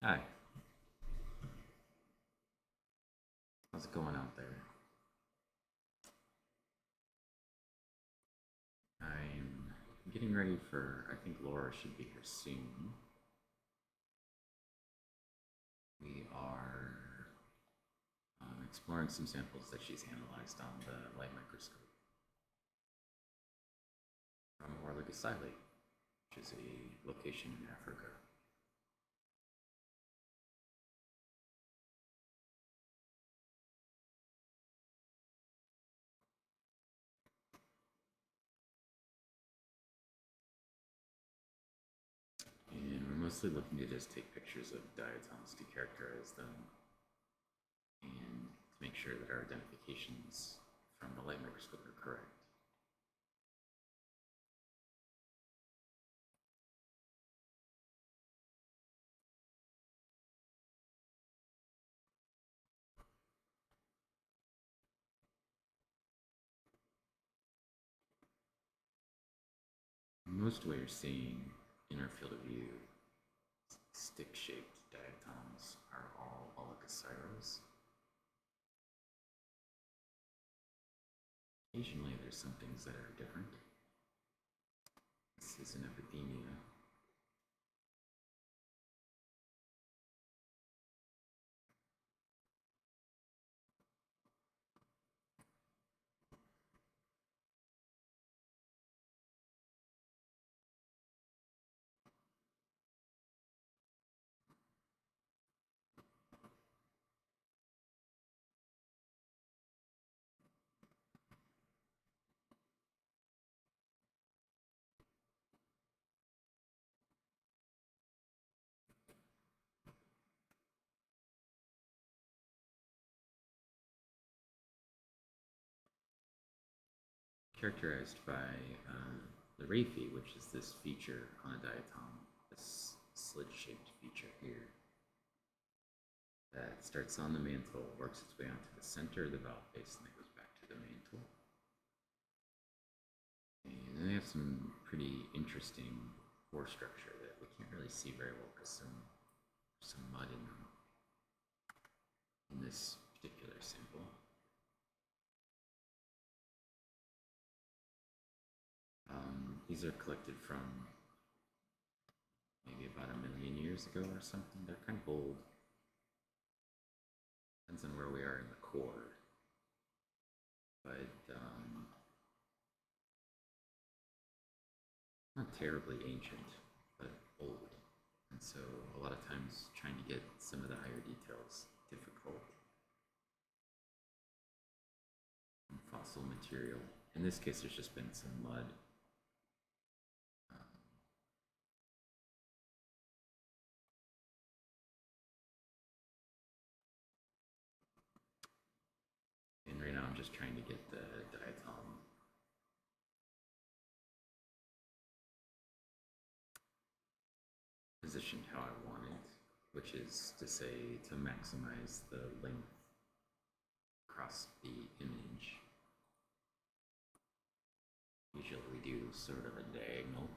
Hi. How's it going out there? I'm getting ready for, I think Laura should be here soon. We are exploring some samples that she's analyzed on the light microscope from Orligosilate, which is a location in Africa. And we're mostly looking to just take pictures of diatoms to characterize them and to make sure that our identifications from the light microscope are correct. Most of what you're seeing in our field of view, stick-shaped diatoms, are all Oligoceros. Occasionally there's some things that are different. This is an Epidemia. Characterized by the raphy, which is this feature on a diatom, this slit-shaped feature here that starts on the mantle, works its way onto the center of the valve face, and then goes back to the mantle. And then they have some pretty interesting pore structure that we can't really see very well because some mud in them in this particular sample. These are collected from maybe about 1,000,000 years ago or something. They're kind of old. Depends on where we are in the core. But not terribly ancient, but old. And so a lot of times trying to get some of the higher details difficult. From fossil material. In this case, there's just been some mud. And right now I'm just trying to get the diatom positioned how I want it, which is to say to maximize the length across the image. Usually we do sort of a diagonal.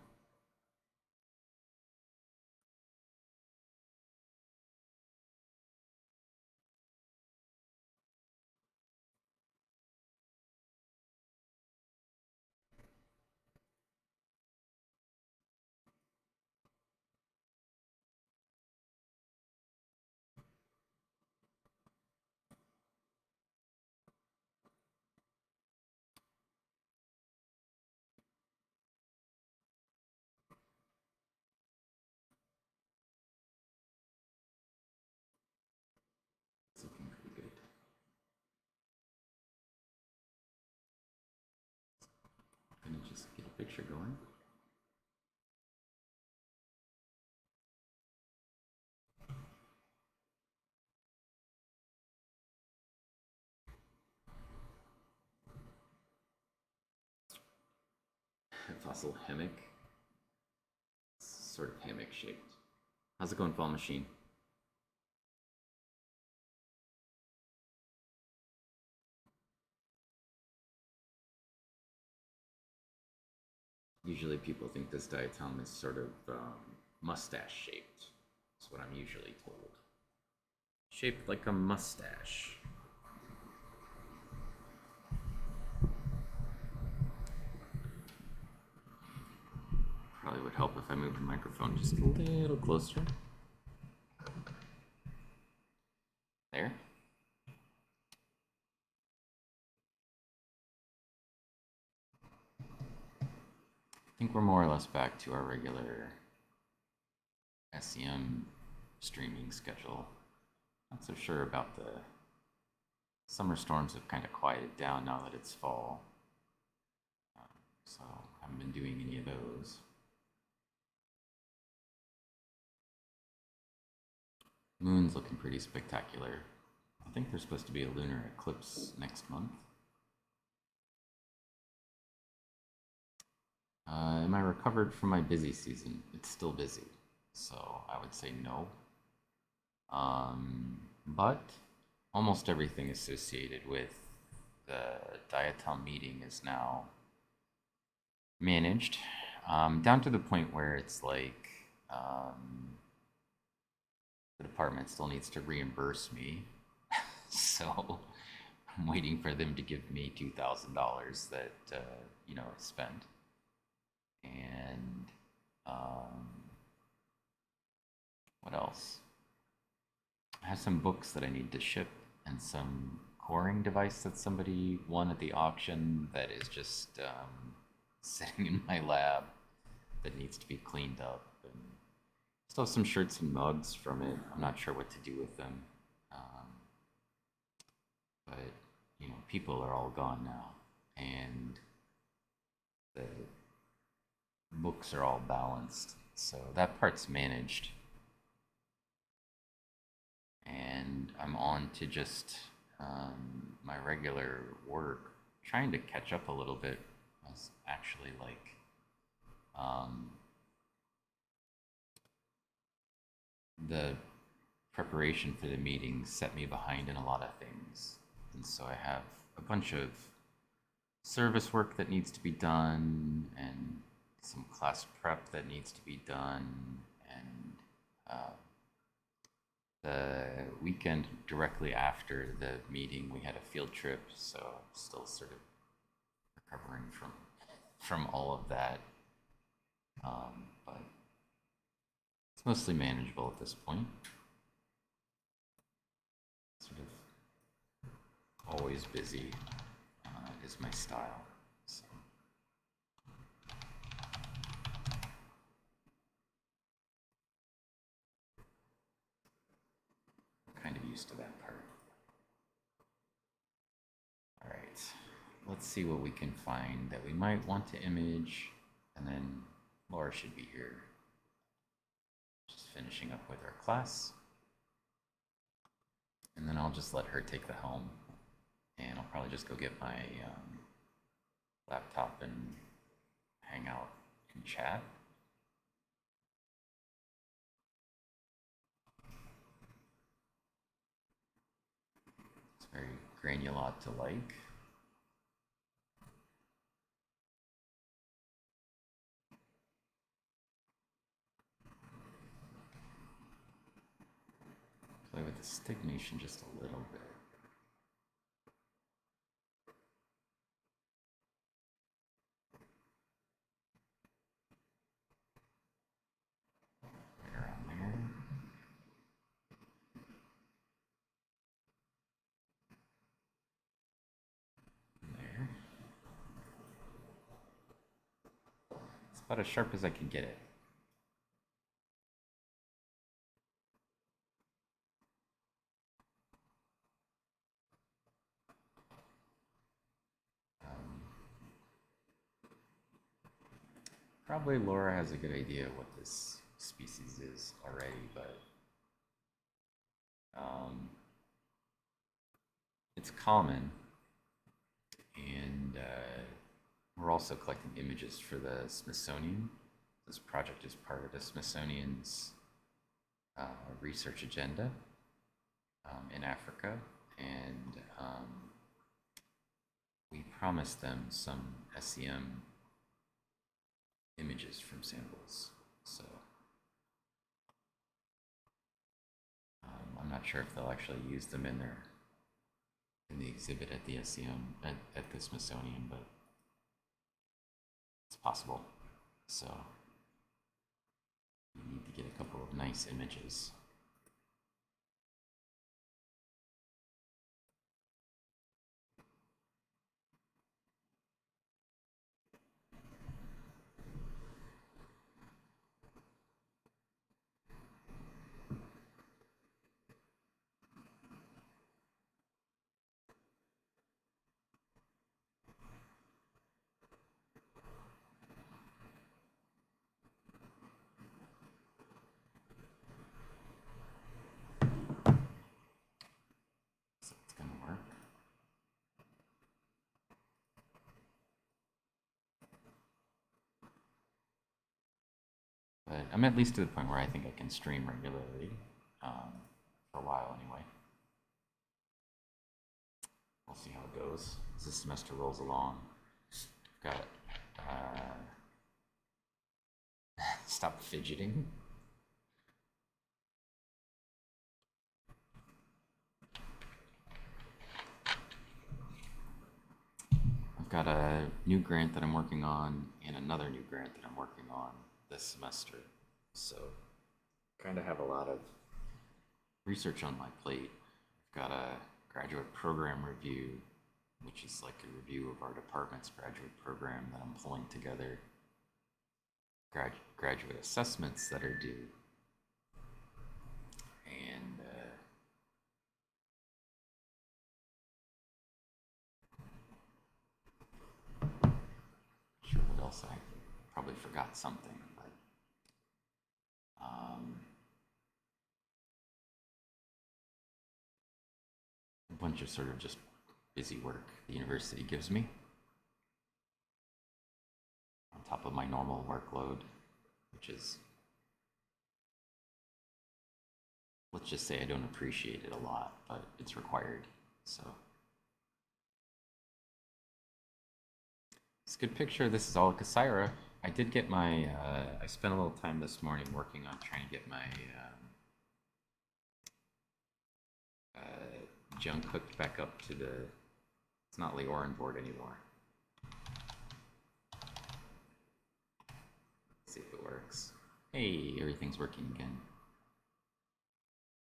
It's looking pretty good. Gonna just get a picture going. Fossil hammock. It's sort of hammock shaped. How's it going, Fall Machine? Usually people think this diatom is sort of mustache shaped. That's what I'm usually told. Shaped like a mustache. Probably would help if I moved the microphone just a little closer. There. I think we're more or less back to our regular SEM streaming schedule. Not so sure about the summer storms have kind of quieted down now that it's fall. So I haven't been doing any of those. Moon's looking pretty spectacular. I think there's supposed to be a lunar eclipse next month. Am I recovered from my busy season? It's still busy, so I would say no. But almost everything associated with the diatom meeting is now managed, down to the point where it's like the department still needs to reimburse me. So I'm waiting for them to give me $2,000 that I spent. And what else? I have some books that I need to ship and some coring device that somebody won at the auction that is just sitting in my lab that needs to be cleaned up. And still have some shirts and mugs from it. I'm not sure what to do with them. But, people are all gone now. And the books are all balanced. So that part's managed. And I'm on to just my regular work, trying to catch up a little bit. I was actually the preparation for the meeting set me behind in a lot of things. And so I have a bunch of service work that needs to be done and some class prep that needs to be done. And the weekend directly after the meeting, we had a field trip, so I'm still sort of recovering from all of that. But it's mostly manageable at this point. Sort of always busy is my style. So. I'm kind of used to that part. All right, let's see what we can find that we might want to image, and then Laura should be here. Just finishing up with our class. And then I'll just let her take the helm. And I'll probably just go get my laptop and hang out and chat. It's very granular to like. Play with the stagnation just a little bit. Right around there. There. It's about as sharp as I can get it. Probably Laura has a good idea what this species is already, but it's common, and we're also collecting images for the Smithsonian. This project is part of the Smithsonian's research agenda in Africa, and we promised them some SEM images from samples. So I'm not sure if they'll actually use them in the exhibit at the SEM at the Smithsonian, but it's possible. So you need to get a couple of nice images. But I'm at least to the point where I think I can stream regularly, for a while anyway. We'll see how it goes as the semester rolls along. I've got stop fidgeting. I've got a new grant that I'm working on and another new grant that I'm working on this semester. So kind of have a lot of research on my plate. I've got a graduate program review, which is like a review of our department's graduate program that I'm pulling together. Graduate assessments that are due. And sure what else I probably forgot something, but a bunch of sort of just busy work the university gives me on top of my normal workload, which is, let's just say I don't appreciate it a lot, but it's required. So it's a good picture. This is all Cassira. I did get my, I spent a little time this morning working on trying to get my junk hooked back up to the, it's not Leorin board anymore. Let's see if it works. Hey, everything's working again.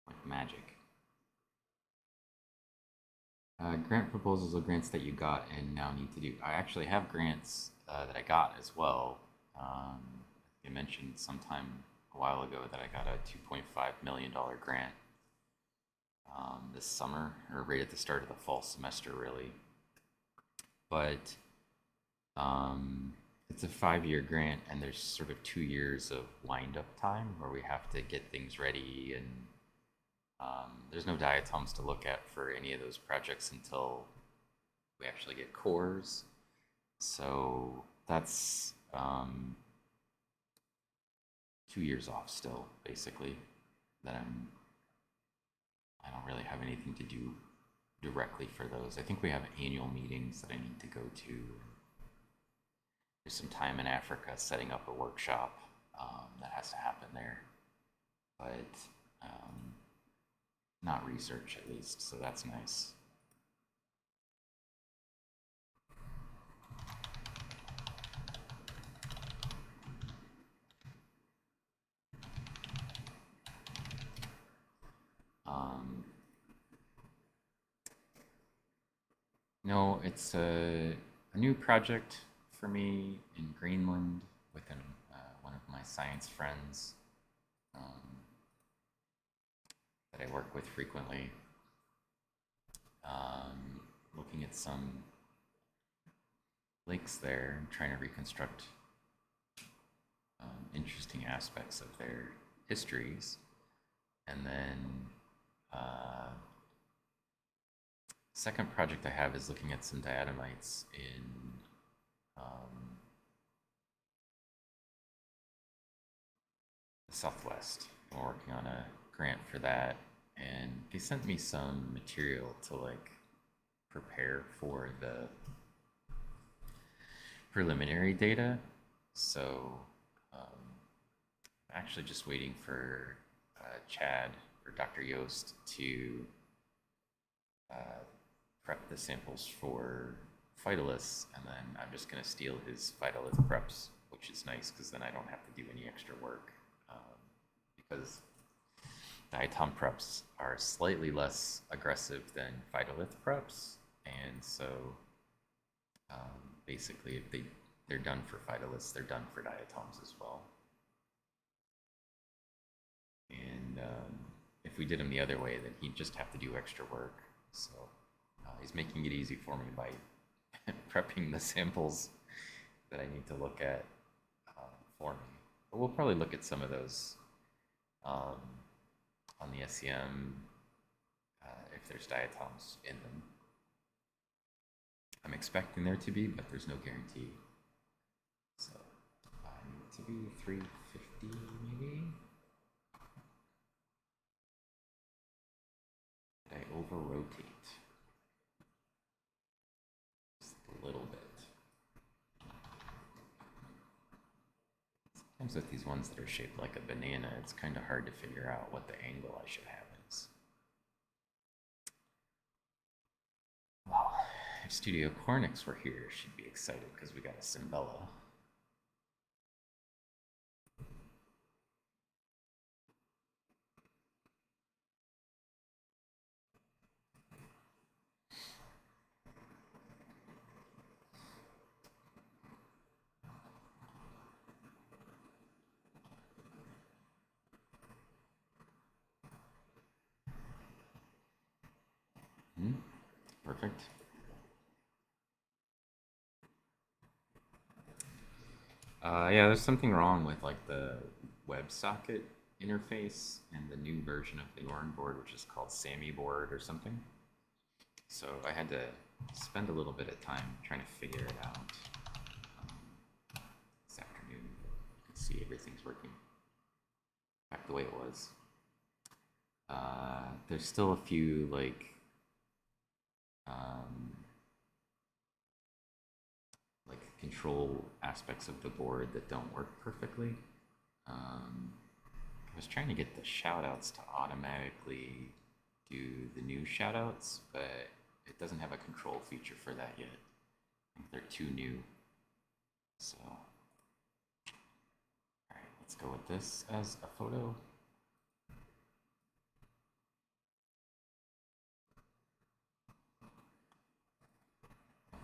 Like magic. Grant proposals are grants that you got and now need to do. I actually have grants that I got as well. I mentioned sometime a while ago that I got a $2.5 million grant this summer, or right at the start of the fall semester, really. But it's a 5-year grant, and there's sort of 2 years of wind-up time where we have to get things ready, and there's no diatoms to look at for any of those projects until we actually get cores. So that's 2 years off still, basically, that I don't really have anything to do directly for those. I think we have annual meetings that I need to go to. There's some time in Africa setting up a workshop that has to happen there, but not research at least, so that's nice. No, it's a new project for me in Greenland with one of my science friends that I work with frequently. Looking at some lakes there and trying to reconstruct interesting aspects of their histories. And then second project I have is looking at some diatomites in the Southwest. I'm working on a grant for that, and they sent me some material to like prepare for the preliminary data. So I'm actually just waiting for Chad or Dr. Yost to prep the samples for Phytoliths, and then I'm just going to steal his Phytolith preps, which is nice because then I don't have to do any extra work. Because diatom preps are slightly less aggressive than Phytolith preps, and so basically if they're done for Phytoliths, they're done for diatoms as well. And if we did them the other way, then he'd just have to do extra work. So he's making it easy for me by prepping the samples that I need to look at for me. But we'll probably look at some of those on the SEM if there's diatoms in them. I'm expecting there to be, but there's no guarantee. So I need to be 350 maybe. Did I over-rotate? Just a little bit. Sometimes with these ones that are shaped like a banana, it's kind of hard to figure out what the angle I should have is. Well, if Studio Cornix were here, she'd be excited because we got a Symbella. Perfect. Yeah, there's something wrong with like the WebSocket interface and the new version of the ORN board, which is called SAMI board or something. So I had to spend a little bit of time trying to figure it out this afternoon. You can see everything's working back the way it was. There's still a few like control aspects of the board that don't work perfectly. I was trying to get the shoutouts to automatically do the new shoutouts, but it doesn't have a control feature for that yet. I think they're too new. So, all right, let's go with this as a photo.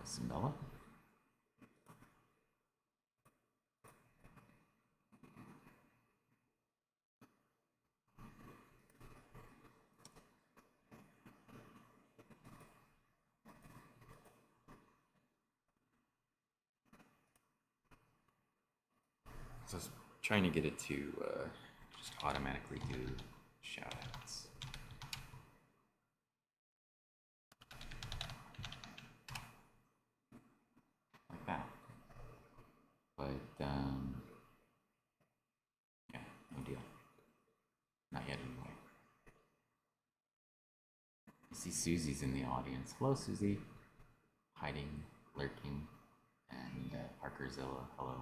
Symbella. So I was trying to get it to just automatically do shoutouts. Like that. But, yeah, no deal. Not yet anyway. I see Susie's in the audience. Hello, Susie. Hiding, lurking, and Parkerzilla. Hello.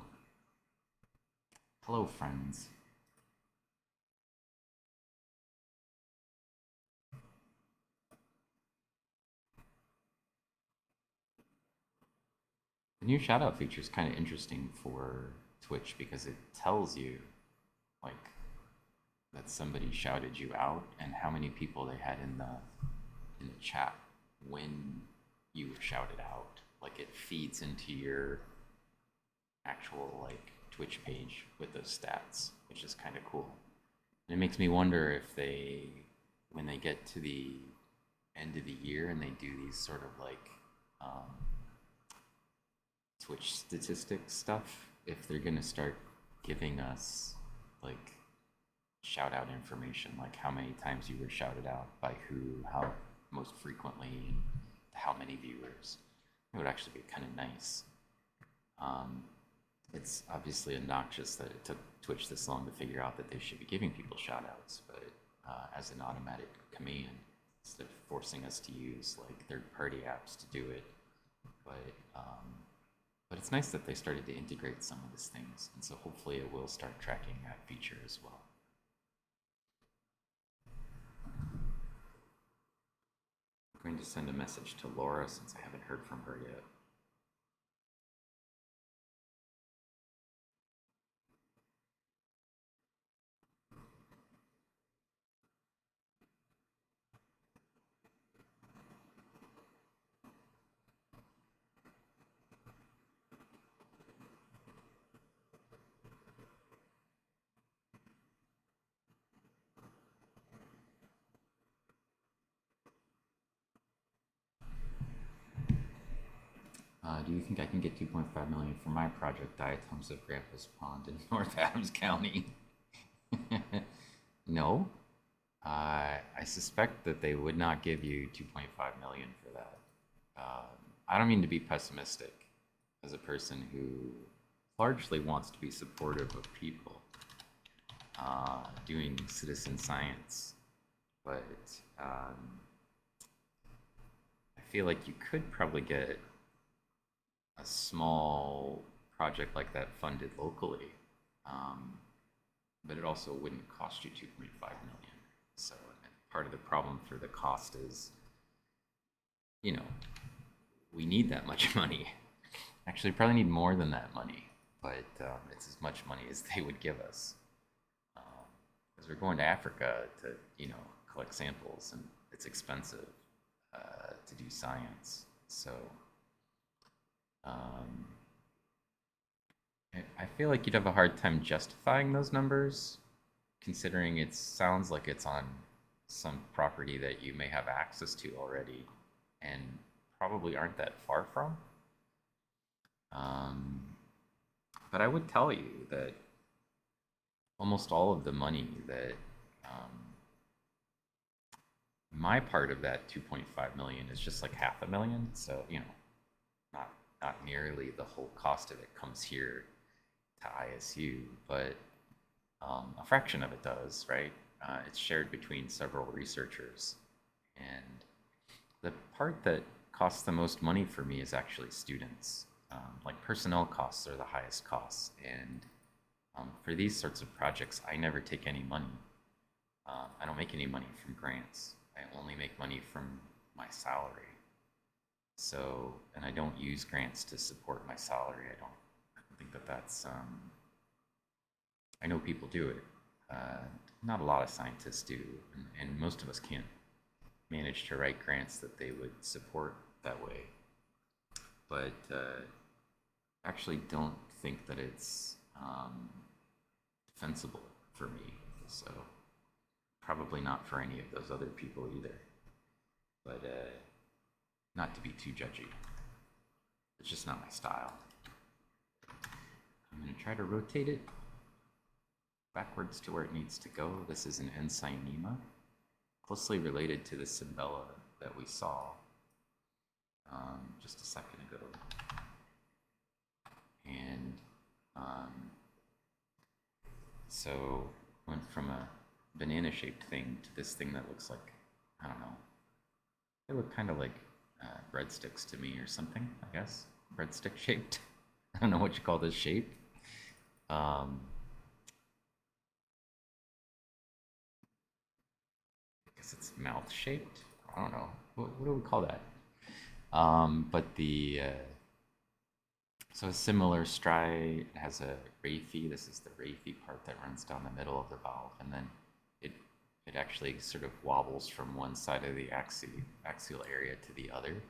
Hello, friends. The new shoutout feature is kind of interesting for Twitch because it tells you, like, that somebody shouted you out and how many people they had in the chat when you were shouted out. Like, it feeds into your actual like Twitch page with those stats, which is kind of cool. And it makes me wonder if they, when they get to the end of the year and they do these sort of like Twitch statistics stuff, if they're gonna start giving us like shout out information, like how many times you were shouted out by who, how most frequently, and how many viewers. It would actually be kind of nice. It's obviously obnoxious that it took Twitch this long to figure out that they should be giving people shout outs, but as an automatic command, instead of forcing us to use like third-party apps to do it. But it's nice that they started to integrate some of these things, and so hopefully it will start tracking that feature as well. I'm going to send a message to Laura since I haven't heard from her yet. Do you think I can get 2.5 million for my project, Diatoms of Grandpa's Pond in North Adams County? No. I suspect that they would not give you 2.5 million for that. I don't mean to be pessimistic as a person who largely wants to be supportive of people doing citizen science, but I feel like you could probably get a small project like that funded locally, but it also wouldn't cost you 2.5 million. So part of the problem for the cost is, you know, we need that much money. Actually, probably need more than that money, but it's as much money as they would give us. Because we're going to Africa to, collect samples, and it's expensive to do science. So I feel like you'd have a hard time justifying those numbers, considering it sounds like it's on some property that you may have access to already and probably aren't that far from. But I would tell you that almost all of the money that my part of that 2.5 million is just like half a million. So, not nearly the whole cost of it comes here to ISU, but a fraction of it does, right? It's shared between several researchers. And the part that costs the most money for me is actually students. Like personnel costs are the highest costs. And for these sorts of projects, I never take any money. I don't make any money from grants. I only make money from my salary. So, and I don't use grants to support my salary. I don't think that that's, I know people do it. Not a lot of scientists do, and most of us can't manage to write grants that they would support that way. But actually don't think that it's defensible for me. So probably not for any of those other people either. But not to be too judgy. It's just not my style. I'm going to try to rotate it backwards to where it needs to go. This is an Ensynema, closely related to the Cimbella that we saw just a second ago. And so went from a banana-shaped thing to this thing that looks like, I don't know, they look kind of like breadsticks to me or something, I guess. Breadstick shaped. I don't know what you call this shape. I guess it's mouth shaped. I don't know. What do we call that? But so a similar striate has a raphe. This is the raphe part that runs down the middle of the valve, and then it actually sort of wobbles from one side of the axial area to the other,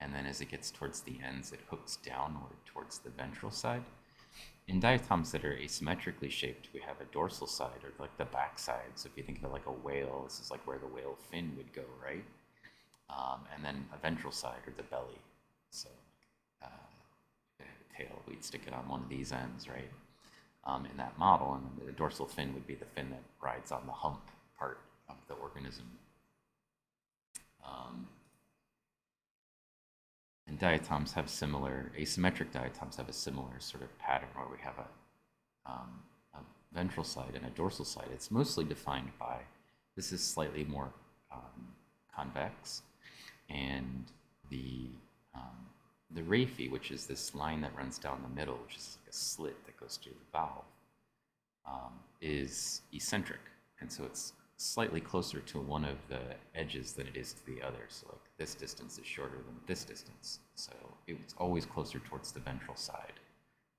and then as it gets towards the ends, it hooks downward towards the ventral side. In diatoms that are asymmetrically shaped, we have a dorsal side, or like the back side. So if you think of it like a whale, this is like where the whale fin would go, right? And then a ventral side, or the belly. So if it had a tail, we'd stick it on one of these ends, right? In that model, and then the dorsal fin would be the fin that rides on the hump part of the organism. And diatoms have similar, asymmetric diatoms have a similar sort of pattern where we have a ventral side and a dorsal side. It's mostly defined by, this is slightly more convex, and the raphe, which is this line that runs down the middle, which is like a slit that goes through the valve, is eccentric. And so it's slightly closer to one of the edges than it is to the other. So like this distance is shorter than this distance. So it's always closer towards the ventral side.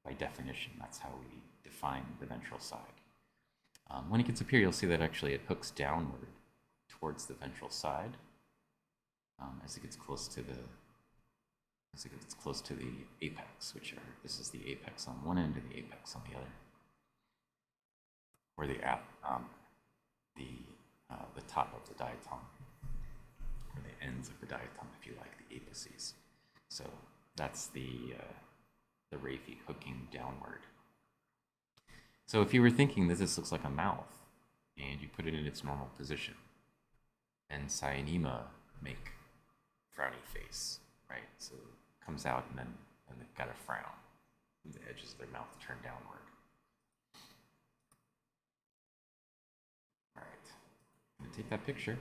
By definition, that's how we define the ventral side. When it gets up here, you'll see that actually it hooks downward towards the ventral side as it gets close to the apex, this is the apex on one end and the apex on the other, or the top of the diatom, or the ends of the diatom, if you like, the apices. So that's the raphe hooking downward. So if you were thinking that this looks like a mouth, and you put it in its normal position, and Cyanema make frowny face, right? So it comes out and they've got a frown. And the edges of their mouth turn downward. All right, I'm gonna take that picture.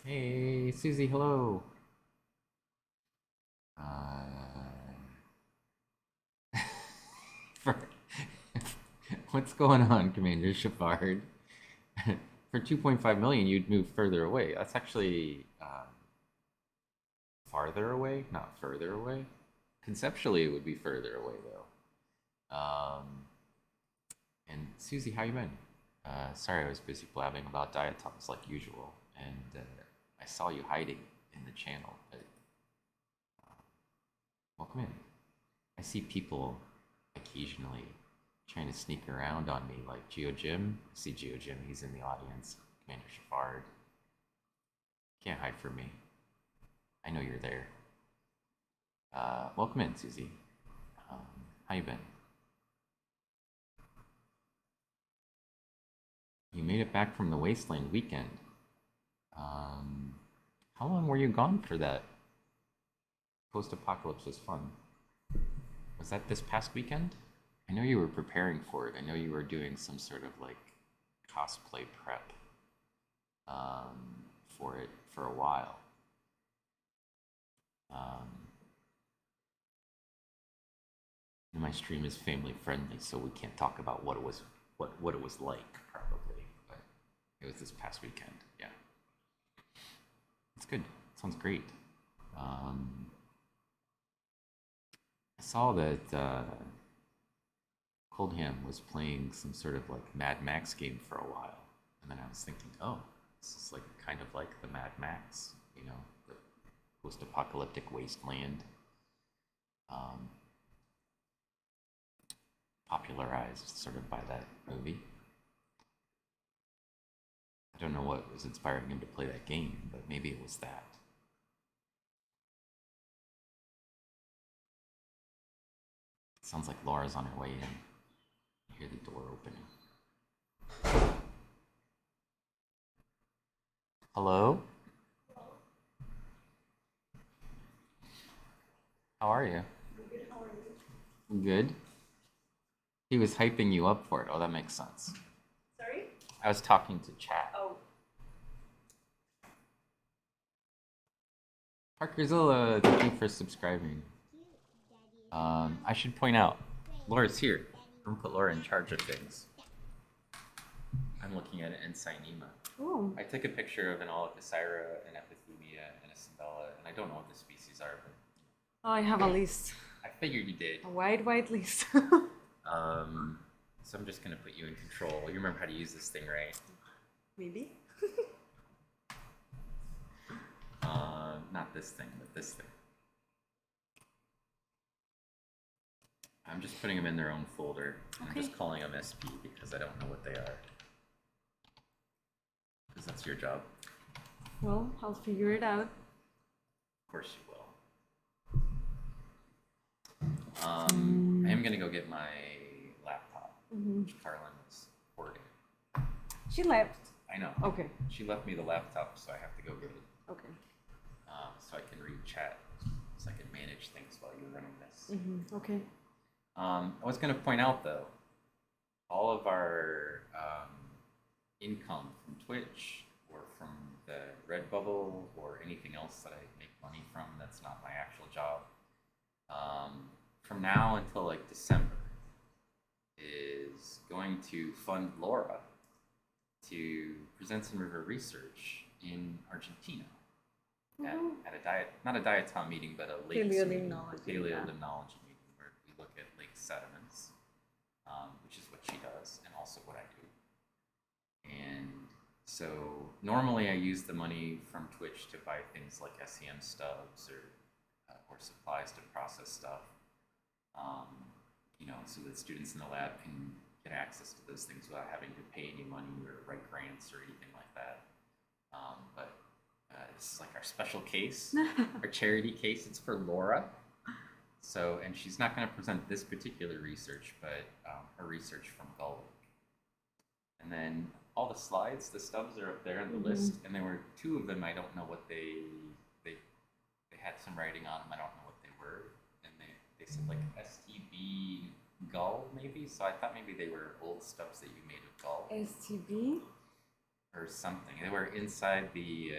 Hey, Susie, hello. What's going on, Commander Shepard? For 2.5 million, you'd move further away. That's actually farther away, not further away. Conceptually, it would be further away, though. And Susie, how you been? Sorry, I was busy blabbing about diatoms like usual, and I saw you hiding in the channel. But, welcome in. I see people occasionally trying to sneak around on me, like GeoJim. I see GeoJim, he's in the audience. Commander Shepard. Can't hide from me. I know you're there. Welcome in, Susie. How you been? You made it back from the Wasteland weekend. How long were you gone for that? Post-apocalypse was fun. Was that this past weekend? I know you were preparing for it. I know you were doing some sort of like cosplay prep for it for a while. And my stream is family friendly, so we can't talk about what it was like probably. But it was this past weekend. Yeah, it's good. Sounds great. I saw that Coldham was playing some sort of like Mad Max game for a while, and then I was thinking, oh, this is like kind of like the Mad Max, you know, the post-apocalyptic wasteland, popularized sort of by that movie. I don't know what was inspiring him to play that game, but maybe it was that. Sounds like Laura's on her way in. I hear the door opening. Hello? How are you? Good, how are you? Good. He was hyping you up for it. Oh, that makes sense. Sorry? I was talking to chat. Oh. Parkerzilla, thank you for subscribing. I should point out, Laura's here. I'm gonna put Laura in charge of things. I'm looking at it in Cyanema. Oh. I took a picture of an Alocasyra, an Epidemia, and a Cybella, and I don't know what the species are, but Oh, I have a list. I figured you did. A wide list. So I'm just gonna put you in control. You remember how to use this thing, right? Maybe. Not this thing, but this thing. I'm just putting them in their own folder. Okay. I'm just calling them SP because I don't know what they are. Because that's your job. Well, I'll figure it out. Of course you will. I am going to go get my laptop, which Carlin was hoarding. She left. I know. Okay. She left me the laptop, so I have to go get it. Okay. So I can read chat, so I can manage things while you're running this. Okay. I was going to point out, though, all of our income from Twitch or from the Redbubble or anything else that I make money from that's not my actual job, from now until like December, is to fund Laura to present some of her research in Argentina at a not a diatom meeting, but a lakes meeting, paleolimnology meeting, where we look at lake sediments, which is what she does, and also what I do. And so normally I use the money from Twitch to buy things like SEM stubs or supplies to process stuff, so that students in the lab can get access to those things without having to pay any money or write grants or anything like that. But this is like our special case, our charity case. It's for Laura. So, and she's not going to present this particular research, but her research from Gull Lake. And then all the slides, the stubs are up there on the list, and there were 2 of them. I don't know what they had some writing on them. I don't know what they were, and they said like STB Gull maybe. So I thought maybe they were old stubs that you made of Gull. STB or something. They were inside the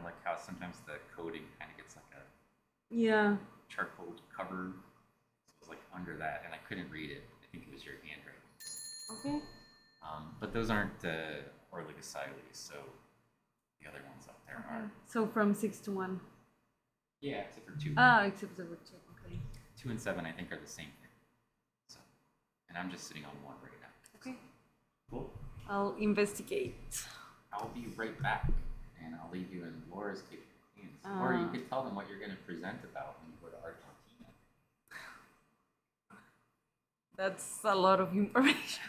like how sometimes the coating kind of gets like a charcoal cover. So it was like under that, and I couldn't read it. I think it was your handwriting. Okay. But those aren't Orligocylese, so the other ones up there are. So from 6 to 1. Yeah, except for 2. Except for 2. Okay. 2 and 7, I think, are the same thing. So, and I'm just sitting on 1 right now. Okay. Cool. I'll investigate. I'll be right back, and I'll leave you in Laura's capable hands. Or you could tell them what you're going to present about when you go to Argentina. That's a lot of information.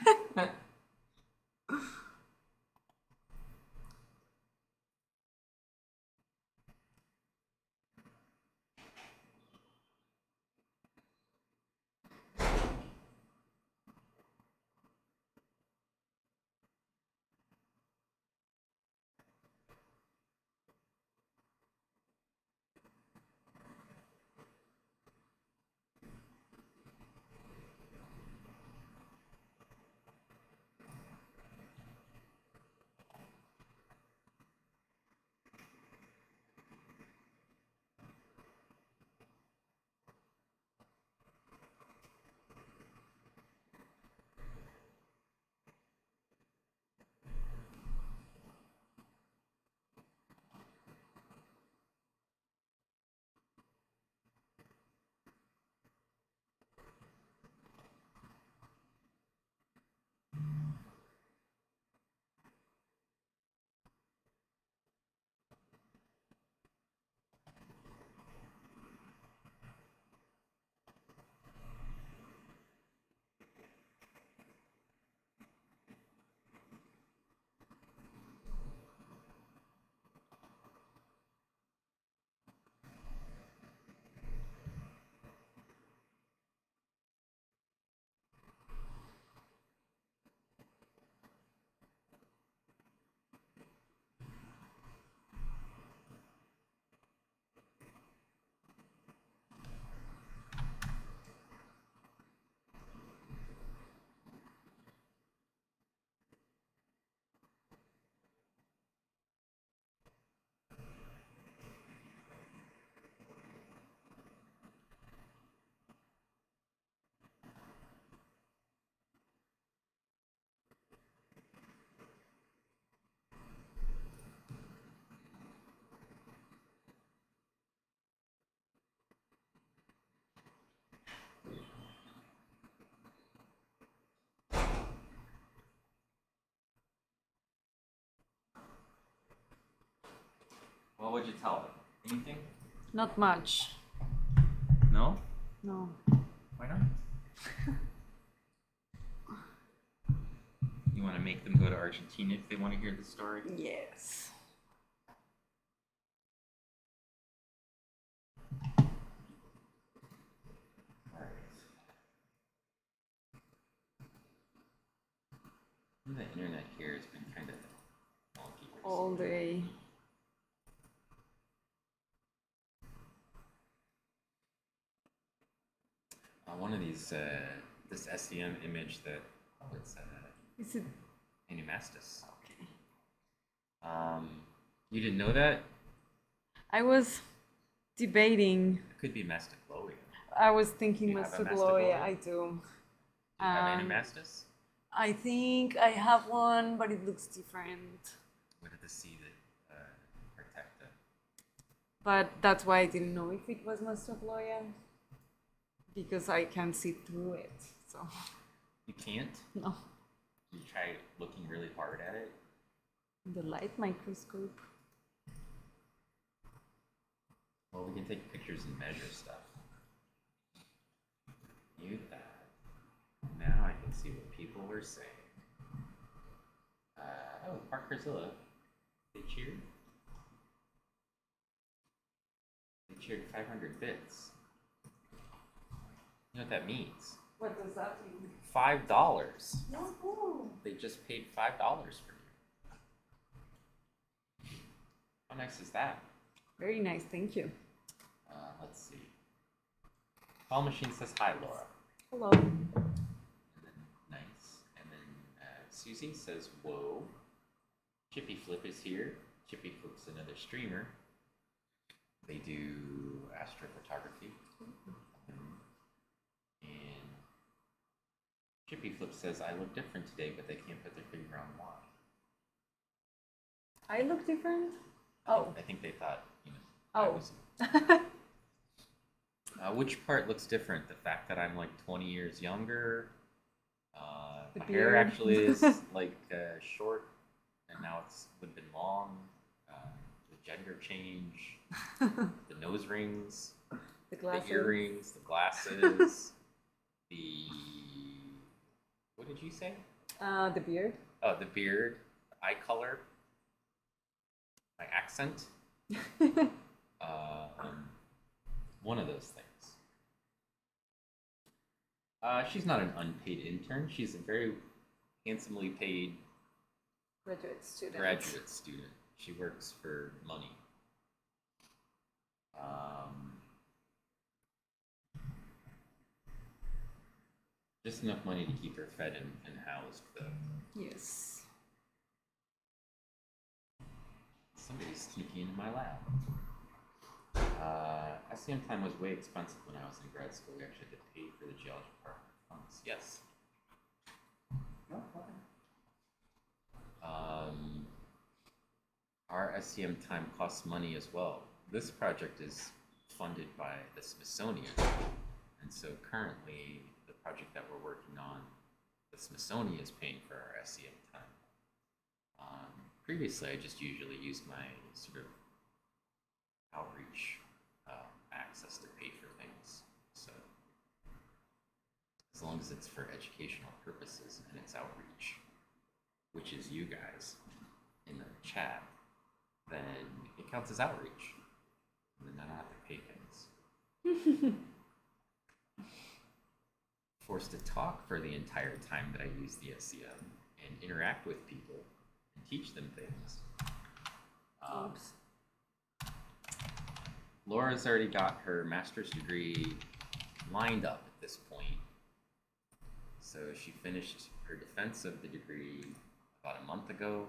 What would you tell them? Anything? Not much. No? No. Why not? You want to make them go to Argentina if they want to hear the story? Yes. The internet here has been kind of wonky. All day. One of these, this SEM image that, it's Is it? Animastus. Okay. You didn't know that? I was debating. It could be Masticloia. I was thinking You have a Mastogloia. Mastogloia? I do. Do you have Animastus? I think I have one, but it looks different. What did the C that protect it? But that's why I didn't know if it was Mastoploia. Because I can see through it. So, You can't? no. You try looking really hard at it? The light microscope. Well, we can take pictures and measure stuff. Mute that. Now I can see what people were saying. Oh, Parkerzilla. They cheered. They cheered 500 bits. You know what that means? What does that mean? $5. No. They just paid $5 for you. How nice is that? Very nice, thank you. Let's see. Call Machine says hi, Laura. Hello. And then nice. And then Susie says whoa. Chippy Flip is here. Chippy Flip's another streamer. They do astrophotography. And Chippy Flip says I look different today, but they can't put their finger on why. I look different? Oh. I think they thought, I Oh. was. Which part looks different? The fact that I'm like 20 years younger. The My beard. hair actually is like short, and now it's would have been long. The gender change, the nose rings, The glasses. the earrings, the glasses, the what did you say? The beard. Oh, the beard, the eye color, my accent. One of those things. She's not an unpaid intern. She's a very handsomely paid Graduate student. graduate student. She works for money. Just enough money to keep her fed and housed, though. Yes. Somebody's sneaking into my lab. SEM time was way expensive when I was in grad school. We actually had to pay for the geology part of funds. Yes. No problem. Our SEM time costs money as well. This project is funded by the Smithsonian, and so currently the project that we're working on, the Smithsonian is paying for our SEM time. Previously, I just usually used my sort of outreach access to pay for things. So as long as it's for educational purposes and it's outreach, which is you guys in the chat, then it counts as outreach. And then I don't have to pay things. Forced to talk for the entire time that I use the SEM and interact with people and teach them things. Oops. Laura's already got her master's degree lined up at this point. So she finished her defense of the degree about a month ago,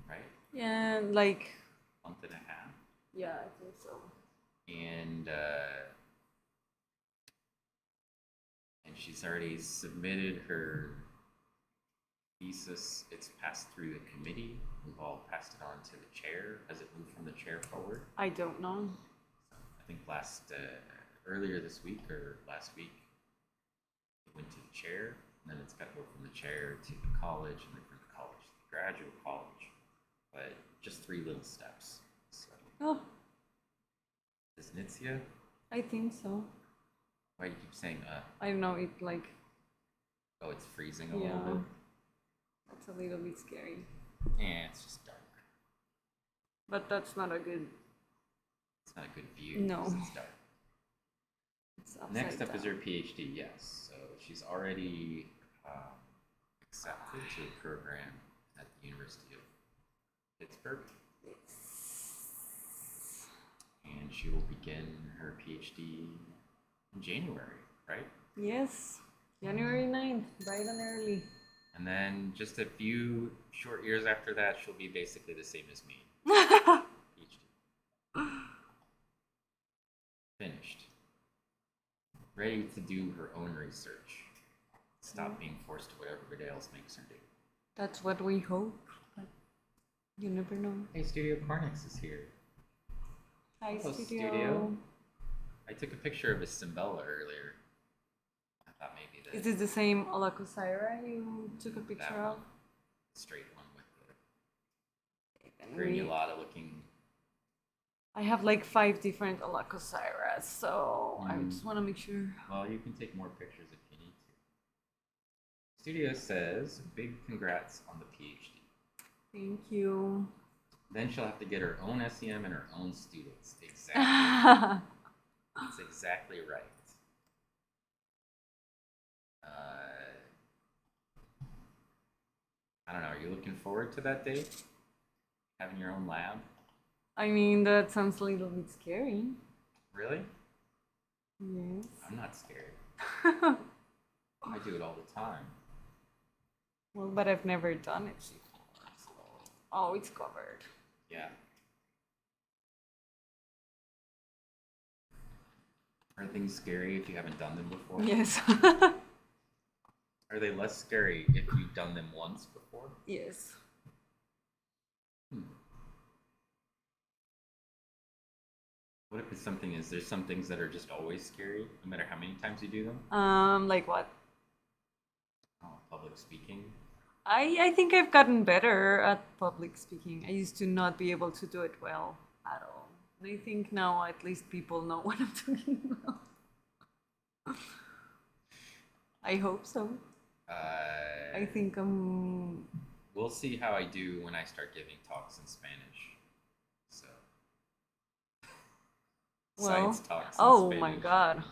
right? Yeah, like. Month and a half. Yeah, I think so. And she's already submitted her thesis. It's passed through the committee. We've all passed it on to the chair. Has it moved from the chair forward? I don't know. So I think earlier this week or last week, it went to the chair, and then it's got to go from the chair to the college, and then from the college to the graduate college. But just 3 little steps. So, Oh, is Nitzia? I think so. Why do you keep saying I don't know, it like. Oh, it's freezing a little bit. That's a little bit scary. Yeah, it's just dark. But that's not a good. It's not a good view. No. 'Cause it's dark. It's upside Next up down. is her PhD, yes. So she's already accepted to a program at the University of Pittsburgh. Yes. And she will begin her PhD in January, right? Yes. January 9th, bright and early. And then just a few short years after that, she'll be basically the same as me. PhD. Finished. Ready to do her own research. Stop being forced to what everybody else makes her do. That's what we hope, but you never know. Hey, Studio Cornix is here. Hi, Hello, studio. I took a picture of a Cimbella earlier. I thought maybe Is this the same Olacosira you took a picture one. of? Straight one with the And granulata looking. I have like 5 different Olacosiras, so I just want to make sure. Well, you can take more pictures if you need to. Studio says, big congrats on the PhD. Thank you. Then she'll have to get her own SEM and her own students. Exactly. That's exactly right. I don't know. Are you looking forward to that day? Having your own lab? I mean, that sounds a little bit scary. Really? Yes. I'm not scared. I do it all the time. Well, but I've never done it before. So. Oh, it's covered. Yeah. Are things scary if you haven't done them before? Yes. Are they less scary if you've done them once before? Yes. What if it's something is there's some things that are just always scary, no matter how many times you do them? Like what? Oh, public speaking. I think I've gotten better at public speaking. I used to not be able to do it well at all. And I think now at least people know what I'm talking about. I hope so. I think We'll see how I do when I start giving talks in Spanish. So. Well, Science talks in oh Spanish. my god.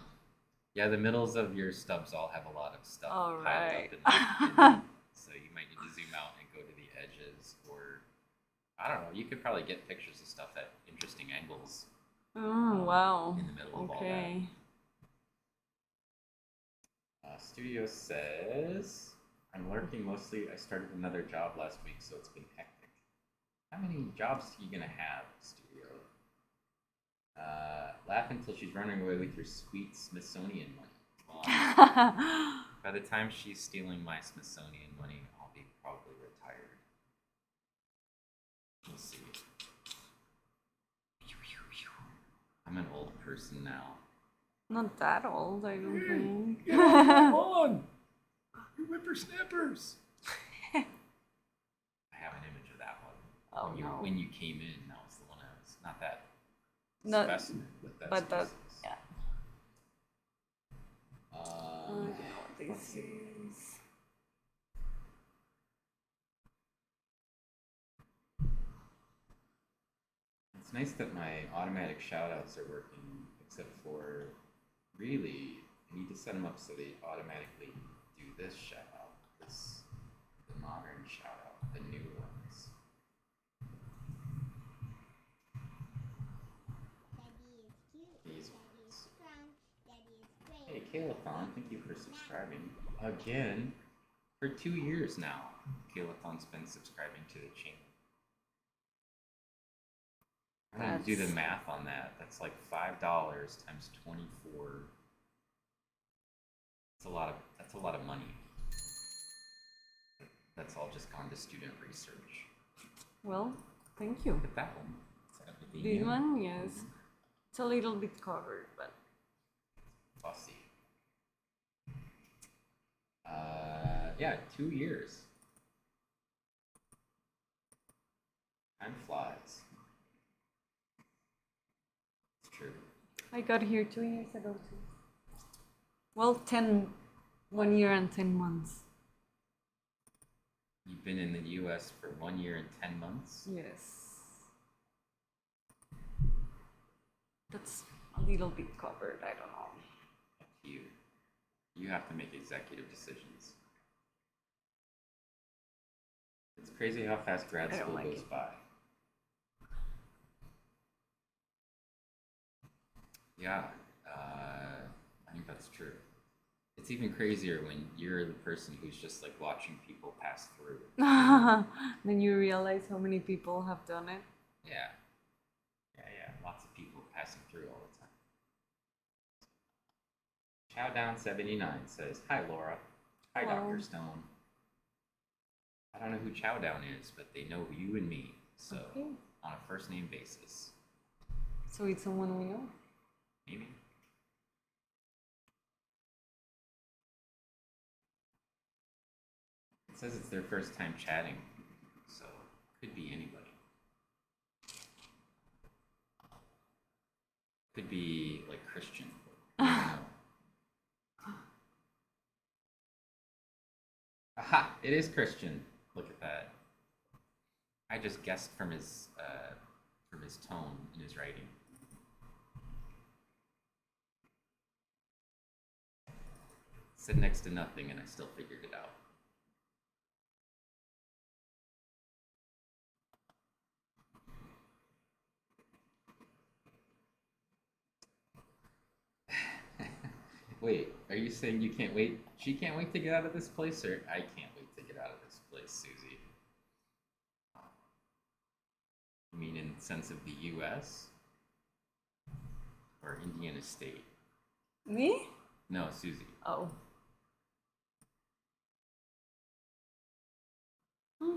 Yeah, the middles of your stubs all have a lot of stuff All piled right. up in them. So you might need to zoom out and go to the edges, or I don't know. You could probably get pictures of stuff at interesting angles. Oh, wow. In the middle of all that. Okay. Studio says, I'm lurking mostly. I started another job last week, so it's been hectic. How many jobs are you going to have, Studio? Laugh until she's running away with your sweet Smithsonian money. Well, by the time she's stealing my Smithsonian money, I'll be probably retired. We'll see. I'm an old person now. Not that old, I don't think. Come on! You whippersnappers! I have an image of that one. Oh, when, no. When you came in, that was the one I was. Not that specimen, but that, species. yeah. Let's This see. is... It's nice that my automatic shoutouts are working, except for really, I need to set them up so they automatically do this shoutout, the modern shoutout, the new ones. These ones. Hey, Kaylathon, thank you for subscribing again for 2 years now. Kaylathon's been subscribing to the channel. I'm gonna do the math on that. That's like $5 times 24. That's a lot of money. That's all just gone to student research. Well, thank you. Look at that one. This one, yes. It's a little bit covered, but... Fussy. Yeah, 2 years. Time flies. It's true. I got here 2 years ago too. Well, 1 year and 10 months. You've been in the US for 1 year and 10 months? Yes. That's a little bit covered, I don't know. Up to you. You have to make executive decisions. It's crazy how fast grad school goes by. Yeah, I think that's true. It's even crazier when you're the person who's just like watching people pass through. Then you realize how many people have done it. Yeah. Lots of people passing through all the time. Chowdown79 says, hi Laura. Hi, Hello. Dr. Stone. I don't know who Chowdown is, but they know you and me, so Okay. on a first name basis. So it's someone we know. Maybe. It says it's their first time chatting, so could be anybody. Could be like Christian. You never know. Aha! It is Christian. Look at that. I just guessed from his tone in his writing. Said next to nothing, and I still figured it out. Wait, are you saying you can't wait? She can't wait to get out of this place, or I can't wait to get out of this place, Susie? You mean in the sense of the U.S. or Indiana State? Me? No, Susie. Oh.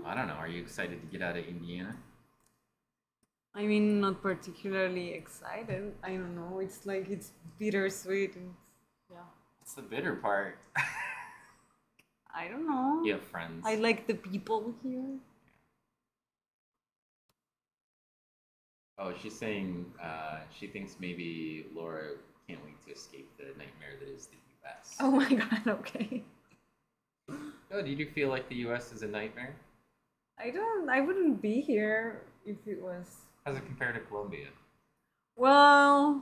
I don't know. Are you excited to get out of Indiana? I mean, not particularly excited. I don't know. It's like it's bittersweet. And yeah. What's the bitter part? I don't know. You have friends. I like the people here. Oh, she's saying she thinks maybe Laura can't wait to escape the nightmare that is the U.S. Oh my god, okay. Oh, did you feel like the U.S. is a nightmare? I wouldn't be here if it was. How's it compare to Colombia? Well,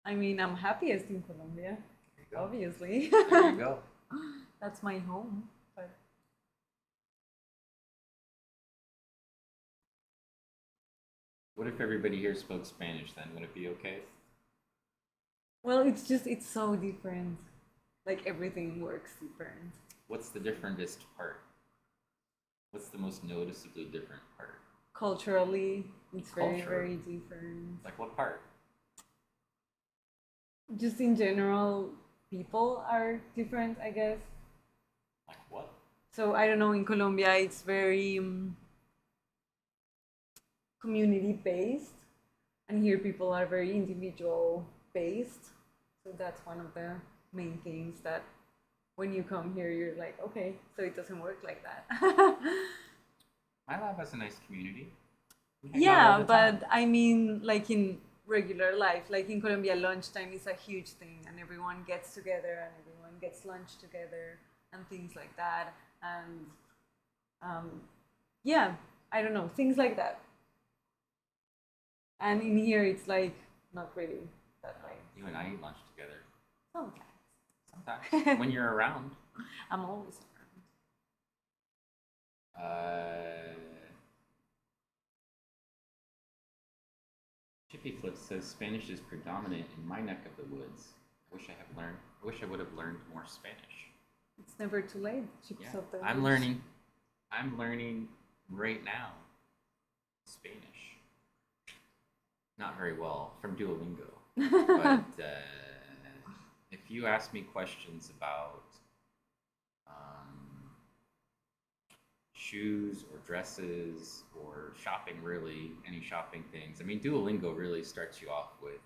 I mean, I'm happiest in Colombia, There you go. obviously. There you go. That's my home. But What if everybody here spoke Spanish then? Would it be okay? well, it's so different. Like everything works different. What's the differentest part? What's the most noticeably different part? Culturally, it's very, Culture? very different. Like what part? Just in general, people are different, I guess. Like what? So I don't know, in Colombia, it's very community based, and here people are very individual based. So that's one of the main things that when you come here, you're like, okay, so it doesn't work like that. My lab has a nice community. We hang out Yeah, all the time. but I mean, like in regular life, like in Colombia, lunchtime is a huge thing, and everyone gets together and everyone gets lunch together and things like that. And yeah, I don't know, things like that. And in here, it's like not really that way. You and I eat lunch together Sometimes. sometimes when you're around. I'm always Chippy Flip says Spanish is predominant in my neck of the woods. I wish I would have learned more Spanish. around. It's never too late. Chips Yeah, of the I'm woods. learning. I'm learning right now Spanish. Not very well from Duolingo, but if you ask me questions about shoes or dresses or shopping, really any shopping things, I mean, Duolingo really starts you off with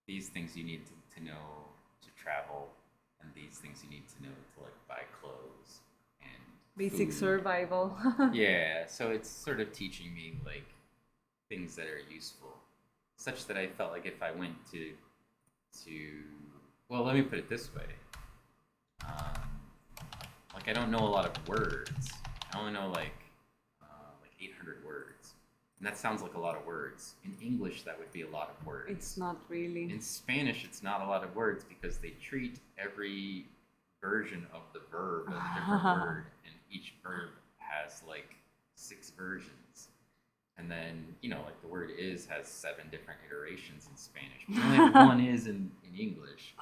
these things you need to know to travel, and these things you need to know to like buy clothes and Basic food. survival. Yeah, so it's sort of teaching me like things that are useful, such that I felt like if I went to well, let me put it this way. Like I don't know a lot of words. I only know like 800 words, and that sounds like a lot of words. In English, that would be a lot of words. It's not really. In Spanish, it's not a lot of words because they treat every version of the verb as a different word, and each verb has like 6 versions. And then, like the word is has 7 different iterations in Spanish. But only have one is in English.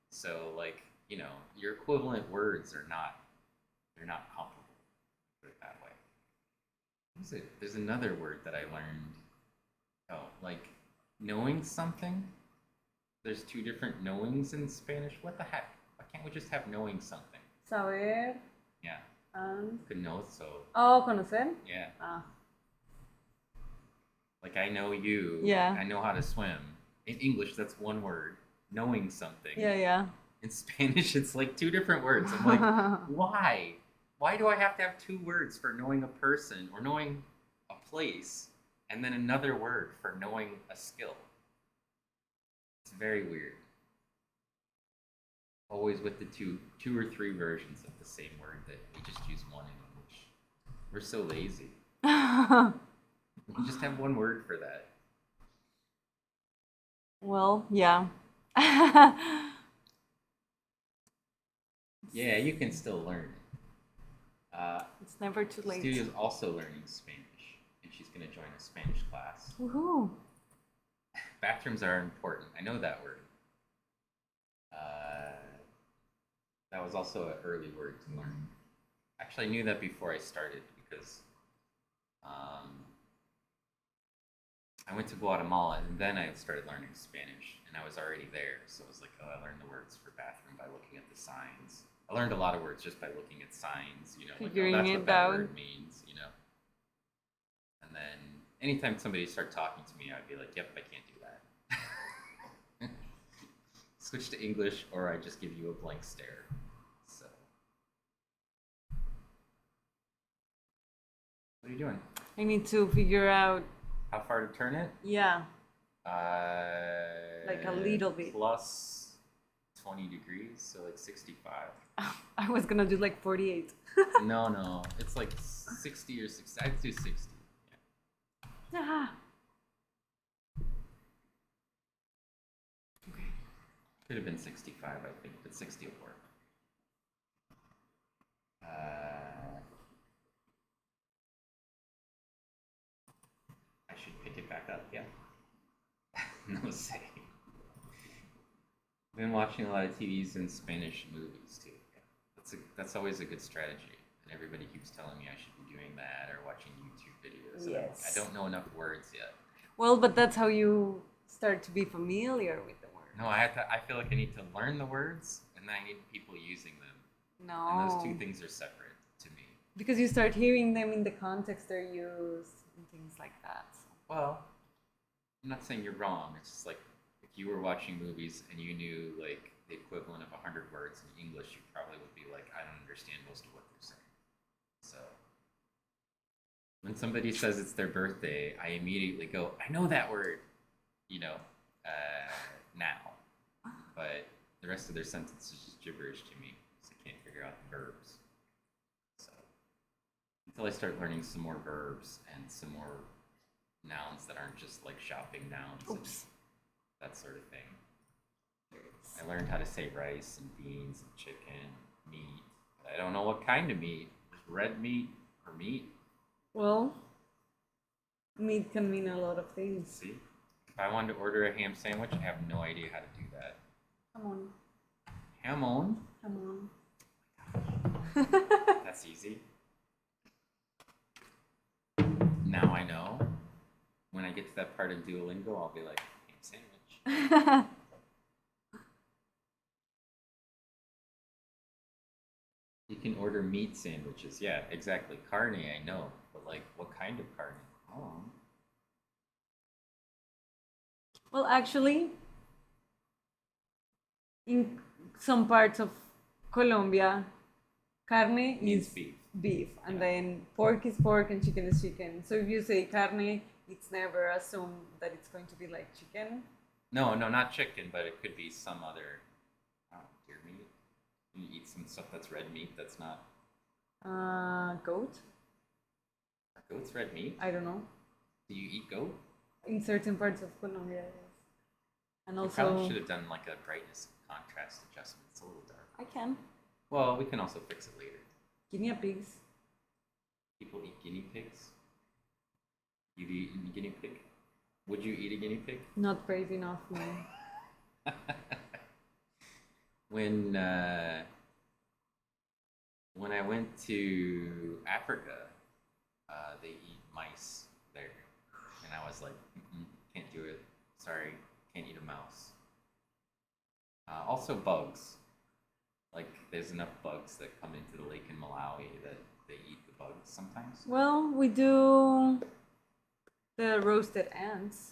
So like, your equivalent words they're not comparable. Put it that way. What is it? There's another word that I learned. Oh, like knowing something. There's 2 different knowings in Spanish. What the heck? Why can't we just have knowing something? Saber Yeah. and... Conoso. Oh, conocer? Yeah. Ah. Like, I know you. Yeah. I know how to swim. In English, that's one word. Knowing something. Yeah, yeah. In Spanish, it's like two different words. I'm like, why? Why do I have to have two words for knowing a person or knowing a place and then another word for knowing a skill? It's very weird. Always with the two or three versions of the same word that we just use one in English. We're so lazy. We just have one word for that. Well, yeah. Yeah, you can still learn it. It's never too late. Studio's also learning Spanish, and she's going to join a Spanish class. Woohoo! Bathrooms are important. I know that word. That was also an early word to learn. Actually, I knew that before I started because I went to Guatemala and then I started learning Spanish, and I was already there. So it was like, oh, I learned the words for bathroom by looking at the signs. I learned a lot of words just by looking at signs, you know, like, oh, that's what that word means, you know. And then anytime somebody started talking to me, I'd be like, yep, I can't do that. Switch to English, or I just give you a blank stare. So, what are you doing? I need to figure out. How far to turn it? Yeah. Like a little bit. Plus 20 degrees, so like 65. I was gonna do like 48. No, it's like 60 or 60. I'd do 60. Yeah. Okay. Could have been 65, I think, but 60 will work. I should pick it back up, yeah? No say. I've been watching a lot of TVs and Spanish movies too. Yeah. That's always a good strategy. And everybody keeps telling me I should be doing that or watching YouTube videos. Yes. I don't know enough words yet. Well, but that's how you start to be familiar with the word. No, I feel like I need to learn the words and then I need people using them. No. And those two things are separate to me. Because you start hearing them in the context they're used and things like that. Well, I'm not saying you're wrong. It's just like if you were watching movies and you knew like the equivalent of 100 words in English, you probably would be like, I don't understand most of what they're saying. So when somebody says it's their birthday, I immediately go, I know that word, you know, now. But the rest of their sentence is just gibberish to me, because I can't figure out the verbs. So until I start learning some more verbs and some more nouns that aren't just like shopping nouns and that sort of thing. I learned how to say rice and beans and chicken, meat, but I don't know what kind of meat. Is red meat or meat? Well, meat can mean a lot of things. See? If I wanted to order a ham sandwich, I have no idea how to do that. Come on. Ham on? Come on. That's easy. Now I know. When I get to that part of Duolingo, I'll be like, ham sandwich. You can order meat sandwiches. Yeah, exactly. Carne, I know. But like, what kind of carne? Oh. Well, actually, in some parts of Colombia, carne is beef, and then pork is pork and chicken is chicken. So if you say carne, it's never assumed that it's going to be like chicken. No, not chicken, but it could be some other deer meat. You eat some stuff that's red meat that's not... Goat? Are goats red meat? I don't know. Do you eat goat? In certain parts of Colombia, yes. And also... probably should have done like a brightness and contrast adjustment. It's a little dark. I can. Well, we can also fix it later. Guinea pigs. People eat guinea pigs? You've eaten a guinea pig? Would you eat a guinea pig? Not brave enough, no. When I went to Africa, they eat mice there, and I was like, can't do it. Sorry, can't eat a mouse. Also bugs. Like, there's enough bugs that come into the lake in Malawi that they eat the bugs sometimes. Well, we do the roasted ants.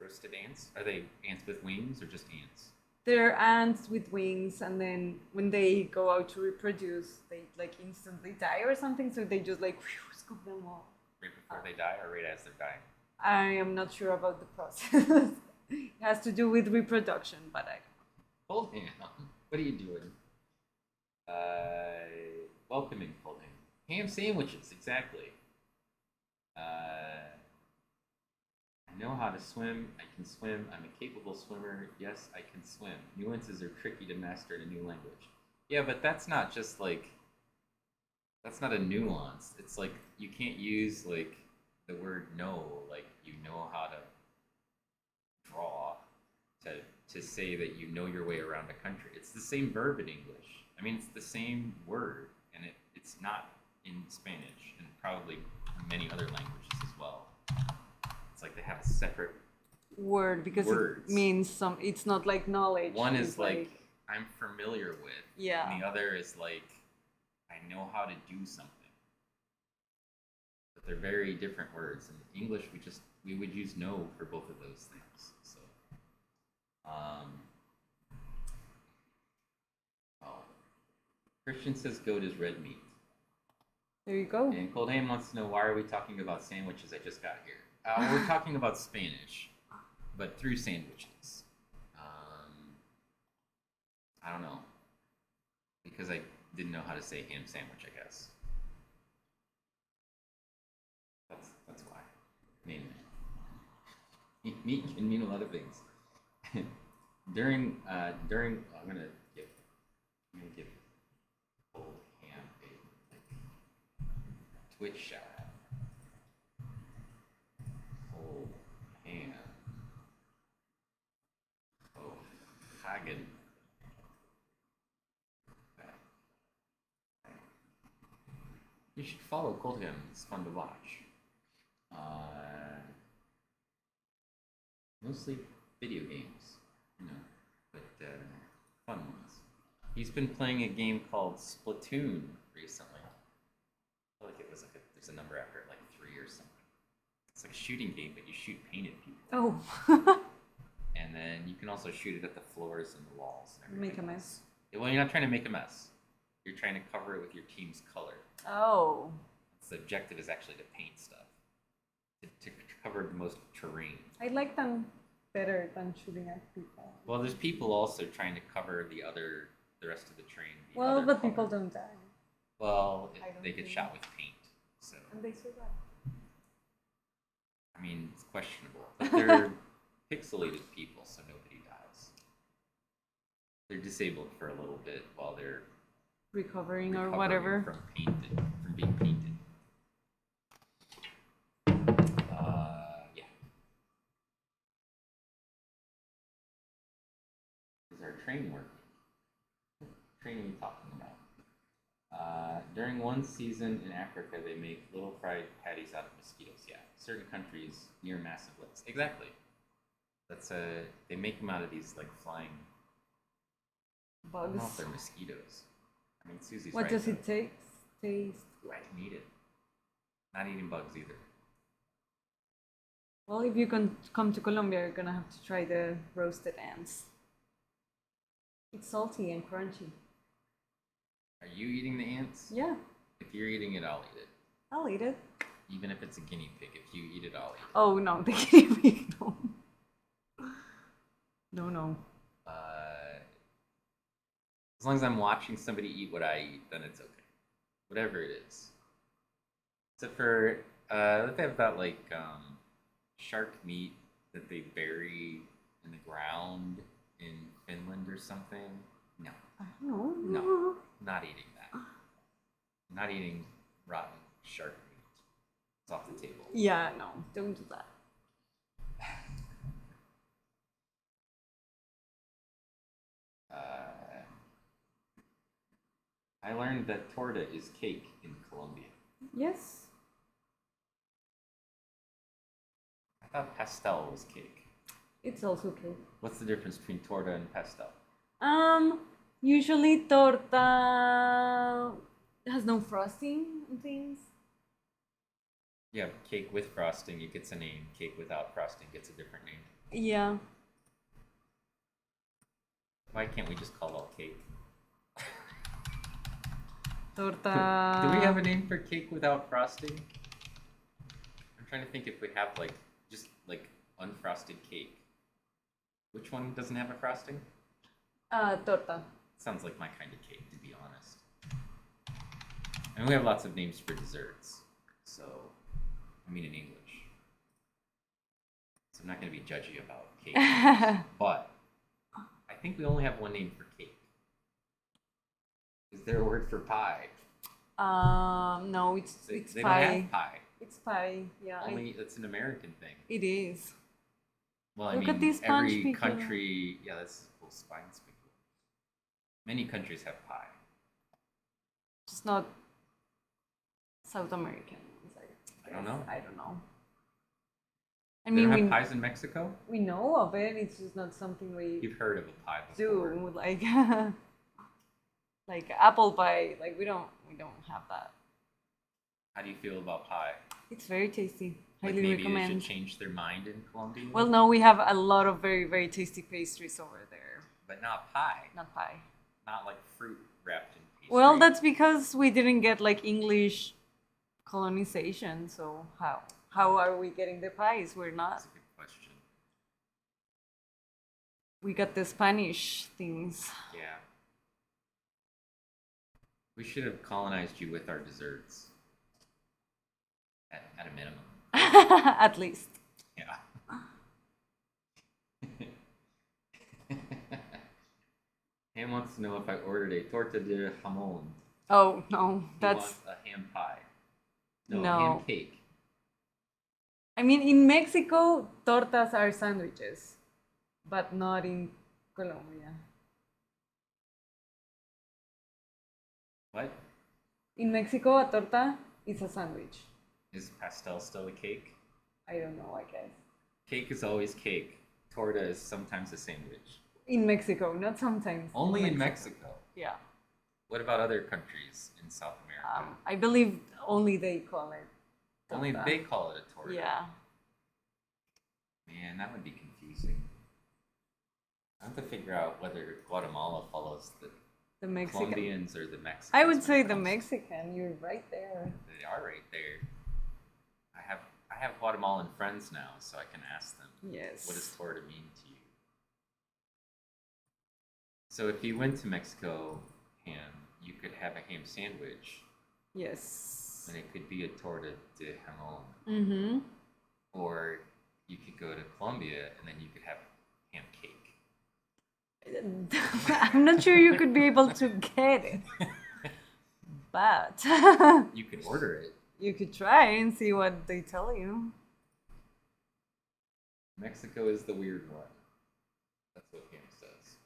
Roasted ants? Are they ants with wings or just ants? They're ants with wings, and then when they go out to reproduce, they like instantly die or something. So they just like scoop them all. Right before they die or right as they're dying? I am not sure about the process. It has to do with reproduction, but I. Hold hand. What are you doing? Welcoming full hand. Ham sandwiches, exactly. I know how to swim. I can swim. I'm a capable swimmer. Yes, I can swim. Nuances are tricky to master in a new language. Yeah, but that's not just like, that's not a nuance. It's like you can't use like the word know, like you know how to draw to say that you know your way around a country. It's the same verb in English. I mean, it's the same word, and it's not in Spanish, and probably many other languages as well. It's like they have a separate Word, because words. it means some. It's not like knowledge. One it's is like I'm familiar with, Yeah. and the other is like I know how to do something. But they're very different words. In English, we would use know for both of those things. So, Christian says goat is red meat. There you go. And Cold Ham wants to know, why are we talking about sandwiches? I just got here. We're talking about Spanish, but through sandwiches. I don't know. Because I didn't know how to say ham sandwich, I guess. That's why. Mainly. Meat can mean a lot of things. during I'm gonna give Cold Ham a Twitch shout out. Cold Ham. Oh, Hagen. You should follow Cold Ham. It's fun to watch. Mostly video games, but fun ones. He's been playing a game called Splatoon recently. I feel like it was like there's a number after it, like 3 or something. It's like a shooting game, but you shoot painted people. Oh. And then you can also shoot it at the floors and the walls and everything. Make a mess. Well, you're not trying to make a mess. You're trying to cover it with your team's color. Oh. The objective is actually to paint stuff. To cover the most terrain. I like them better than shooting at people. Well, there's people also trying to cover the rest of the terrain. Well, but people don't die. Well, they get shot with paint, so. And they survive. I mean, it's questionable, but they're pixelated people, so nobody dies. They're disabled for a little bit while they're recovering or whatever from being painted. Yeah. Is our train working? What train are you talking about? During one season in Africa, they make little fried patties out of mosquitoes. Yeah, certain countries near massive lakes. Exactly. They make them out of these like flying bugs. I don't know if they're mosquitoes. I mean, Susie's what right. Does it taste? I can eat it. Not eating bugs either. Well, if you can come to Colombia, you're gonna have to try the roasted ants. It's salty and crunchy. Are you eating the ants? Yeah. If you're eating it, I'll eat it. I'll eat it. Even if it's a guinea pig, if you eat it, I'll eat it. Oh no, the guinea pig, no. No. As long as I'm watching somebody eat what I eat, then it's okay. Whatever it is. Except for, they have that like shark meat that they bury in the ground in Finland or something. No. I don't know. No, not eating that. Not eating rotten shark meat. It's off the table. Yeah, no, don't do that. I learned that torta is cake in Colombia. Yes. I thought pastel was cake. It's also cake. What's the difference between torta and pastel? Usually torta has no frosting and things. Yeah, cake with frosting, it gets a name. Cake without frosting gets a different name. Yeah. Why can't we just call it all cake? Torta. Do we have a name for cake without frosting? I'm trying to think if we have just unfrosted cake. Which one doesn't have a frosting? Torta. Sounds like my kind of cake, to be honest. And we have lots of names for desserts. So, I mean in English. So I'm not going to be judgy about cake. But I think we only have one name for cake. Is there a word for pie? No, it's They pie. don't have pie. It's pie, yeah. Only it's an American thing. It is. Well, Look I at mean, these sponge every people. country, yeah, that's full spine speaking. Many countries have pie. Just not South American. I don't know. I don't know. I They mean, don't have pies in Mexico? we know of it. It's just not something we You've heard of a pie before. do. Like apple pie. Like we don't have that. How do you feel about pie? It's very tasty. Like Highly maybe recommend. they should change their mind in Colombia? Well, no, we have a lot of very, very tasty pastries over there. But not pie. Not pie. Not like fruit wrapped in pastry. Well, that's because we didn't get like English colonization. So how are we getting the pies? We're not. That's a good question. We got the Spanish things. Yeah. We should have colonized you with our desserts. At a minimum. At least. Yeah. Ham wants to know if I ordered a torta de jamón. Oh no, He that's. wants a ham pie. No, No. ham cake. I mean, in Mexico, tortas are sandwiches, but not in Colombia. What? In Mexico, a torta is a sandwich. Is pastel still a cake? I don't know, I guess. Cake is always cake. Torta is sometimes a sandwich. In Mexico, not sometimes. Only in Mexico. Yeah. What about other countries in South America? I believe only they call it. Only torta. they call it a torta. Yeah. Man, that would be confusing. I have to figure out whether Guatemala follows the The Mexican. Colombians or the Mexicans. I would when say it the comes- Mexican. You're right there. They are right there. I have Guatemalan friends now, so I can ask them. Yes. What does torta mean to you? So if you went to Mexico, ham, you could have a ham sandwich, Yes. and it could be a torta de jamón. Mm-hmm. Or you could go to Colombia, and then you could have ham cake. I'm not sure you could be able to get it, but You could order it. you could try and see what they tell you. Mexico is the weird one. That's what Ham says.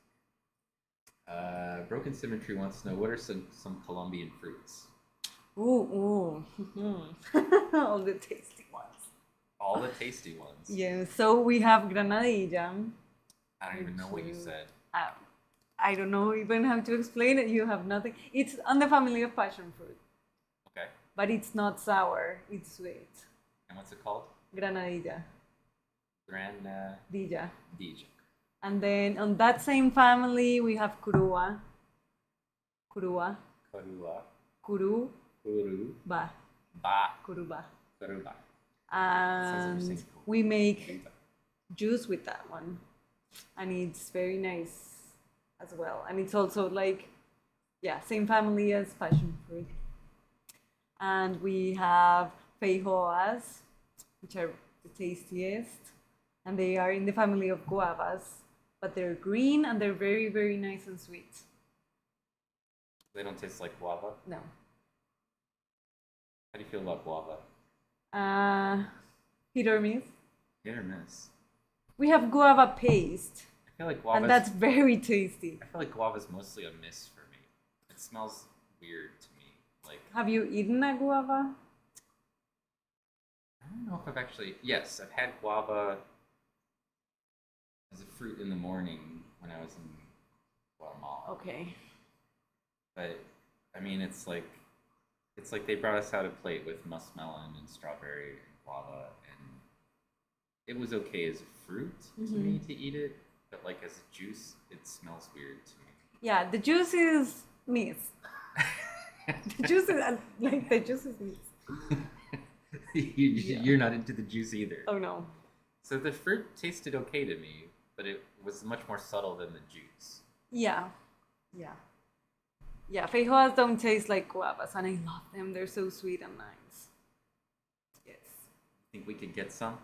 Broken Symmetry wants to know what are some Colombian fruits? Ooh. All the tasty ones. All the tasty ones. Yeah, so we have granadilla. I don't even know what you said. I don't know even how to explain it. You have nothing. It's on the family of passion fruit, Okay. but it's not sour. It's sweet. And what's it called? Granadilla. Granadilla. Dilla. And then on that same family, we have curua. Curua. Corua. Kuru. Kuru. Ba. Ba. Kuruba. Kuruba. And Sounds like we make juice with that one. And it's very nice as well. And it's also like, yeah, same family as passion fruit. And we have feijoas, which are the tastiest. And they are in the family of guavas, but they're green and they're very, very nice and sweet. They don't taste like guava? No. How do you feel about guava? Hit or miss. Hit or miss? We have guava paste, I feel like guava. and that's very tasty. I feel like guava is mostly a miss for me. It smells weird to me. Like, Have you eaten a guava? I don't know if I've actually. Yes, I've had guava as a fruit in the morning when I was in Guatemala. Okay. But I mean, it's like they brought us out a plate with muskmelon and strawberry and guava, and it was okay as a fruit to me to eat it, but like as a juice, it smells weird to me. Yeah, the juice is mixed. The juice is like the juice is mixed. You're not into the juice either. Oh no. So the fruit tasted okay to me, but it was much more subtle than the juice. Yeah. Yeah. Yeah, feijoas don't taste like guavas, and I love them. They're so sweet and nice. Yes. Think we could get some?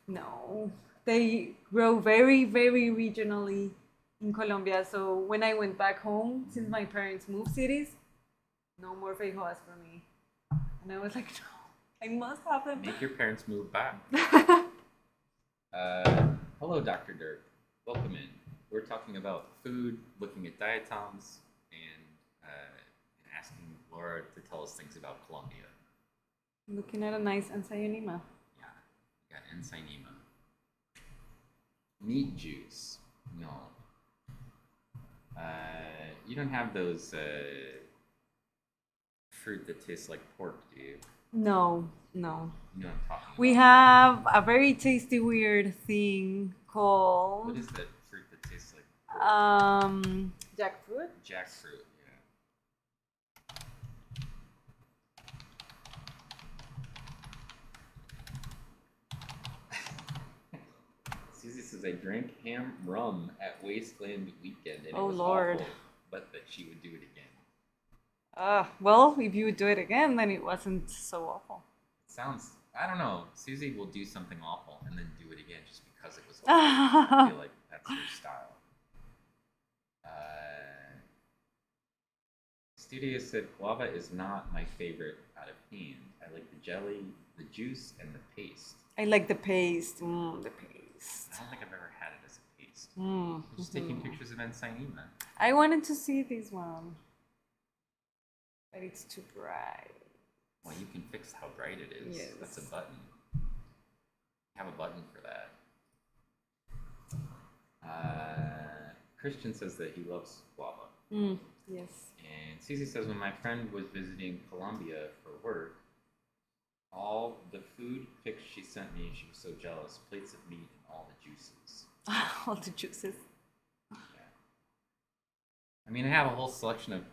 No. They grow very, very regionally in Colombia. So when I went back home, since my parents moved cities, no more feijoas for me. And I was like, no, I must have them. Make your parents move back. Hello, Dr. Dirk. Welcome in. We're talking about food, looking at diatoms, and asking Laura to tell us things about Colombia. Looking at a nice ensayonima. Yeah, we got ensayima. Meat juice. No. You don't have those fruit that tastes like pork, do you? No, no. You know what I'm talking We about. have a very tasty, weird thing called What is that fruit that tastes like pork? jackfruit. Jackfruit, yeah. Susie says, I drank ham rum at Wasteland Weekend and Oh, it was Lord. awful, but that she would do it again. Well, if you would do it again, then it wasn't so awful. Sounds, I don't know. Susie will do something awful and then do it again just because it was awful. I feel like that's her style. Studio said guava is not my favorite out of hand. I like the jelly, the juice, and the paste. I like the paste. The paste. I don't think I've ever had it as a paste. Mm. I'm just taking pictures of ensayima. I wanted to see this one, but it's too bright. Well, you can fix how bright it is. Yes. That's a button. You have a button for that. Christian says that he loves guava. Yes. And Susie says, when my friend was visiting Colombia for work, all the food pics she sent me, she was so jealous. Plates of meat and all the juices. All the juices. Yeah. I mean, I have a whole selection of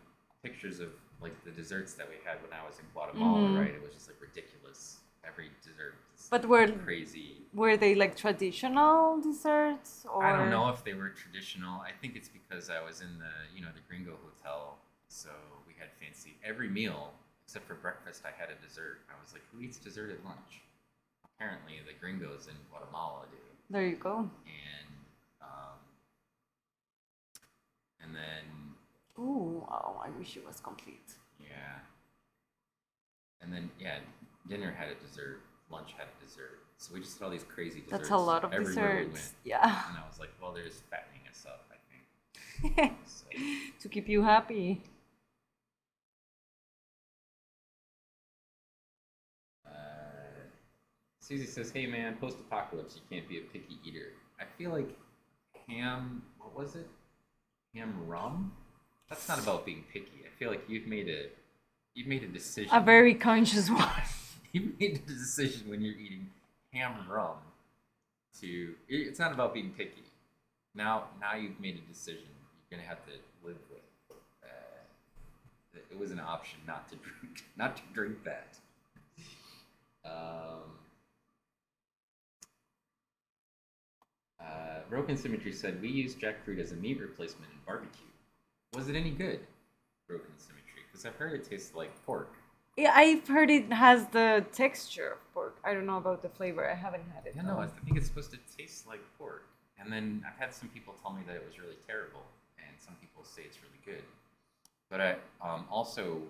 pictures of like the desserts that we had when I was in Guatemala, right? It was just like ridiculous. Every dessert was But were crazy. Were they like traditional desserts, or I don't know if they were traditional. I think it's because I was in the Gringo Hotel, so we had fancy every meal except for breakfast. I had a dessert. I was like, who eats dessert at lunch? Apparently, the Gringos in Guatemala do. There you go. And then Ooh, oh, I wish it was complete. yeah, and then yeah, dinner had a dessert, lunch had a dessert. So we just had all these crazy desserts. That's a lot of everywhere we desserts. went. Yeah. And I was like, well, they're just fattening us up, I think. So, To keep you happy. Susie says, hey man, post-apocalypse, you can't be a picky eater. I feel like what was it? Ham rum? That's not about being picky. I feel like you've made a decision. A very conscious one. You made a decision when you're eating ham rum it's not about being picky. Now you've made a decision. You're gonna have to live with it was an option not to drink that. Broken Symmetry said, we use jackfruit as a meat replacement in barbecue. Was it any good? Broken Symmetry, because I've heard it tastes like pork. Yeah, I've heard it has the texture of pork. I don't know about the flavor. I haven't had it. Yeah, no, I think it's supposed to taste like pork. And then I've had some people tell me that it was really terrible, and some people say it's really good. But I also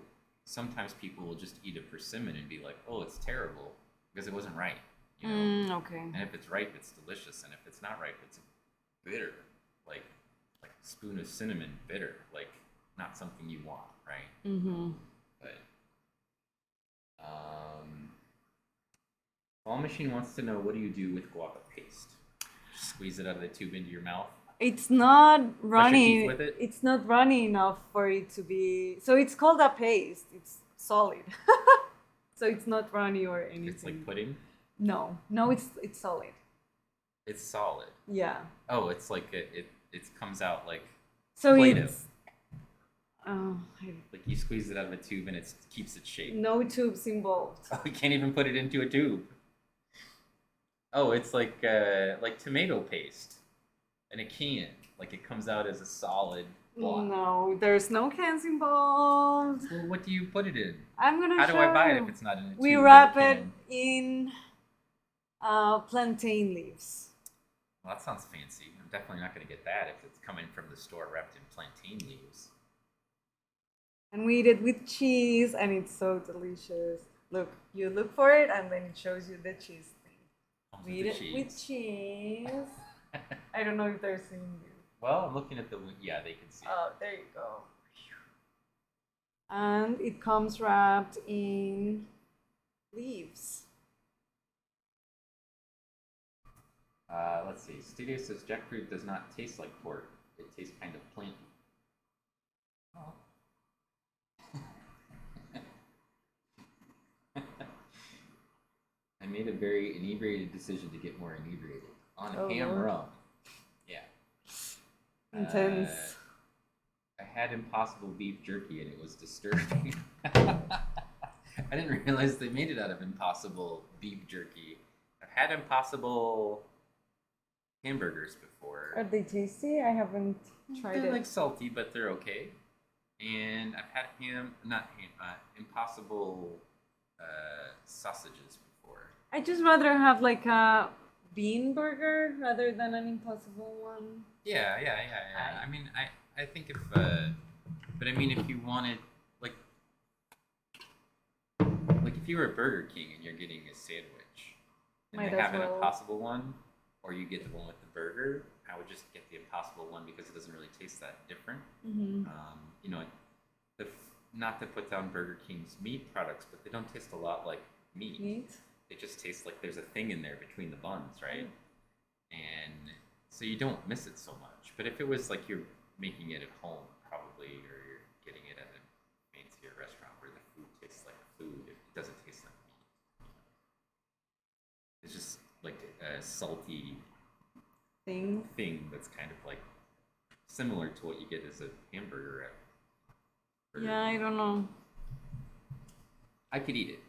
sometimes people will just eat a persimmon and be like, "Oh, it's terrible," because it wasn't right. You know? Okay. And if it's ripe, it's delicious, and if it's not ripe, it's bitter, like a spoon of cinnamon bitter, like not something you want, right? Mm-hmm. But Ball Machine wants to know, what do you do with guava paste? Squeeze it out of the tube into your mouth? It's not Brush your runny. teeth with it? It's not runny enough for it to be. So it's called a paste. It's solid. So it's not runny or anything. It's like pudding? No, it's solid. It's solid. Yeah. Oh, it's like it comes out like So Play-Doh. it's. Oh, Like you squeeze it out of a tube and it keeps its shape. no tubes involved. Oh, you can't even put it into a tube. Oh, it's like tomato paste in a can. Like it comes out as a solid block. No, there's no cans involved. Well, what do you put it in? I'm gonna How show do I buy it you. if it's not in a tube? We or a wrap it can? in plantain leaves. Well, that sounds fancy. I'm definitely not going to get that if it's coming from the store wrapped in plantain leaves. And we eat it with cheese, and it's so delicious. Look, you look for it, and then it shows you the cheese thing. Comes We with eat the it cheese. with cheese. I don't know if they're seeing you. Well, I'm looking at yeah, they can see it. Oh, there you go. And it comes wrapped in leaves. Let's see. Studio says jackfruit does not taste like pork. It tastes kind of plain. Oh. I made a very inebriated decision to get more inebriated on ham Lord. rum. Yeah. Intense. I had Impossible beef jerky and it was disturbing. I didn't realize they made it out of Impossible beef jerky. I've had Impossible hamburgers before. Are they tasty? I haven't tried They're it. like salty, but they're okay. And I've had Impossible sausages before. I'd just rather have like a bean burger rather than an Impossible one. Yeah. I mean, I think if, but I mean, if you wanted, like if you were at Burger King and you're getting a sandwich, and Might they as have an well. Impossible one, or you get the one with the burger, I would just get the Impossible one because it doesn't really taste that different. Mm-hmm. You know, not to put down Burger King's meat products, but they don't taste a lot like meat. They just taste like there's a thing in there between the buns, right? And so you don't miss it so much. But if it was like you're making it at home, probably, or you're getting it at a fancier restaurant where the food tastes like food, it doesn't taste like meat. It's just like a salty Thing. that's kind of like similar to what you get as a hamburger at Burger Yeah, King. I don't know. I could eat it.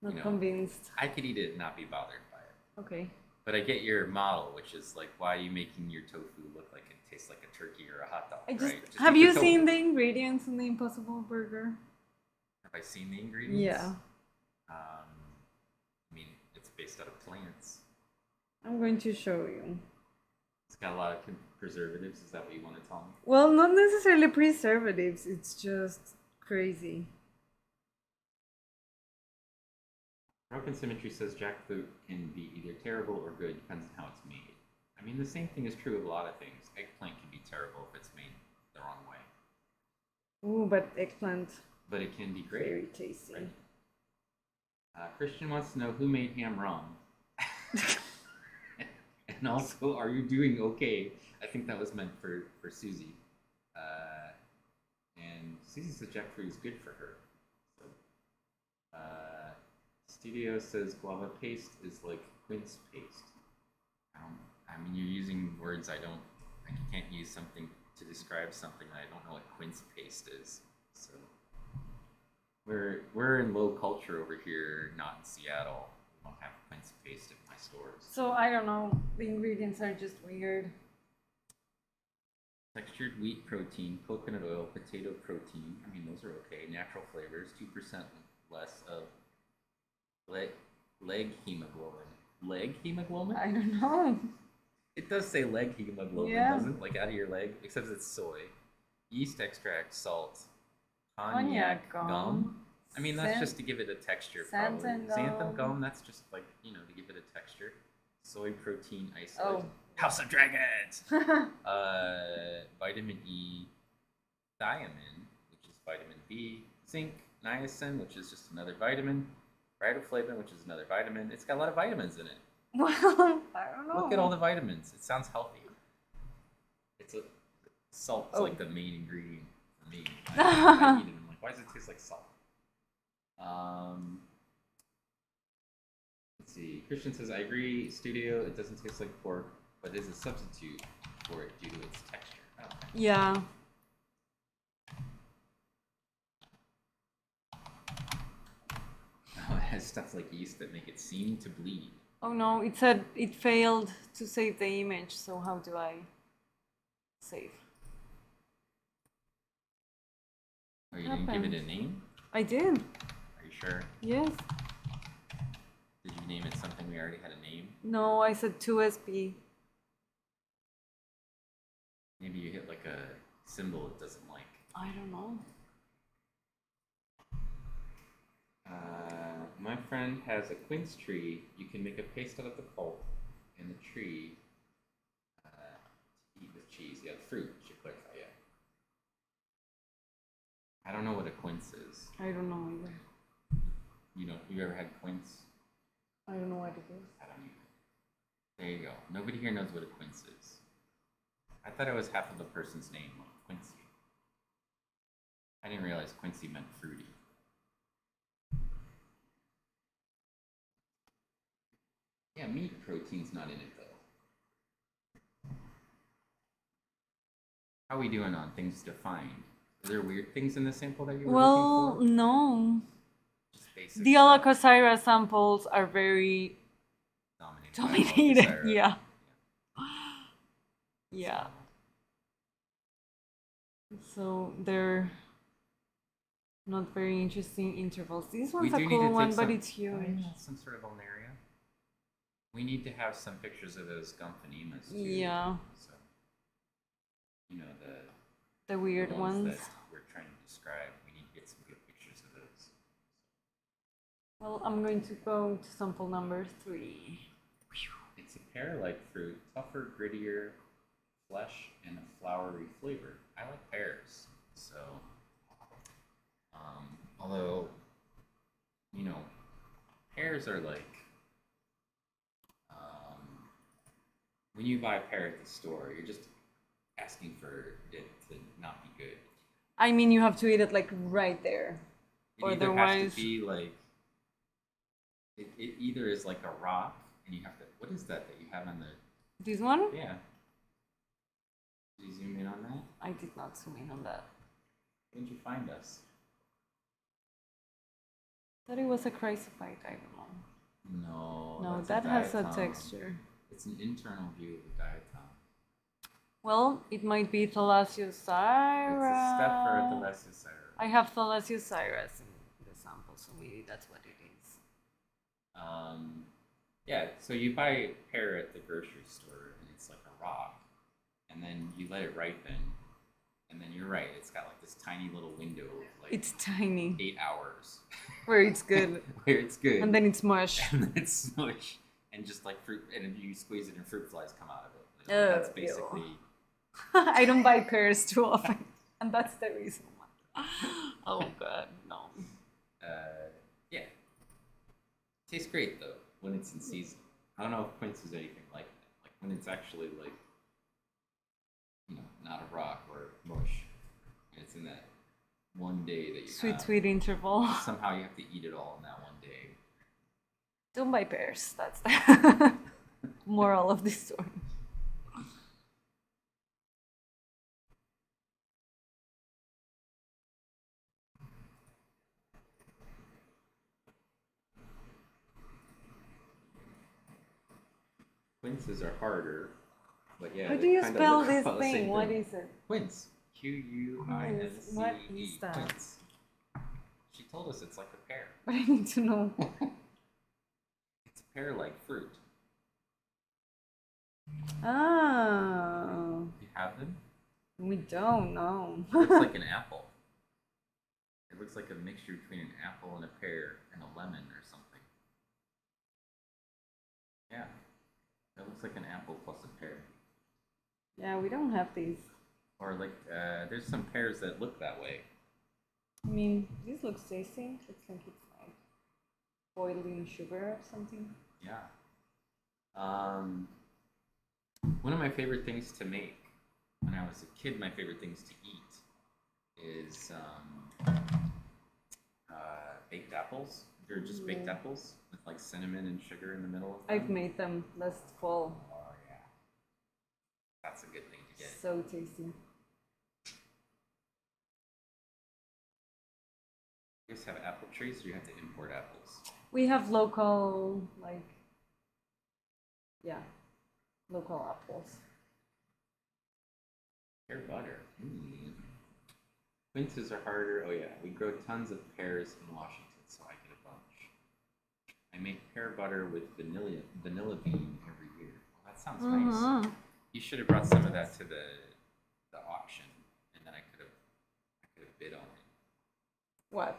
Not convinced. I could eat it and not be bothered by it. Okay. But I get your model, which is like, why are you making your tofu look like it tastes like a turkey or a hot dog? Right? Just Have eat you the seen tofu. the ingredients in the Impossible Burger? Have I seen the ingredients? Yeah. I mean, it's based out of plants. I'm going to show you. It's got a lot of preservatives. Is that what you want to tell me? Well, not necessarily preservatives. It's just crazy. Broken Symmetry says jackfruit can be either terrible or good, depends on how it's made. I mean, the same thing is true of a lot of things. Eggplant can be terrible if it's made the wrong way. Ooh, but eggplant, But it can be great. very tasty. Right? Christian wants to know who made ham rum. And also, are you doing okay? I think that was meant for Susie. And Susie says jackfruit is good for her. So, Studio says guava paste is like quince paste. I mean, you're using words I can't use something to describe something I don't know what quince paste is. So we're in low culture over here, not in Seattle. We don't have quince paste at my stores. So I don't know. The ingredients are just weird. Textured wheat protein, coconut oil, potato protein. I mean, those are okay. Natural flavors, 2% less of leg hemoglobin. Leg hemoglobin? I don't know. It does say leg hemoglobin, Yeah. doesn't it? Like out of your leg, except it's soy. Yeast extract, salt, Cognac gum. I mean, that's just to give it a texture, probably. Xanthan Xanthan gum. gum, that's just like, to give it a texture. Soy protein isolate. Oh. House of Dragons! Vitamin E, thiamine, which is vitamin B, zinc, niacin, which is just another vitamin, riboflavin, which is another vitamin. It's got a lot of vitamins in it. Well, I don't know. Look at all the vitamins. It sounds healthy. It's a salt's Oh. like the main ingredient for me. I eat it. I'm like, why does it taste like salt? Let's see. Christian says, I agree, Studio. It doesn't taste like pork, but is a substitute for it due to its texture. Oh, okay. Yeah. Oh, it has stuff like yeast that make it seem to bleed. Oh no, it said it failed to save the image, so how do I save? Oh, you didn't give it a name? I did. Are you sure? Yes. Did you name it something we already had a name? No, I said 2SP. Maybe you hit like a symbol it doesn't like. I don't know. My friend has a quince tree. You can make a paste out of the pulp and the tree to eat with cheese. Yeah, fruit, should clarify, yeah. I don't know what a quince is. I don't know either. You know, you ever had quince? I don't know what it is. I don't either. There you go. Nobody here knows what a quince is. I thought it was half of the person's name, like Quincy. I didn't realize Quincy meant fruity. Yeah, meat protein's not in it though. How are we doing on things defined? Are there weird things in the sample that you were Well, looking for? no. Just basic The stuff. Alacosaira samples are very dominated. Alacosaira. Yeah. Yeah. So they're not very interesting intervals. This one's a cool one, but it's huge. Some sort of ulnaria. We need to have some pictures of those Gumphonemas too. Yeah. So, you know, The weird ones. that we're trying to describe. We need to get some good pictures of those. Well, I'm going to go to sample number 3. It's a pear-like fruit, tougher, grittier flesh, and a flowery flavor. I like pears, so although, you know, pears are like when you buy a pear at the store, you're just asking for it to not be good. I mean, you have to eat it like right there. It either Otherwise, has to be like it either is like a rock, and you have to. What is that you have on the? this one? Yeah. Did you zoom in on that? I did not zoom in on that. When did you find us? Thought it was a chrysophyte. I don't know. No. No, that's that has a diatom. texture. It's an internal view of the diatom. Well, it might be Thalassiosira. It's a step for Thalassiosira. I have Thalassiosira in the sample, so maybe that's what it is. Yeah, so you buy a pear at the grocery store, and it's like a rock, and then you let it ripen, and then you're right, it's got like this tiny little window of like It's tiny. 8 hours. Where it's good. Where it's good. And then it's mush. And then it's smush, and just like fruit, and if you squeeze it and fruit flies come out of it. Oh, That's basically... I don't buy pears too often, and that's the reason why. Oh god, no. Yeah. Tastes great though when it's in season. I don't know if quince is anything like that. Like when it's actually like, you know, not a rock or mush, and it's in that one day that you have. Sweet interval. Somehow you have to eat it all in that one day. Don't buy pears. That's the moral of this story. Quinces are harder, but yeah. How they do you kinda spell look this about the thing? same What is it? Quince. Q-U-I-N-C-E. What is that? Quince. She told us it's like a pear. But I need to know. It's a pear-like fruit. Oh. You have them? We don't know. It looks like an apple. It looks like a mixture between an apple and a pear and a lemon or something. Yeah. That looks like an apple plus a pear. Yeah, we don't have these. Or like, there's some pears that look that way. I mean, this looks tasty. Looks like it's like boiled in sugar or something. Yeah. One of my favorite things to make when I was a kid, my favorite things to eat is baked apples. They're just baked apples with like cinnamon and sugar in the middle of them. I've made them last fall. Oh yeah, that's a good thing to get. So tasty. You guys have apple trees, or you have to import apples? We have local, like, yeah, local apples. Pear butter. Quinces are harder. Oh yeah, we grow tons of pears in Washington, so I get a bunch. I make pear butter with vanilla bean every year. Well, that sounds nice. You should have brought some of that to the auction, and then I could have bid on it. What?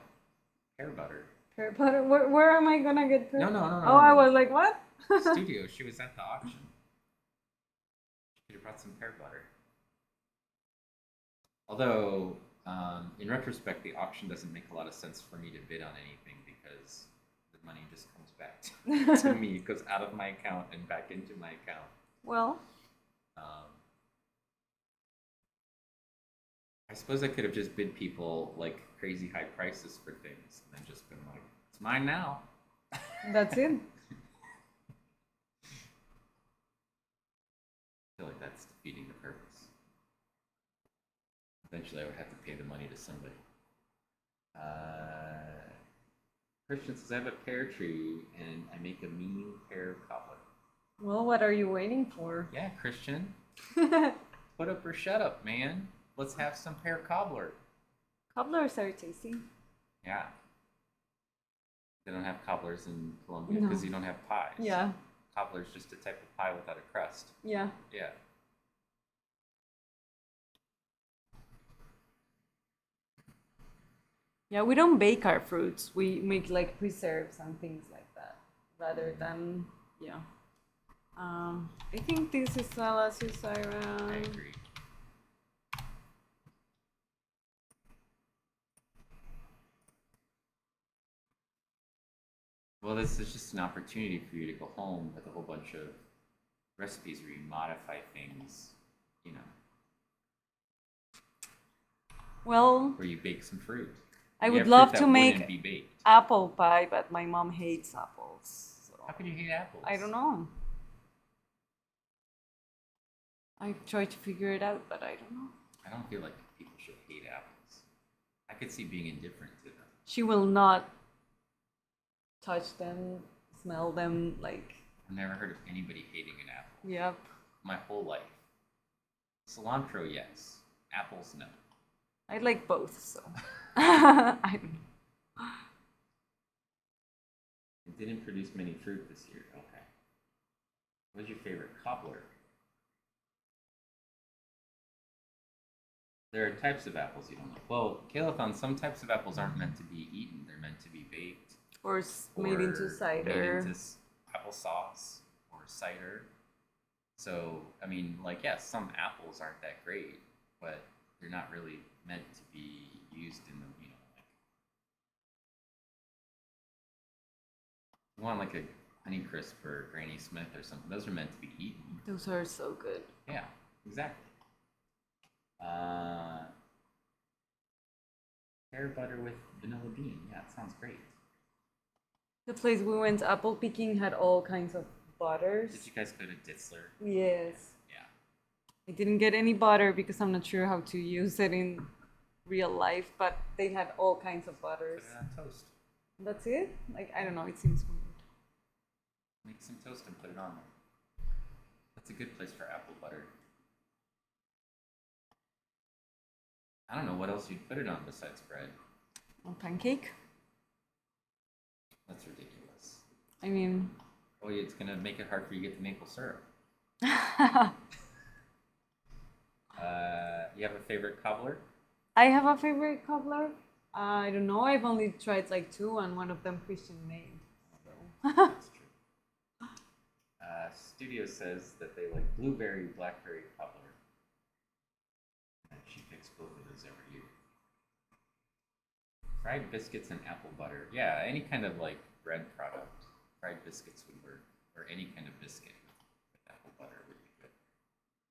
Pear butter. Pear butter? Where am I gonna get pear? No. Oh, I was like, what? Studio. She was at the auction. She could have brought some pear butter. Although, in retrospect, the auction doesn't make a lot of sense for me to bid on anything because the money just comes back to me. It goes out of my account and back into my account. Well, I suppose I could have just bid people like crazy high prices for things and then just been like, it's mine now. that's it. I feel like that's defeating the purpose. Eventually, I would have to pay the money to somebody. Christian says, I have a pear tree and I make a mean pear cobbler. Well, what are you waiting for? Yeah, Christian. Put up or shut up, man. Let's have some pear cobbler. Cobblers are tasty. Yeah. They don't have cobblers in Colombia because you don't have pies. Yeah. Cobbler's just a type of pie without a crust. Yeah. Yeah. Yeah, we don't bake our fruits. We make like preserves and things like that rather than, yeah. I think this is Salacious I iron. agree. Well, this is just an opportunity for you to go home with a whole bunch of recipes where you modify things, you know, Well, where you bake some fruit. I You would have love fruit to that make wouldn't be baked. apple pie, but my mom hates apples. So How can you hate apples? I don't know. I've tried to figure it out, but I don't know. I don't feel like people should hate apples. I could see being indifferent to them. She will not touch them, smell them, like, I've never heard of anybody hating an apple. yep. My whole life. Cilantro, yes. Apples, no. I like both, so. I don't know. It didn't produce many fruit this year. Okay. What's your favorite cobbler? There are types of apples you don't like. Well, Kalathon, some types of apples aren't meant to be eaten. They're meant to be baked. Or made into cider. Made into applesauce or cider. So, I mean, like, yes, some apples aren't that great, but they're not really meant to be used in the, you know, like, you want like a Honeycrisp or Granny Smith or something. Those are meant to be eaten. Those are so good. Yeah, exactly. Pear butter with vanilla bean. Yeah, it sounds great. The place we went apple picking had all kinds of butters. Did you guys go to Ditzler? Yes. Yeah. I didn't get any butter because I'm not sure how to use it in real life, but they had all kinds of butters. Put it on toast. That's it? Like, I don't know, it seems weird. Make some toast and put it on there. That's a good place for apple butter. I don't know what else you'd put it on besides bread. On pancake? That's ridiculous. I mean... Oh, it's going to make it hard for you to get the maple syrup. You have a favorite cobbler? I have a favorite cobbler. I don't know, I've only tried like 2 and one of them Christian made. So. That's true. Studio says that they like blueberry, blackberry cobbler. And she picks both of those every year. Fried biscuits and apple butter. Yeah, any kind of like bread product. Fried biscuits would work. Or any kind of biscuit with apple butter would be good.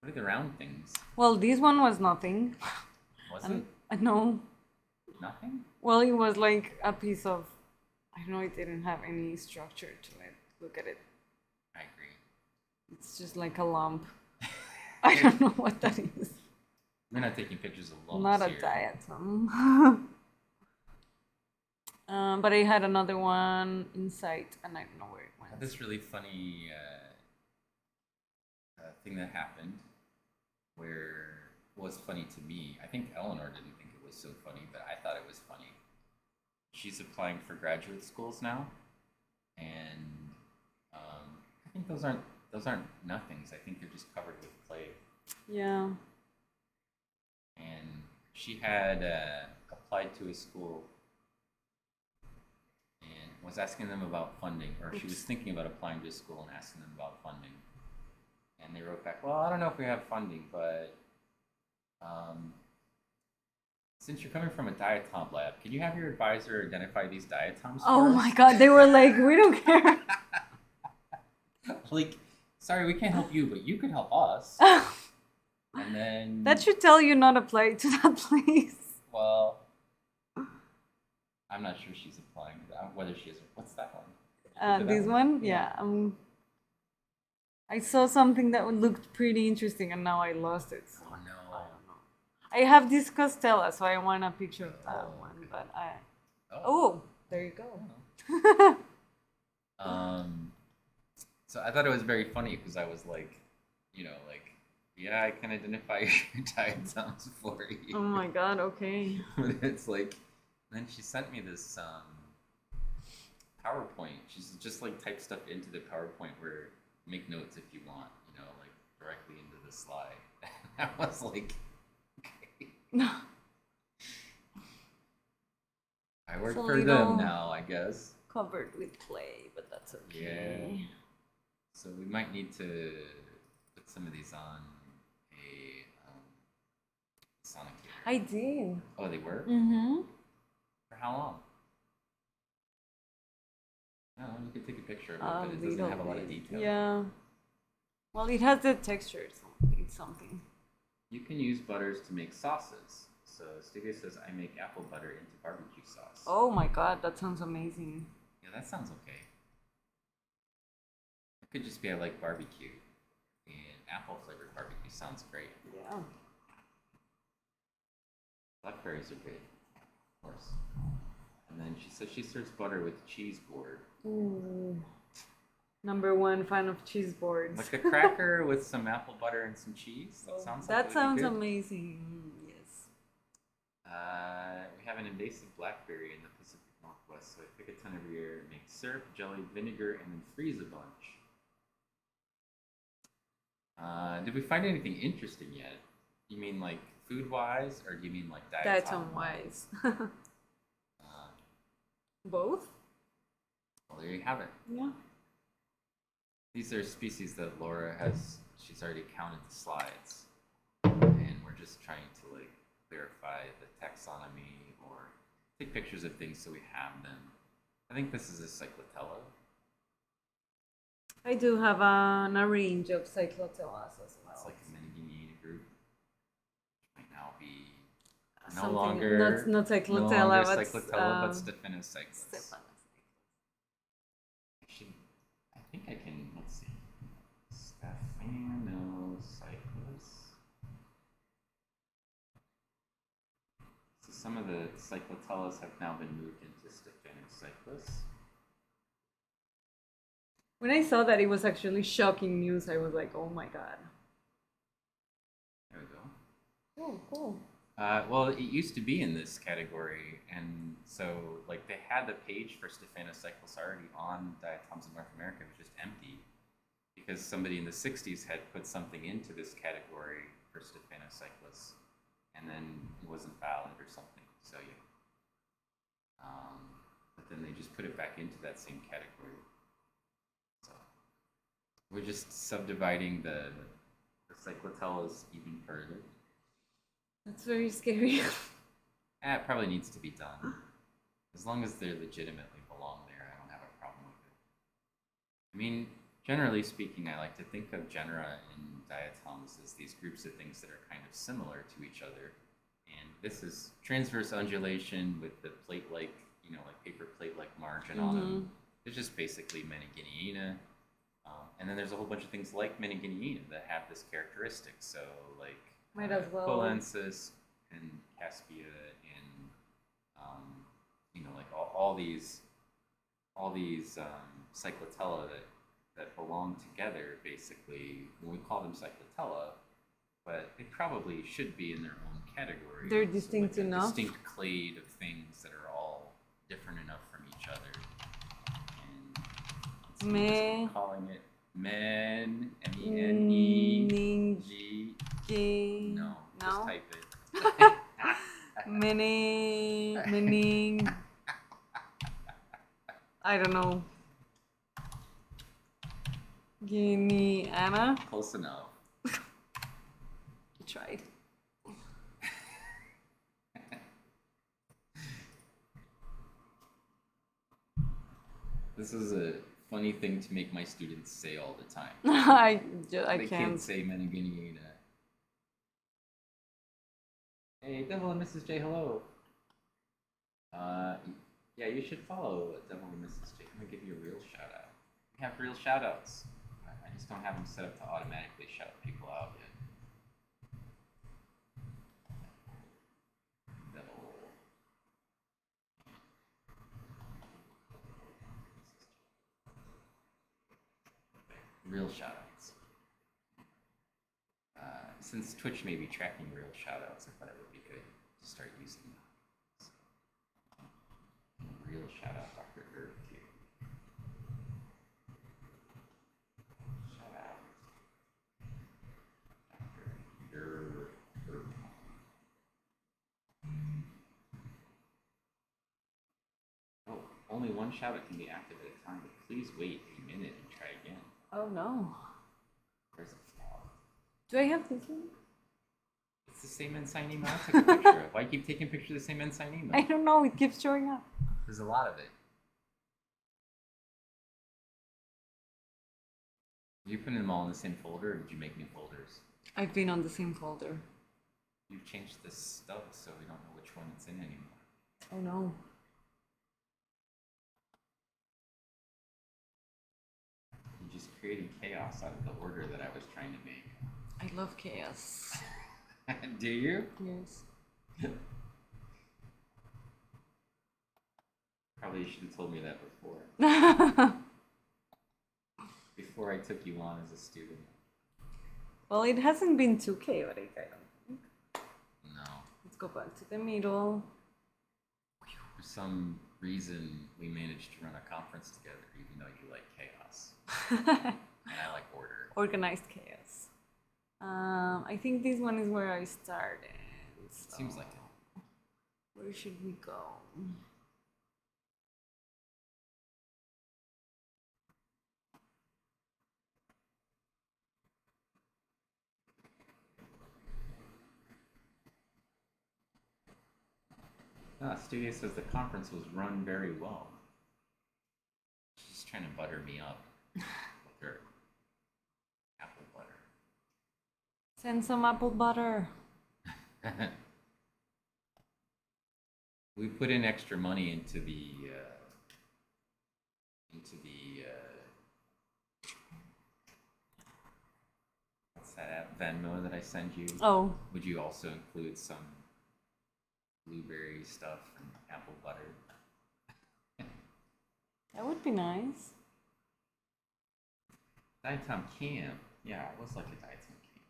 What are the round things? Well, this one was nothing. Was it? No. Nothing? Well, it was like a piece of. I don't know. It didn't have any structure to it. Look at it. I agree. It's just like a lump. I don't know what that is. We're not taking pictures of lumps Not a here. diatom. But I had another one in sight, and I don't know where it I had went. this really funny thing that happened where it was funny to me. I think Eleanor didn't think it was so funny, but I thought it was funny. She's applying for graduate schools now, and I think those aren't nothings. I think they're just covered with clay. Yeah. And she had applied to a school and was asking them about funding, or she was thinking about applying to a school and asking them about funding. And they wrote back, well, I don't know if we have funding, but since you're coming from a diatom lab, can you have your advisor identify these diatoms Oh for us? my god, they were like, we don't care. Like, sorry, we can't help you, but you could help us. And then... That should tell you not apply to that place. Well, I'm not sure she's applying to that. Whether she is. What's that one? This one? Yeah. I saw something that looked pretty interesting, and now I lost it. So Oh no. I don't know. I have this Costella, so I want a picture of that one. Okay. But I. Oh. Oh, there you go. So I thought it was very funny because I was like, yeah, I can identify your diatoms for you. Oh my god. Okay. But it's like, then she sent me this PowerPoint. She's just like typed stuff into the PowerPoint where make notes if you want, like directly into the slide. And I was like, okay. I work It's a for little- them now, I guess. Covered with clay, but that's okay. Yeah. So we might need to put some of these on a sonic here. I did. Oh, they were? Mm-hmm. For how long? No, you could take a picture of it, A but it doesn't little have a lot of bit. detail. Yeah. Well, it has the texture, so it's something. You can use butters to make sauces. So Stiggy says, I make apple butter into barbecue sauce. Oh my god, that sounds amazing. Yeah, that sounds okay. It could just be I like barbecue. And apple flavored barbecue sounds great. Yeah. Blackberries are good, of course. And then she says she serves butter with cheese board. Ooh. Number one fan of cheese boards. Like a cracker with some apple butter and some cheese. That sounds like That it'd be sounds good. amazing. Yes. We have an invasive blackberry in the Pacific Northwest, so I pick a ton every year, make syrup, jelly, vinegar, and then freeze a bunch. Did we find anything interesting yet? You mean like food-wise, or do you mean like Diatom-wise. Both? Well, there you have it. Yeah. These are species that Laura she's already counted the slides. And we're just trying to like clarify the taxonomy or take pictures of things so we have them. I think this is a cyclotella. I do have a range of cyclotellas as well. It's like a Meneghiniana group. Which might now be no Something- longer not cyclotella, but cyclotella, but Stephanocyclus. Stephanus. I think I can, let's see. Stephanocyclus. So some of the cyclotellas have now been moved into Stephanocyclus. When I saw that, it was actually shocking news. I was like, oh my god. There we go. Oh, cool. Well, it used to be in this category, and so like they had the page for Stephanocyclus already on diatoms in North America. It was just empty because somebody in the 60s had put something into this category for Stephanocyclus, and then it wasn't valid or something. So yeah, but then they just put it back into that same category. So we're just subdividing the cyclotellas even further. That's very scary. It probably needs to be done. As long as they legitimately belong there, I don't have a problem with it. I mean, generally speaking, I like to think of genera and diatoms as these groups of things that are kind of similar to each other. And this is transverse undulation with the plate-like, like paper plate-like margin on them. It's just basically Meningineina. And then there's a whole bunch of things like Meningineina that have this characteristic. So, like Might as well. Colensis and Caspia and, like all these cyclotella that belong together, basically, when we call them cyclotella, but they probably should be in their own category. They're distinct so like enough. A distinct clade of things that are all different enough from each other. And I'm calling it MENENEG. No, just type it. Mening. I don't know. Guineana? Close enough. I tried. This is a funny thing to make my students say all the time. I They can't. can't say Meningineina. Hey, Devil and Mrs. J, hello. Yeah, you should follow Devil and Mrs. J. I'm gonna give you a real shout out. We have real shout outs. I just don't have them set up to automatically shout people out yet. Devil. Real shout outs. Since Twitch may be tracking real shout outs, I thought it would be good to start using them. So, real shout out, Dr. Earth here. Shout out. Dr. Earth. Oh, only one shout out can be active at a time. Please wait a minute and try again. Oh no. There's a flaw. Do I have this one? It's the same ensign email I took a picture of. Why keep taking pictures of the same ensign email? I don't know. It keeps showing up. There's a lot of it. Did you put them all in the same folder, or did you make new folders? I've been on the same folder. You've changed the stuff, so we don't know which one it's in anymore. Oh no. You just created chaos out of the order that I was trying to make. I love chaos. Do you? Yes. Probably you should have told me that before. Before I took you on as a student. Well, it hasn't been too chaotic, I don't think. No. Let's go back to the middle. For some reason, we managed to run a conference together, even though you like chaos. And I like order. Organized chaos. I think this one is where I started. So Seems like it. Where should we go? Studio says the conference was run very well. She's trying to butter me up with her apple butter. Send some apple butter. We put in extra money into the what's that app, Venmo, that I send you? Oh. Would you also include some blueberry stuff and apple butter? That would be nice. Diatom camp. Yeah, it was like a diatom camp.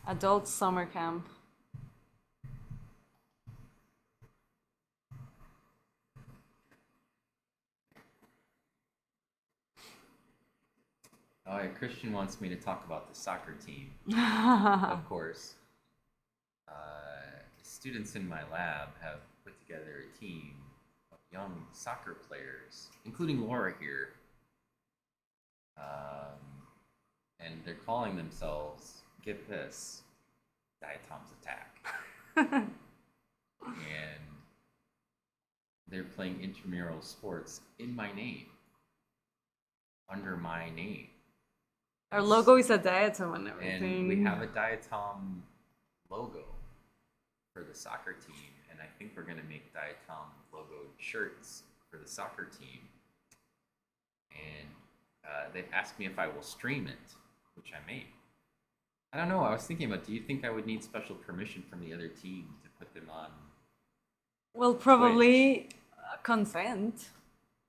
Adult summer camp. Oh, yeah, Christian wants me to talk about the soccer team. Of course. Students in my lab have put together a team of young soccer players, including Laura here. And they're calling themselves, get this, Diatoms Attack. And they're playing intramural sports in my name. under my name. Our logo is a diatom and And everything. we have a diatom logo for the soccer team, and I think we're gonna make diatom logoed shirts for the soccer team. And they've asked me if I will stream it, which I may. I don't know. I was thinking about, do you think I would need special permission from the other team to put them on? Well, probably consent,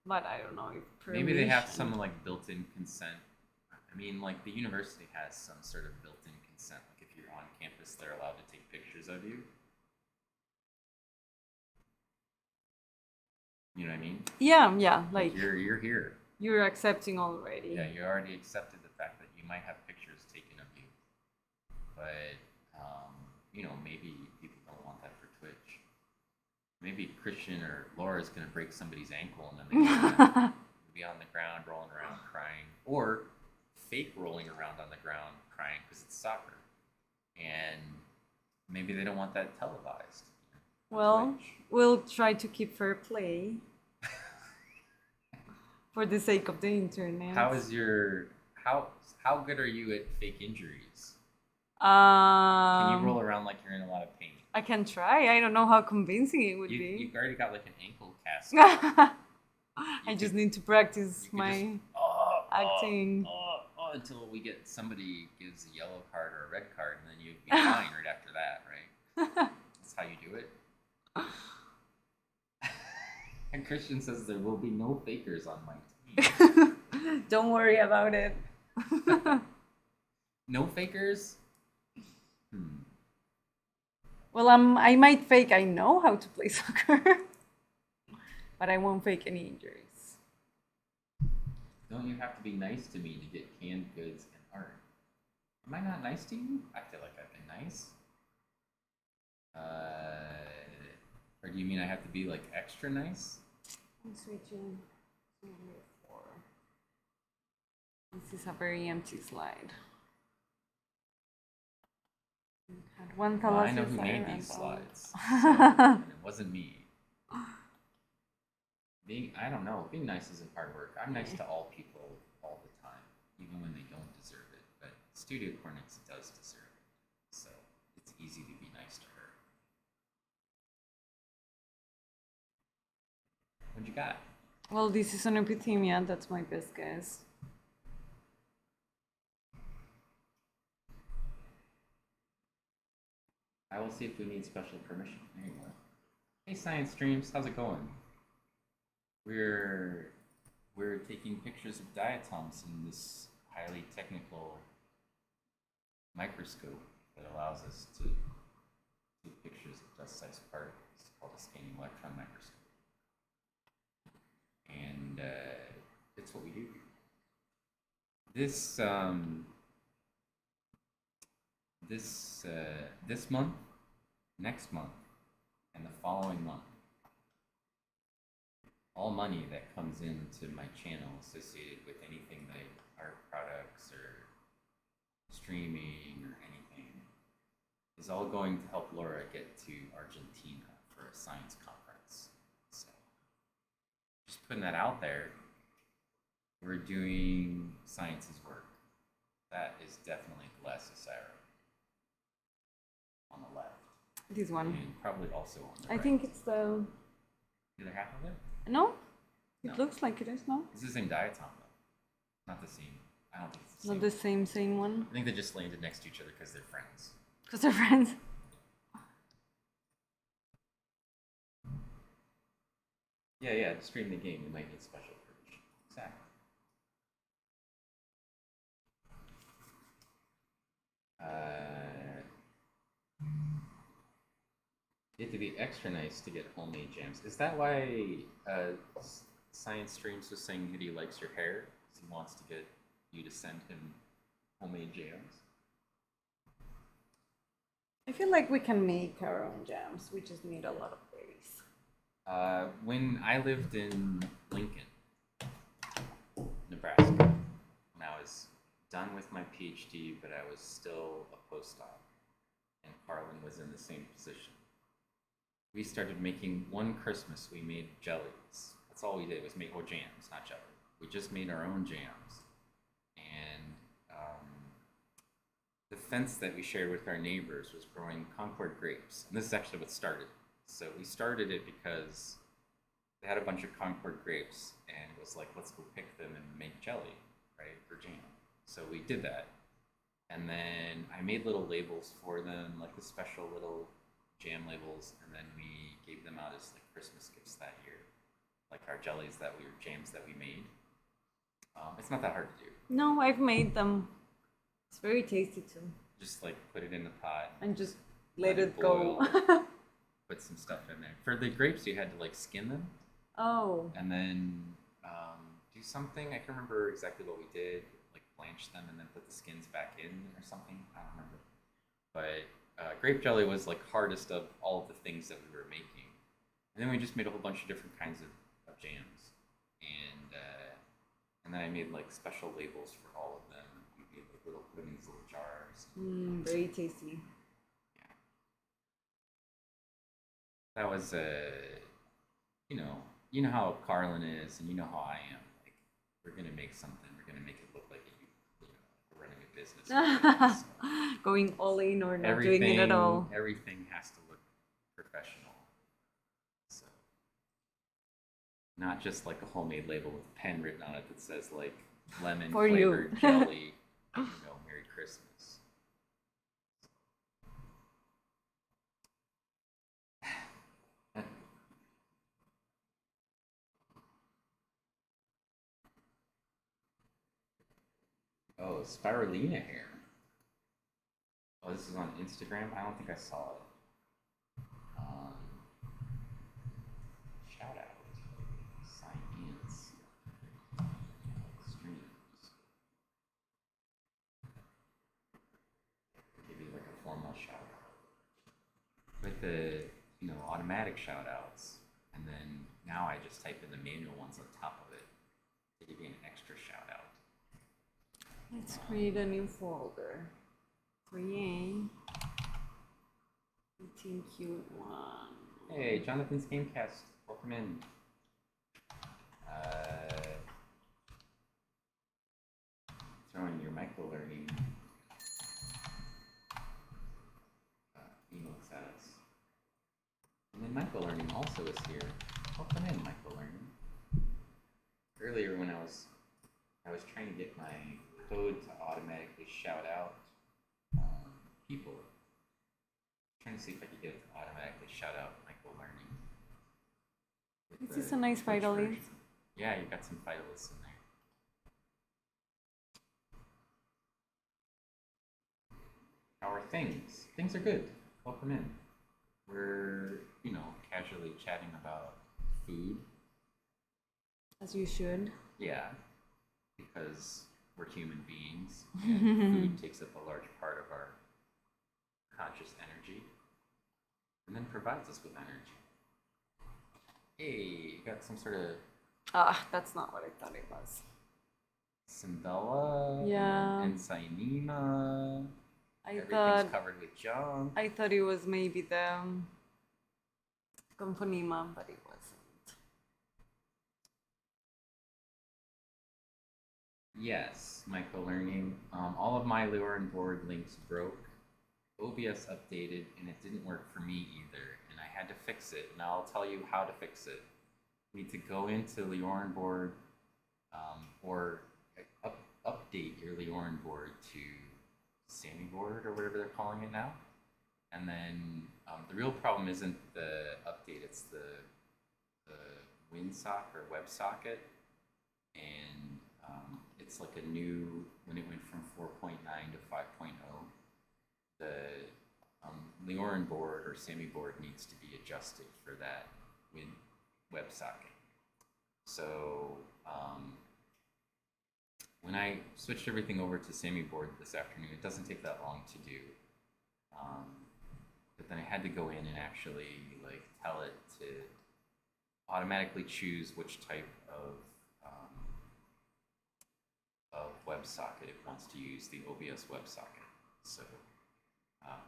but I don't know if permission. Maybe they have some like built-in consent. I mean, like the university has some sort of built-in consent. Like if you're on campus, they're allowed to take pictures of you. You know what I mean? Yeah, like you're here. you're accepting already. Yeah, you already accepted the fact that you might have pictures taken of you. But you know, maybe people don't want that for Twitch. Maybe Christian or Laura is gonna break somebody's ankle and then they're gonna be on the ground rolling around crying, or fake rolling around on the ground crying because it's soccer, and maybe they don't want that televised. Well, we'll try to keep fair play for the sake of the internet. How good are you at fake injuries? Can you roll around like you're in a lot of pain? I can try. I don't know how convincing it would be. You've already got like an ankle cast. I just need to practice my acting. Until we get somebody gives a yellow card or a red card, and then you'd be fine right after that, right? That's how you do it. And Christian says there will be no fakers on my team. Don't worry about it. No fakers? Well, I might fake I know how to play soccer, but I won't fake any injuries. Don't you have to be nice to me to get canned goods and art? Am I not nice to you? I feel like I've been nice. Or do you mean I have to be like extra nice? I'm switching to number 4. This is a very empty slide. Had one Well, I know who made these slides, so, and it wasn't me. I don't know, being nice isn't hard work. I'm nice to all people all the time, even when they don't deserve it. But Studio Cornix does deserve it, so it's easy to be nice to her. What you got? Well, this is an Epidemia, that's my best guess. I will see if we need special permission. There you go. Hey, Science Streams, how's it going? We're taking pictures of diatoms in this highly technical microscope that allows us to take pictures of dust-sized particles. It's called a scanning electron microscope, and it's what we do. This month, next month, and the following month, all money that comes into my channel associated with anything like art products or streaming or anything is all going to help Laura get to Argentina for a science conference. So just putting that out there. We're doing science's work. That is definitely glass Cicero on the left. This one. And probably also on the I right. think it's the... The other half of it? No? It No. looks like it is, no? It's the same diatom, though. Not the same. I don't think it's the Not same. the same one? I think they just landed next to each other because they're friends. Because they're friends. Yeah, to stream the game, you might need special permission. Exactly. You have to be extra nice to get homemade jams. Is that why Science Streams was saying that he likes your hair? Because he wants to get you to send him homemade jams? I feel like we can make our own jams. We just need a lot of berries. When I lived in Lincoln, Nebraska, when I was done with my PhD, but I was still a postdoc, and Carlin was in the same position, we started making, one Christmas we made jellies. That's all we did was make jams, not jelly. we just made our own jams, and the fence that we shared with our neighbors was growing Concord grapes, and this is actually what started. So we started it because they had a bunch of Concord grapes, and it was like, let's go pick them and make jelly, right, for jam. So we did that, and then I made little labels for them, like the special little jam labels, and then we gave them out as like Christmas gifts that year, like our jellies that we were jams that we made. It's not that hard to do. No, I've made them. It's very tasty too. Just like put it in the pot and just let it boil, go. put some stuff in there. For the grapes, you had to like skin them. Oh. And then do something. I can't remember exactly what we did. Like blanch them and then put the skins back in or something. I don't remember. But grape jelly was like hardest of all of the things that we were making. And then we just made a whole bunch of different kinds of jams. And then I made like special labels for all of them. We made like put in these little jars. Very tasty. Yeah. That was you know how Carlin is, and you know how I am. Like, we're gonna make something. We're gonna make it look like we're running a business. So going all in or not doing it at all. Everything has to look professional. So, not just like a homemade label with a pen written on it that says like lemon For flavored you. jelly. Merry Christmas. Oh, spirulina hair. Oh, this is on Instagram? I don't think I saw it. Shout out. Science. Streams. Give you like a formal shout out. With the, automatic shout outs. And then now I just type in the manual ones on top of it to give you an extra shout out. Let's create a new folder. Create 18Q1. Hey, Jonathan's Gamecast. Welcome in. Throwing your micro-learning emails at us. And then micro-learning also is here. Welcome in, micro-learning. Earlier when I was trying to get my code to automatically shout out people. I'm trying to see if I could get it to automatically shout out micro-learning. This is a nice Vitalist. Yeah, you got some Vitalists in there. How are things? Things are good. Welcome in. We're, casually chatting about food. As you should. Yeah, because we're human beings, and food takes up a large part of our conscious energy, and then provides us with energy. Hey, you got some sort of... that's not what I thought it was. Symbella. Yeah. And Cyanema. Everything's covered with junk. I thought it was maybe the Confonema, but it wasn't. Yes, micro-learning. All of my Leorin board links broke. OBS updated, and it didn't work for me either. And I had to fix it, and I'll tell you how to fix it. You need to go into Leorin board, or update your Leorin board to Sammy board, or whatever they're calling it now. And then the real problem isn't the update, it's the WinSock or WebSocket. And it's like a new, when it went from 4.9 to 5.0, the Leorin board or Sammy board needs to be adjusted for that WebSocket. So when I switched everything over to Sammy board this afternoon, it doesn't take that long to do. But then I had to go in and actually tell it to automatically choose which type of WebSocket it wants to use, the OBS WebSocket. So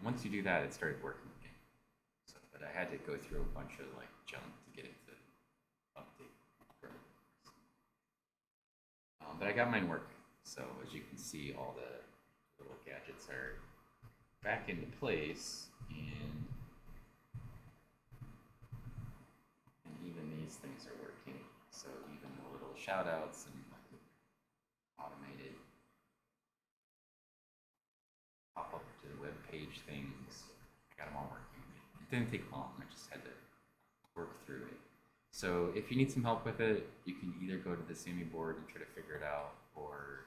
once you do that, it started working again. So, but I had to go through a bunch of junk to get it to update. But I got mine working. So as you can see, all the little gadgets are back into place, and even these things are working. So even the little shout outs and automated pop up to the web page things, I got them all working. It didn't take long, I just had to work through it. So if you need some help with it, you can either go to the SAMI board and try to figure it out, or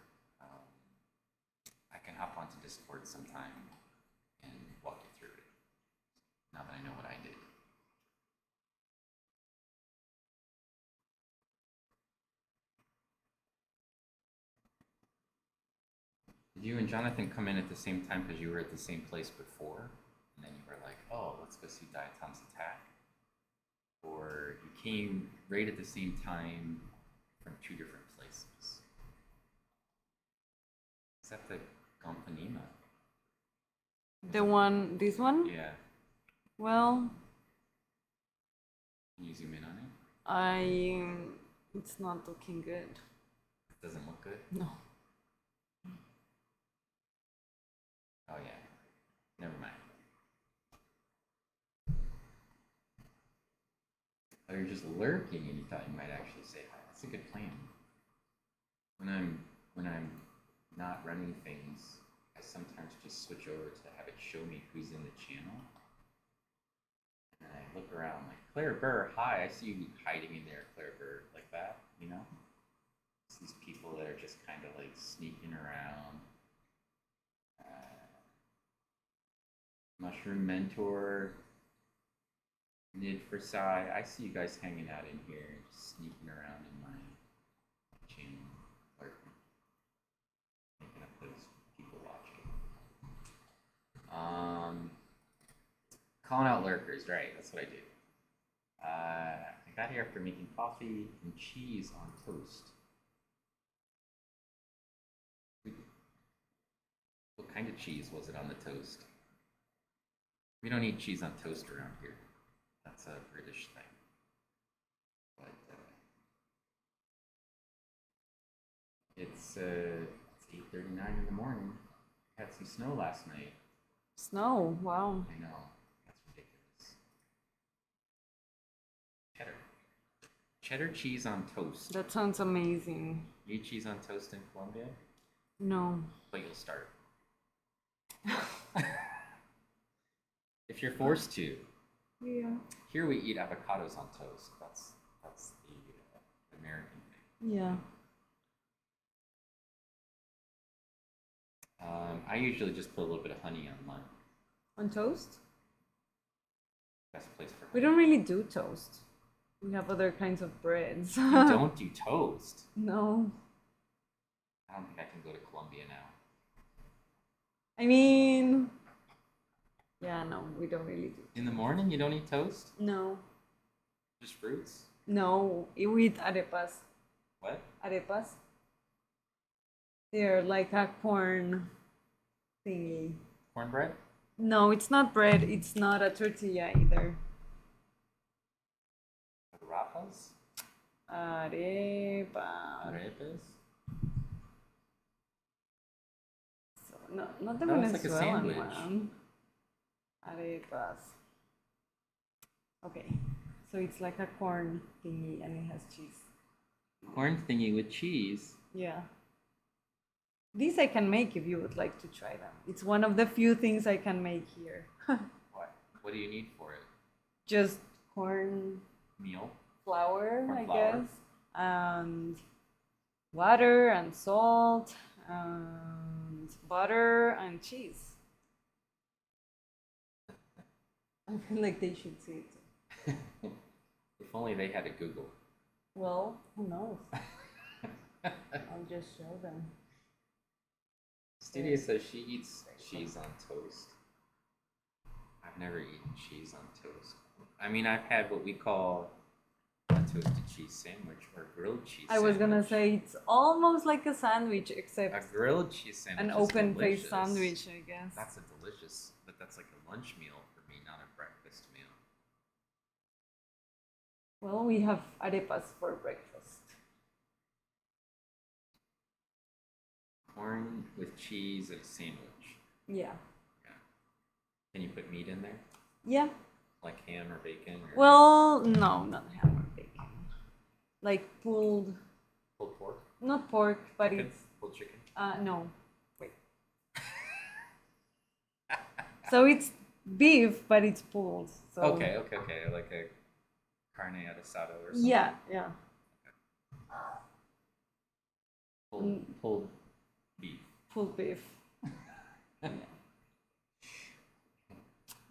I can hop onto Discord sometime and walk you through it, now that I know what I did. Did you and Jonathan come in at the same time because you were at the same place before? And then you were like, oh, let's go see Diatoms attack? Or you came right at the same time from two different places? Is that the Gonpanema? The one, this one? Yeah. Well, Can you zoom in on it? it's not looking good. It doesn't look good? No. Oh yeah. Never mind. Oh, you're just lurking and you thought you might actually say hi. That's a good plan. When I'm not running things, I sometimes just switch over to have it show me who's in the channel. And I look around like, Claire Burr, hi, I see you hiding in there, Claire Burr, like that, you know? It's these people that are just kind of like sneaking around. Mushroom Mentor, Nid for Psy, I see you guys hanging out in here, just sneaking around in my channel, lurking, making up those people watching. Calling out lurkers, right, that's what I do. I got here after making coffee and cheese on toast. What kind of cheese was it on the toast? We don't eat cheese on toast around here. That's a British thing. But it's 8:39 in the morning. We had some snow last night. Snow, wow. I know. That's ridiculous. Cheddar cheese on toast. That sounds amazing. You eat cheese on toast in Colombia? No. But you'll start. If you're forced to. Yeah. Here we eat avocados on toast. That's the American thing. Yeah. I usually just put a little bit of honey on mine. On toast? Best place for honey. We don't really do toast. We have other kinds of breads. You don't do toast? No. I don't think I can go to Colombia now. I mean, yeah, no, we don't really do. In the morning, you don't eat toast? No. Just fruits? No, we eat arepas. What? Arepas. They're like a corn thingy. Cornbread? No, it's not bread. It's not a tortilla either. Rapas? Arepa. Arepas? So, no, not the No, it's like a Venezuelan sandwich. one. Arepas. Okay, so it's like a corn thingy and it has cheese. Corn thingy with cheese? Yeah. These I can make if you would like to try them. It's one of the few things I can make here. What? What do you need for it? Just corn Meal? flour, Corn I flour. guess, and water and salt and butter and cheese. I feel like they should see it. If only they had a Google. Well, who knows? I'll just show them. Studia says she eats cheese on toast. I've never eaten cheese on toast. I mean, I've had what we call a toasted cheese sandwich or grilled cheese I was gonna sandwich. say it's almost like a sandwich, except A grilled cheese sandwich an is open-faced delicious. sandwich, I guess. That's a delicious, but that's like a lunch meal for me, not a breakfast meal. Well, we have arepas for breakfast. Corn with cheese and a sandwich. Yeah. Yeah. Can you put meat in there? Yeah. Like ham or bacon? Or Well, no, not ham or bacon. Like pulled, pulled pork? not pork, but Chicken? it's Pulled chicken? no. Wait. So it's beef, but it's pulled. So Okay. Like a carne asada or something. yeah. Pulled beef. Pulled beef. Yeah.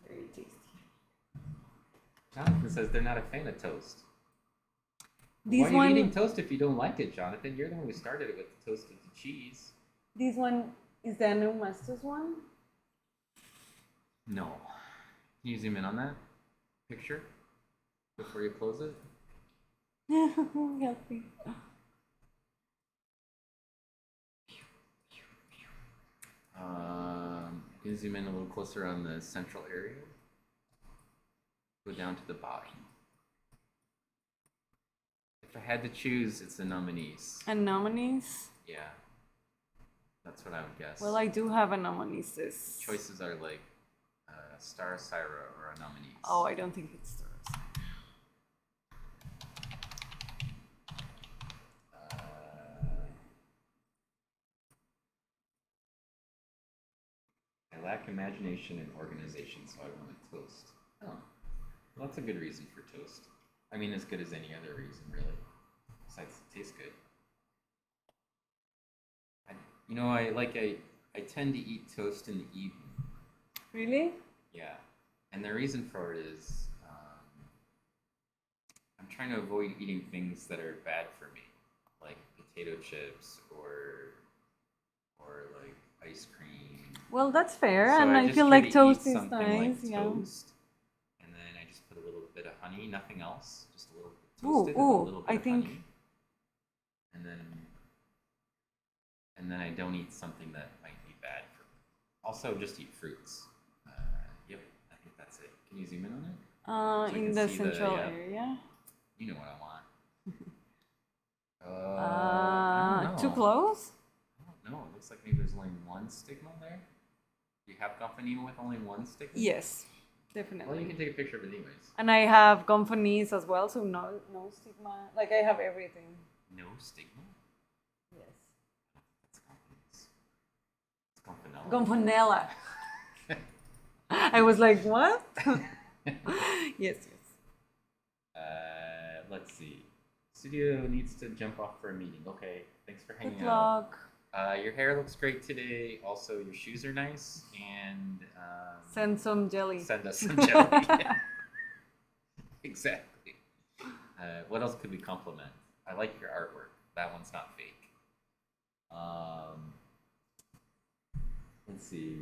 Very tasty. Jonathan says they're not a fan of toast. This Why are you one, eating toast if you don't like it, Jonathan? You're the one who started it with the toasted cheese. this one is the Neumastus one. No. Can you zoom in on that picture before you close it? Help me. You can zoom in a little closer on the central area. Go down to the bottom. If I had to choose, it's the nominees. Anomalies? Yeah. That's what I would guess. Well, I do have anomalies. Choices are like Star Syra or anomalies. Oh, I don't think it's stars. I lack imagination and organization, so I want a toast. Oh, well, that's a good reason for toast. I mean, as good as any other reason, really. Besides, it tastes good. I tend to eat toast in the evening. Really? Yeah, and the reason for it is I'm trying to avoid eating things that are bad for me, like potato chips or like ice cream. Well, that's fair, So and I just feel try like to toast eat is something nice. like Yeah. toast, and then I just put a little bit of honey, nothing else, just a little bit Ooh, toasted and a ooh, little bit I of think. honey, and then I don't eat something that might be bad for me. Also, just eat fruits. Yep, I think that's it. Can you zoom in on it? So I In can the see central yeah. area. You know what I want. I don't know. Too close? I don't know. It looks like maybe there's only one stigma there. Do you have Gomphonema with only one stigma? Yes, Well, definitely. you can take a picture of it anyways. And I have Gomphonies as well, so no stigma. Like I have everything. No stigma? Yes. That's Gomphonella. Gomphonella. I was like, what? Yes. Let's see. Studio needs to jump off for a meeting. Okay, thanks for hanging Good out. luck. Your hair looks great today. Also, your shoes are nice. And Send some jelly. send us some jelly. Exactly. What else could we compliment? I like your artwork. That one's not fake. Let's see.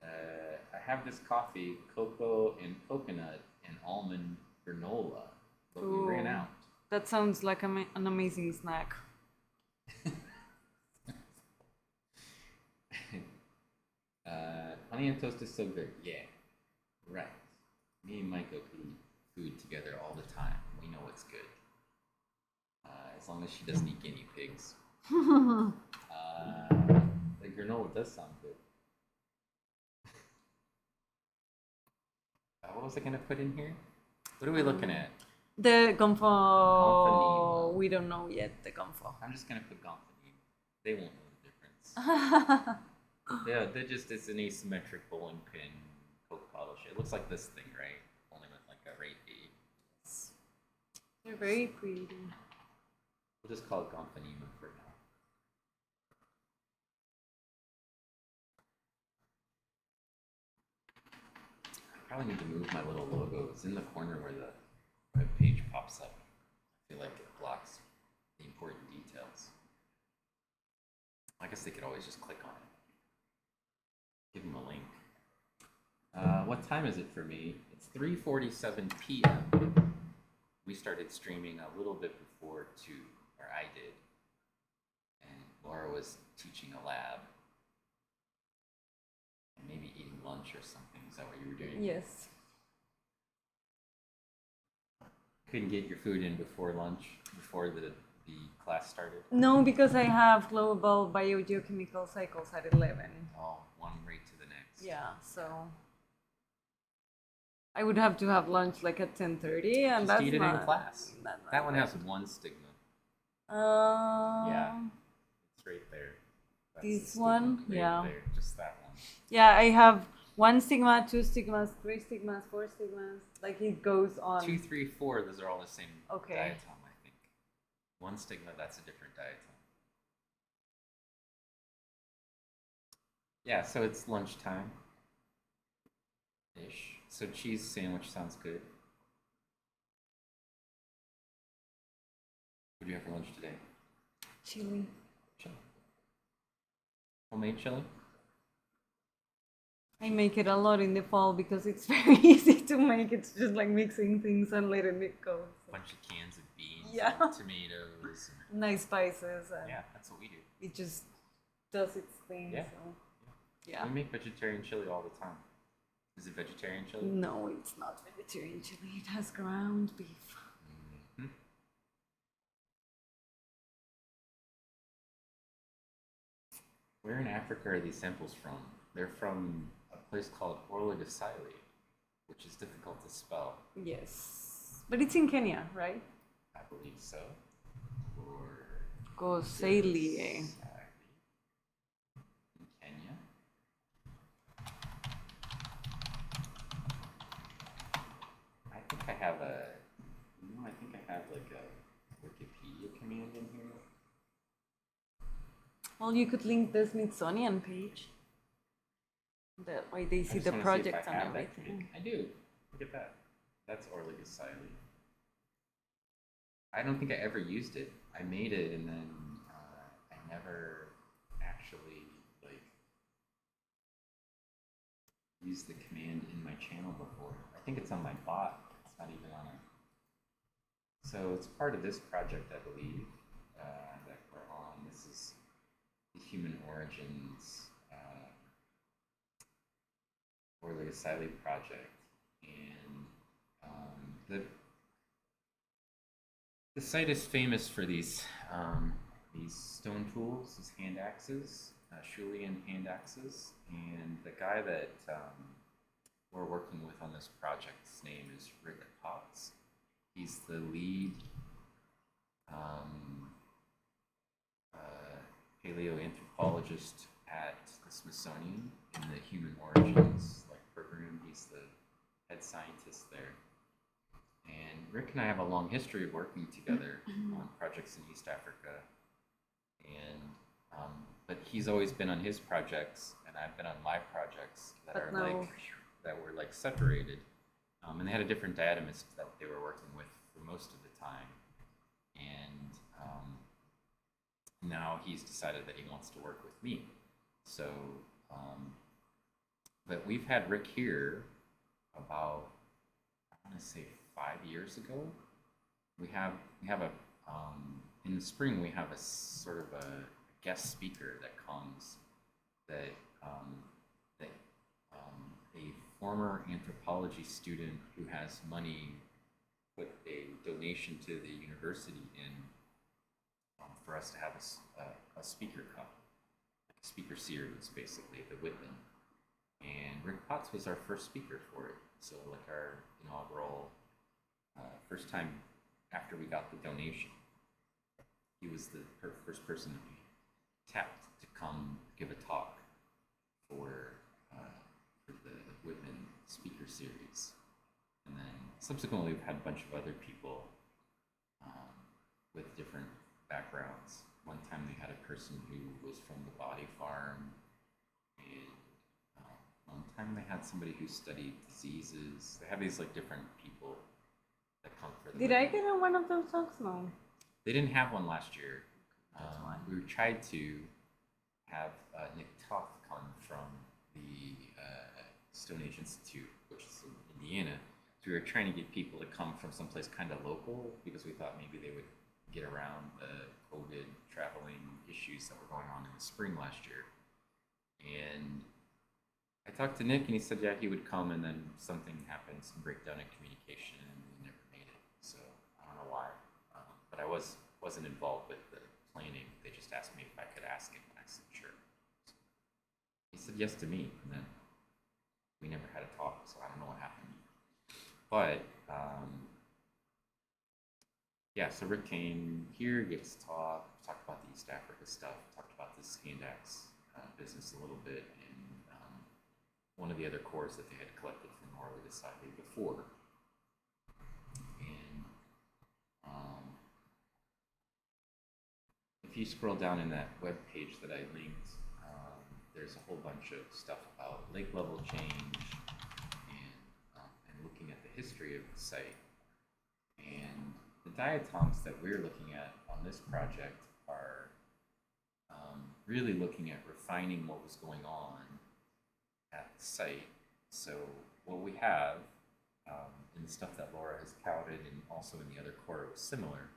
I have this coffee, cocoa and coconut and almond granola, but we ran Ooh. out. That sounds like an amazing snack. Honey and toast is so good. Yeah, right. Me and Micah could eat food together all the time. We know it's good. As long as she doesn't eat guinea pigs. The granola does sound good. What was I going to put in here? What are we looking at? The Gomfo. Gomphonema. We don't know yet the Gomfo. I'm just going to put Gomphonema. They won't know the difference. Yeah, it's an asymmetric bowling pin Coke bottle shape. It looks like this thing, right? Only with like a rate B. They're very pretty. We'll just call it Gomphonema for now. I probably need to move my little logo. It's in the corner where the web page pops up. I feel like it blocks the important details. I guess they could always just click on it. Give them a link. What time is it for me? It's 3:47 p.m. We started streaming a little bit before 2, or I did. And Laura was teaching a lab. And maybe eating lunch or something. Is that what you were doing? Yes. Couldn't get your food in before lunch, before the the class started? No, because I have global biogeochemical cycles at 11. Oh, one right to the next. Yeah, so I would have to have lunch like at 10:30, and Just that's eat it not in class. not That one has good. one stigma. Yeah. It's right there. That's This the stigma one? right Yeah. there, just that one. Yeah, I have 1 stigma, 2 stigmas, 3 stigmas, 4 stigmas. Like it goes on. 2, 3, 4, those are all the same Okay. diatom, I think. One stigma, that's a different diatom. Yeah, so it's lunchtime ish. So cheese sandwich sounds good. What do you have for lunch today? Chili. Chili. Homemade chili? I make it a lot in the fall because it's very easy to make. It's just like mixing things and letting it go. A bunch of cans of beans, Yeah. and tomatoes. And, Nice spices. And yeah, that's what we do. it just does its thing. Yeah. So. Yeah. We make vegetarian chili all the time. Is it vegetarian chili? No, it's not vegetarian chili. It has ground beef. Mm-hmm. Where in Africa are these samples from? They're from a place called Orligosyli, which is difficult to spell. Yes. But it's in Kenya, right? I believe so. Or Gosalie. in Kenya. I think I have like a Wikipedia command in here. Well, you could link the Smithsonian page. That way they I see just the wanna see if projects I and have that everything. command. I do. Look at that. That's Orligosyli. I don't think I ever used it. I made it and then I never actually like used the command in my channel before. I think it's on my bot. It's not even on it. So it's part of this project, I believe, that we're on. This is the Human Origins Orligosyli project, and the site is famous for these stone tools, these hand axes, Schulian hand axes, and the guy that we're working with on this project, his name is Rick Potts. He's the lead paleoanthropologist at the Smithsonian in the Human Origins program. He's the head scientist there. And Rick and I have a long history of working together on projects in East Africa. And but he's always been on his projects, and I've been on my projects that were like separated. And they had a different diatomist that they were working with for most of the time. And now he's decided that he wants to work with me. So, but we've had Rick here about, I want to say 5 years ago. We have a in the spring we have a sort of a guest speaker that comes that a former anthropology student who has money put a donation to the university in for us to have a speaker cup, like a speaker series, basically, the Whitman. And Rick Potts was our first speaker for it. So like our inaugural first time after we got the donation, he was the first person that we tapped to come give a talk for the Whitman speaker series. And then subsequently we've had a bunch of other people with different backgrounds. One time they had a person who was from the body farm, and one time they had somebody who studied diseases. They have these like different people that come for the Did I get on one of those talks? No. They didn't have one last year. Fine. We tried to have Nick Toth come from the Stone Age Institute, which is in Indiana. So we were trying to get people to come from someplace kind of local because we thought maybe they would get around the COVID traveling issues that were going on in the spring last year. And I talked to Nick and he said, yeah, he would come, and then something happened, some breakdown in communication, and we never made it. So I don't know why. But I was wasn't involved with the planning. They just asked me if I could ask him, and I said sure. So he said yes to me, and then we never had a talk, so I don't know what happened. But yeah, so Rick came here, gave us a talk, talked about the East Africa stuff, talked about this hand axe business a little bit, and one of the other cores that they had collected from Norway decided before. And if you scroll down in that web page that I linked, there's a whole bunch of stuff about lake level change and looking at the history of the site. And the diatoms that we're looking at on this project are really looking at refining what was going on at the site. So what we have in the stuff that Laura has touted, and also in the other core, it was similar.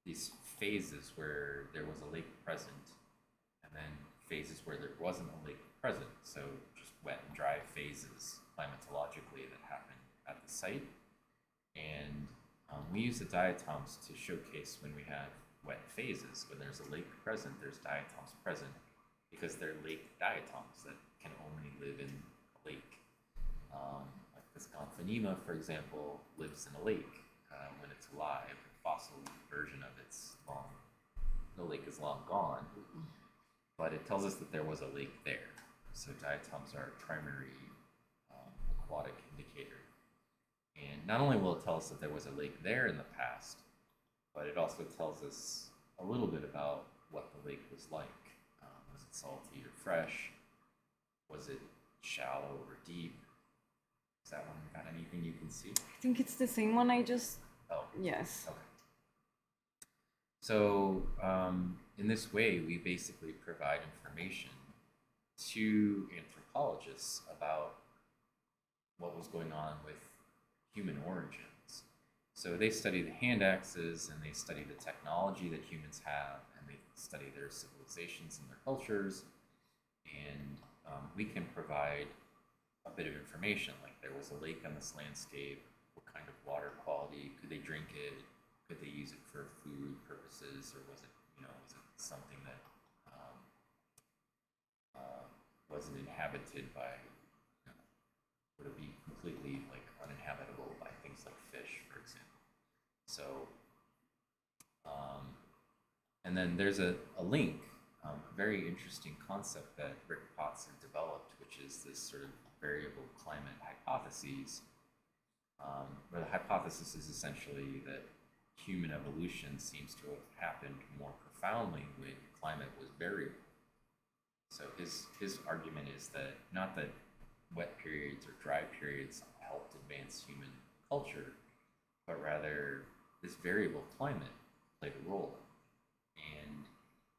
These phases where there was a lake present, and then phases where there wasn't a lake present. So just wet and dry phases climatologically that happened at the site. And we use the diatoms to showcase when we have wet phases. When there's a lake present, there's diatoms present, because they're lake diatoms that can only live in a lake. Like this Gonfanema, for example, lives in a lake when it's alive. The fossil version of the lake is long gone, but it tells us that there was a lake there. So diatoms are a primary aquatic indicator. And not only will it tell us that there was a lake there in the past, but it also tells us a little bit about what the lake was like. Was it salty or fresh? Was it shallow or deep? Is that one got anything you can see? I think it's the same one I just... Oh. Yes. Okay. So in this way, we basically provide information to anthropologists about what was going on with human origins. So they study the hand axes, and they study the technology that humans have, and they study their civilizations and their cultures, and we can provide a bit of information, like there was a lake on this landscape, what kind of water quality, could they drink it, could they use it for food purposes, or was it something that wasn't inhabited by, would it be completely like uninhabitable by things like fish, for example. So, and then there's a link, a very interesting concept that Rick Potts had developed, which is this sort of variable climate hypotheses, where the hypothesis is essentially that human evolution seems to have happened more profoundly when climate was variable. So his argument is that not that wet periods or dry periods helped advance human culture, but rather this variable climate played a role. And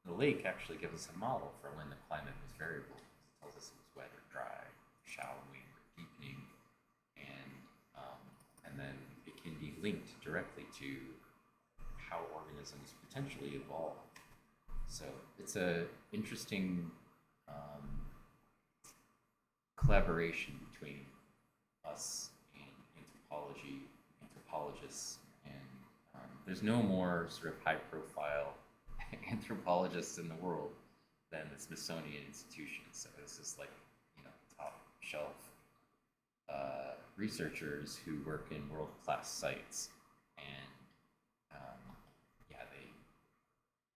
the lake actually gives us a model for when the climate was variable. It tells us it was wet or dry, shallowing or deepening, and then it can be linked directly to how organisms potentially evolve. So it's an interesting collaboration between us and anthropologists, and there's no more sort of high-profile anthropologists in the world than the Smithsonian Institution. So this is like, top-shelf researchers who work in world-class sites, and yeah, they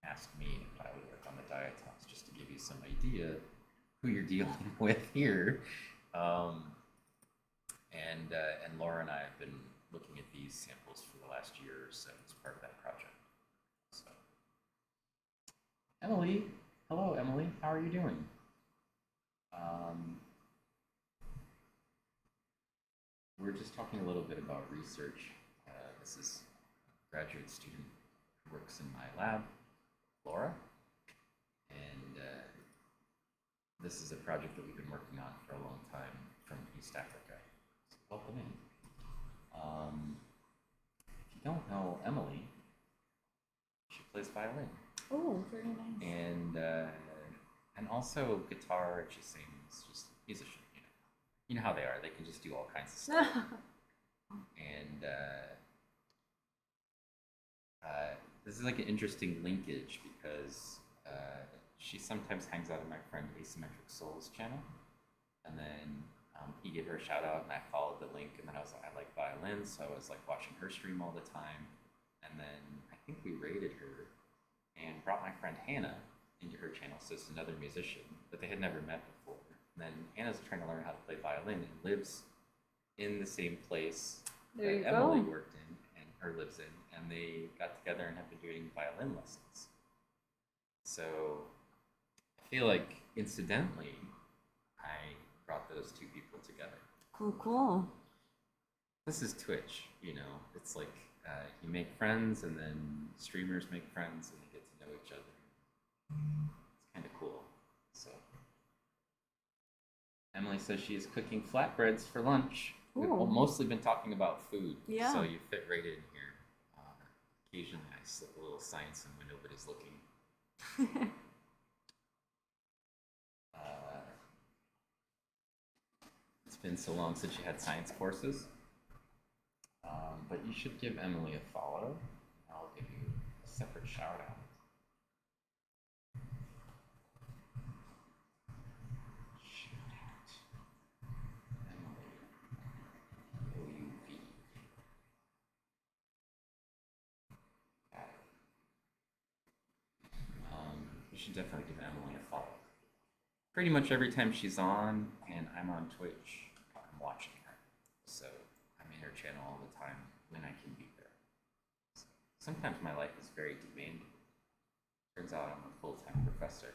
asked me if I would work on the diatoms, just to give you some idea who you're dealing with here. And Laura and I have been looking at these samples for the last year or so as part of that project. So, Emily, hello, Emily. How are you doing? We're just talking a little bit about research. This is a graduate student who works in my lab, Laura, and this is a project that we've been working on for a long time from East Africa. So welcome in. If you don't know Emily, she plays violin. Oh, very nice. And also guitar, and she sings, just musician. You know how they are. They can just do all kinds of stuff. And this is like an interesting linkage because she sometimes hangs out in my friend Asymmetric Souls channel, and then he gave her a shout out, and I followed the link, and then I was like, I like violins, so I was like watching her stream all the time, and then I think we raided her and brought my friend Hannah into her channel, so it's another musician, but they had never met before. And then Hannah's trying to learn how to play violin and lives in the same place There you that Emily go. worked in and or lives in, and they got together and have been doing violin lessons. So I feel like incidentally, I brought those two people together. Cool, cool. This is Twitch, you know. It's like you make friends, and then streamers make friends, and they get to know each other. It's kind of cool. So Emily says she is cooking flatbreads for lunch. We've Ooh. mostly been talking about food, Yeah. so you fit right in here. Occasionally, I slip a little science in when nobody's looking. It's been so long since you had science courses. But you should give Emily a follow. I'll give you a separate shout out. Shout out. Emily. OUV. Got it. You should definitely give Emily a follow. Pretty much every time she's on and I'm on Twitch, I'm watching her. So I'm in her channel all the time when I can be there. So sometimes my life is very demanding. Turns out I'm a full-time professor,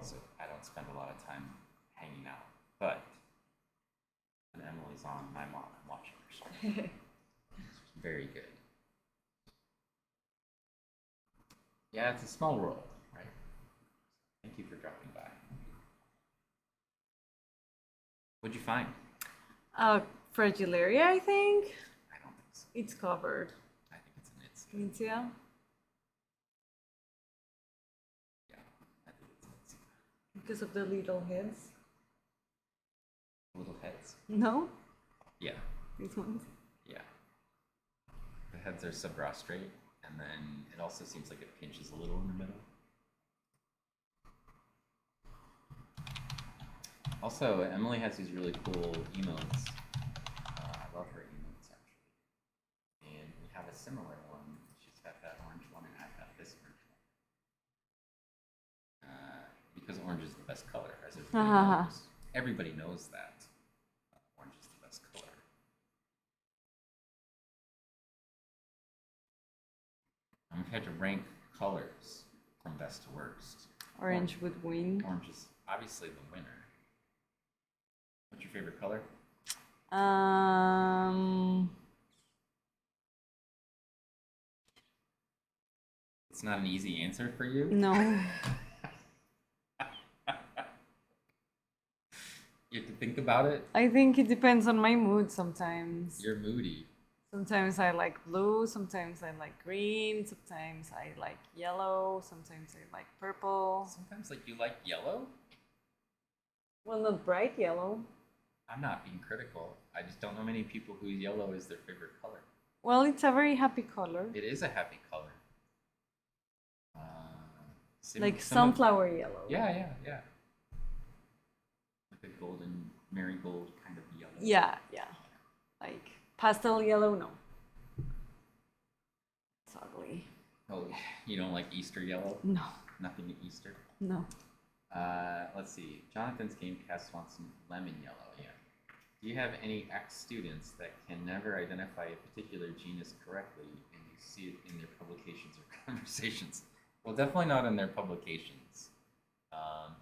so I don't spend a lot of time hanging out. But when Emily's on, I'm watching her stream. It's very good. Yeah, it's a small world, right? Thank you for dropping by. What'd you find? Fragillaria, I think. I don't think so. It's covered. I think it's an it's. Intia. Yeah, I think it's an it's. Because of the little heads. Little heads. No? Yeah, These ones. yeah. The heads are subrostrate, and then it also seems like it pinches a little in the middle. Also, Emily has these really cool emotes. I love her emotes, actually. And we have a similar one. She's got that orange one, and I've got this orange one. Because orange is the best color, as everybody knows. Everybody knows that. Orange is the best color. And we've had to rank colors from best to worst. Orange would win. Orange is obviously the winner. What's your favorite color? It's not an easy answer for you. No. You have to think about it. I think it depends on my mood sometimes. You're moody. Sometimes I like blue, sometimes I like green, sometimes I like yellow, sometimes I like purple. Sometimes, like, you like yellow. Well, not bright yellow. I'm not being critical. I just don't know many people whose yellow is their favorite color. Well, it's a very happy color. It is a happy color. Like sunflower yellow. Yeah. Like a golden marigold kind of yellow. Yeah. Like pastel yellow, no. It's ugly. Oh, you don't like Easter yellow? No. Nothing at Easter? No. Let's see. Jonathan's Gamecast wants some lemon yellow, yeah. Do you have any ex-students that can never identify a particular genus correctly and you see it in their publications or conversations? Well, definitely not in their publications.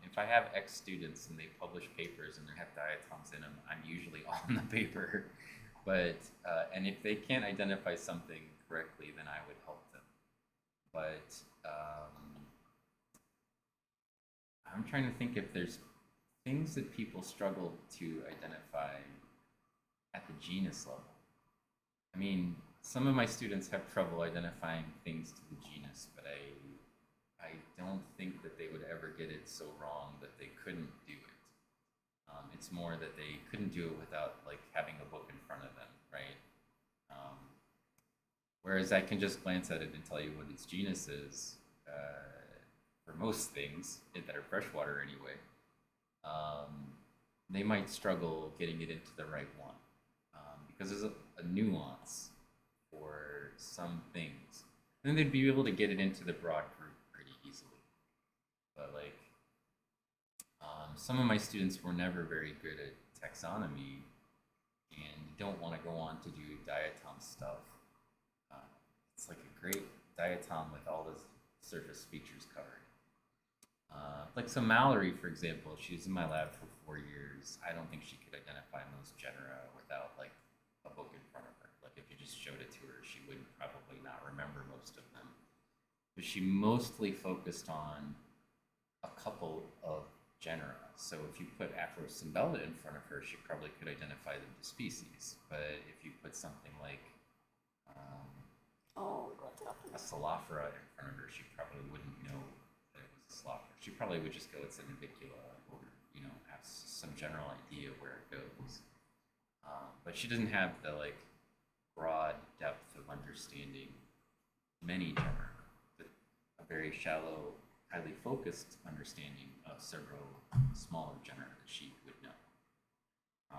If I have ex-students and they publish papers and they have diatoms in them, I'm usually on the paper. But, and if they can't identify something correctly, then I would help them. But I'm trying to think if there's things that people struggle to identify at the genus level. I mean, some of my students have trouble identifying things to the genus, but I don't think that they would ever get it so wrong that they couldn't do it. It's more that they couldn't do it without like having a book in front of them, right? Whereas I can just glance at it and tell you what its genus is for most things that are freshwater anyway. They might struggle getting it into the right one because there's a nuance for some things. And then they'd be able to get it into the broad group pretty easily. But like, some of my students were never very good at taxonomy and don't want to go on to do diatom stuff. It's like a great diatom with all the surface features covered. Like so Mallory, for example, she was in my lab for 4 years. I don't think she could identify most genera without like a book in front of her. Like if you just showed it to her, she would probably not remember most of them. But she mostly focused on a couple of genera. So if you put Afrocymbella in front of her, she probably could identify them to species. But if you put something like a Salafra in front of her, she probably wouldn't know that it was a Salafra. She probably would just go, it's an Navicula, or have some general idea where it goes. But she doesn't have the like broad depth of understanding many genera, but a very shallow, highly focused understanding of several smaller genera that she would know. I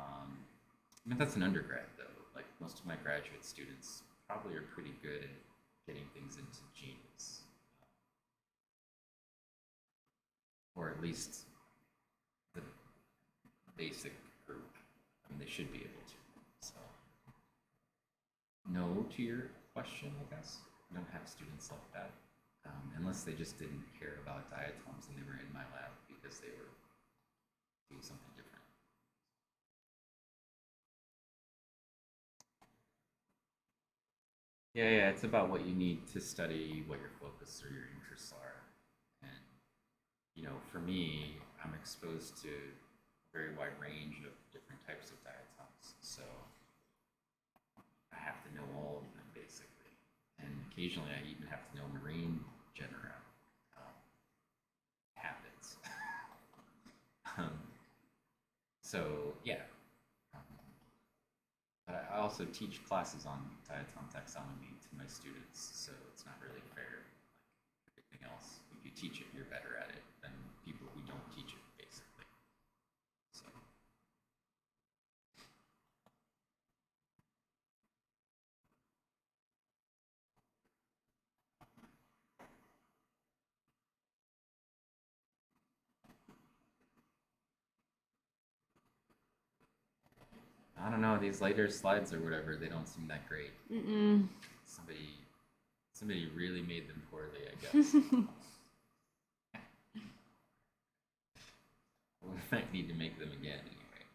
mean, that's an undergrad though. Like most of my graduate students probably are pretty good at getting things into genus, or at least the basic group. I mean, they should be able to. So, no to your question, I guess. I don't have students like that, unless they just didn't care about diatoms and they were in my lab because they were doing something different. Yeah, it's about what you need to study, what your focus or your interests are. And, for me, I'm exposed to a very wide range of different types of diatoms. So I have to know all of them, basically. And occasionally I even have to know marine genera, habits. So, yeah. But I also teach classes on diatom taxonomy to my students, so it's not really fair. Like everything else, if you teach it, you're better at it than people who don't teach it, basically. So. I don't know, these later slides or whatever, they don't seem that great. Somebody really made them poorly, I guess. We might need to make them again anyway.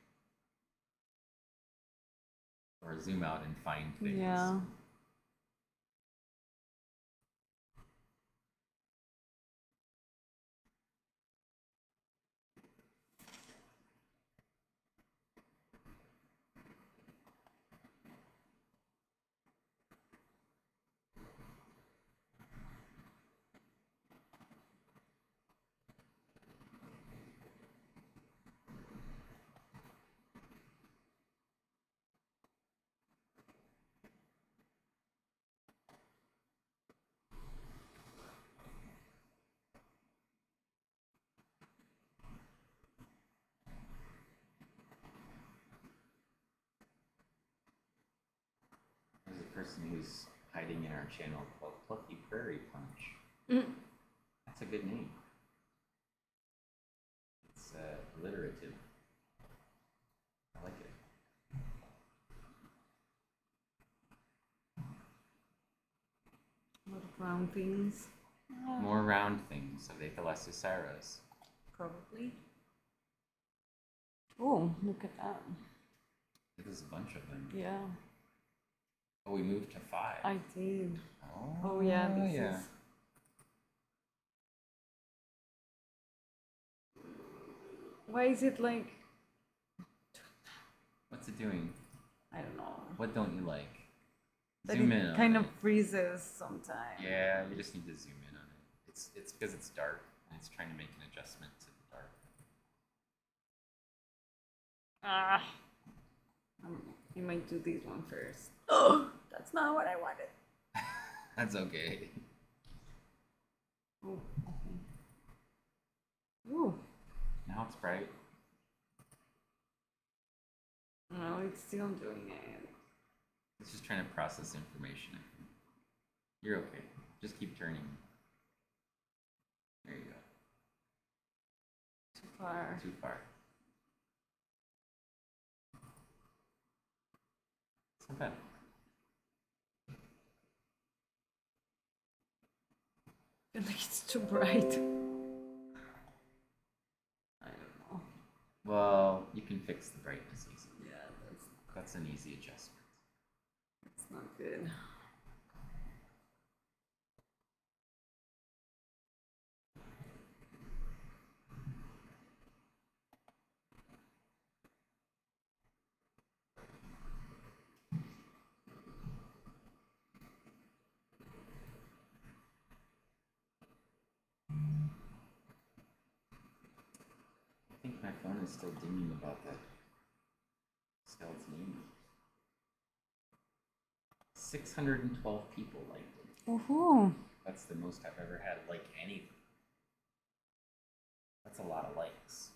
Or zoom out and find things. Yeah. There's a person who's hiding in our channel called Plucky Prairie Punch. That's a good name. It's alliterative. I like it. A lot of round things. More round things of Aethelessoceras. Probably. Oh, look at that. There's a bunch of them. Yeah. Oh, we moved to 5. I did. Oh, yeah, this is. Why is it like? What's it doing? I don't know. What don't you like? That Zoom it in on kind it. of freezes sometimes. Yeah, you just need to zoom in on it. It's because it's dark and it's trying to make an adjustment to the dark. You might do this one first. Oh, that's not what I wanted. That's okay. Oh, okay. Ooh. Now it's bright. No, it's still doing it. It's just trying to process information. You're okay. Just keep turning. There you go. Too far. Too far. It's not bad. I feel like it's too bright. I don't know. Well, you can fix the brightness easily. Yeah, That's an easy adjustment. that's not good. I think my phone is still dinging about that skeleton. 612 people liked it. Woohoo! That's the most I've ever had like anything. That's a lot of likes.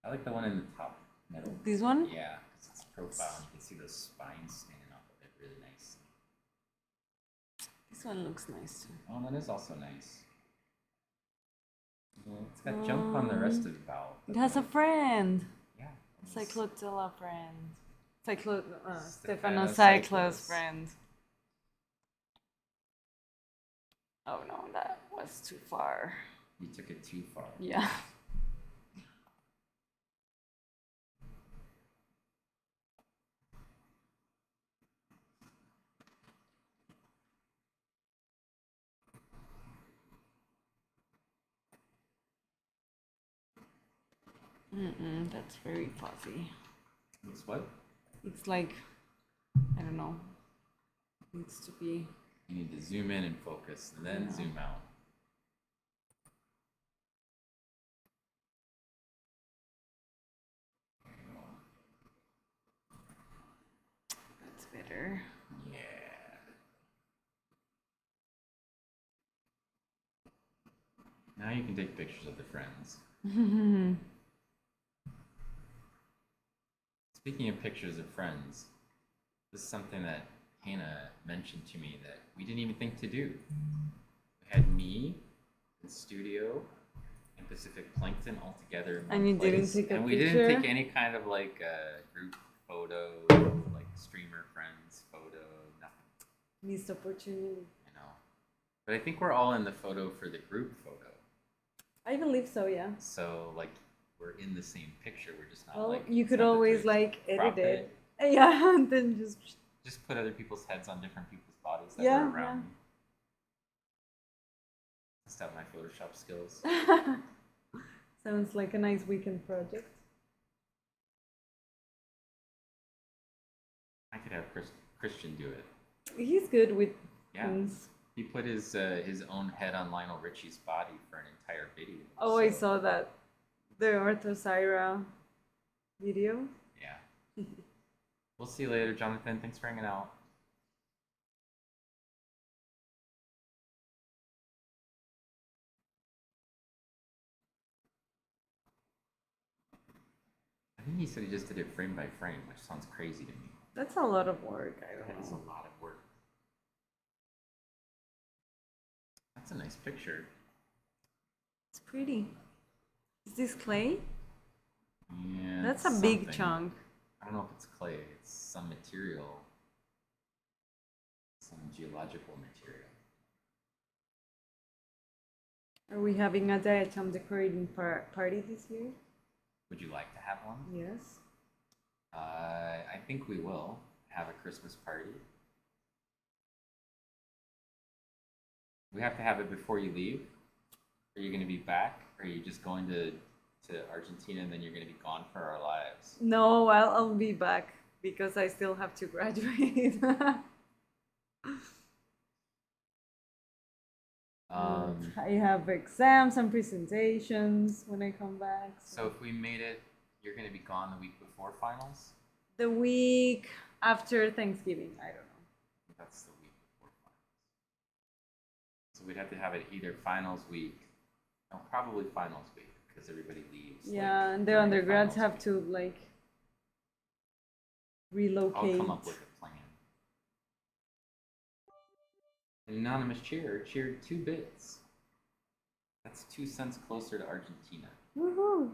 I like the one in the top middle. This one? Yeah, because it's profile and you can see those spines standing off of it really nice. This one looks nice too. Oh, that is also nice. Yeah, it's got junk on the rest of the vowel. It has a friend. Yeah. Cyclotilla friend. Stephanocyclus. Stephanocyclus friend. Oh no, that was too far. You took it too far. Yeah. That's very fuzzy. It's what? It's like, I don't know. It needs to be. You need to zoom in and focus, and then zoom out. That's better. Yeah. Now you can take pictures of the friends. Speaking of pictures of friends, this is something that Hannah mentioned to me that we didn't even think to do. We had me in studio and Pacific Plankton all together in one And you didn't place, take a and we picture? didn't take any kind of like group photo, like streamer friends photo, nothing. Missed opportunity. I know, but I think we're all in the photo for the group photo. I believe so, yeah. So like we're in the same picture. We're just not Well, like you it's could not that always there's like crop edit it. Yeah, and then Just put other people's heads on different people's bodies that Yeah, were around yeah. me. Test out my Photoshop skills. Sounds like a nice weekend project. I could have Christian do it. He's good with Yeah. things. He put his own head on Lionel Richie's body for an entire video. Oh, I saw that. The Orthocyra video. Yeah. We'll see you later, Jonathan. Thanks for hanging out. I think he said he just did it frame by frame, which sounds crazy to me. That's a lot of work, I don't That's a know. lot of work. That's a nice picture. It's pretty. Is this clay? Yeah. That's a it's big something. chunk. I don't know if it's clay. It's some material. Some geological material. Are we having a diatom decorating party this year? Would you like to have one? Yes. I think we will have a Christmas party. We have to have it before you leave. Are you going to be back? Or are you just going to Argentina and then you're going to be gone for our lives? No, I'll be back because I still have to graduate. I have exams and presentations when I come back. So if we made it, you're going to be gone the week before finals? The week after Thanksgiving, I don't know. That's the week before finals. So we'd have to have it either finals week, no, probably finals week, because everybody leaves. Yeah, like, and the during undergrads finals have week. to like I'll relocate. come up with a plan. An anonymous cheerer cheered 2 bits. That's 2 cents closer to Argentina. Woohoo!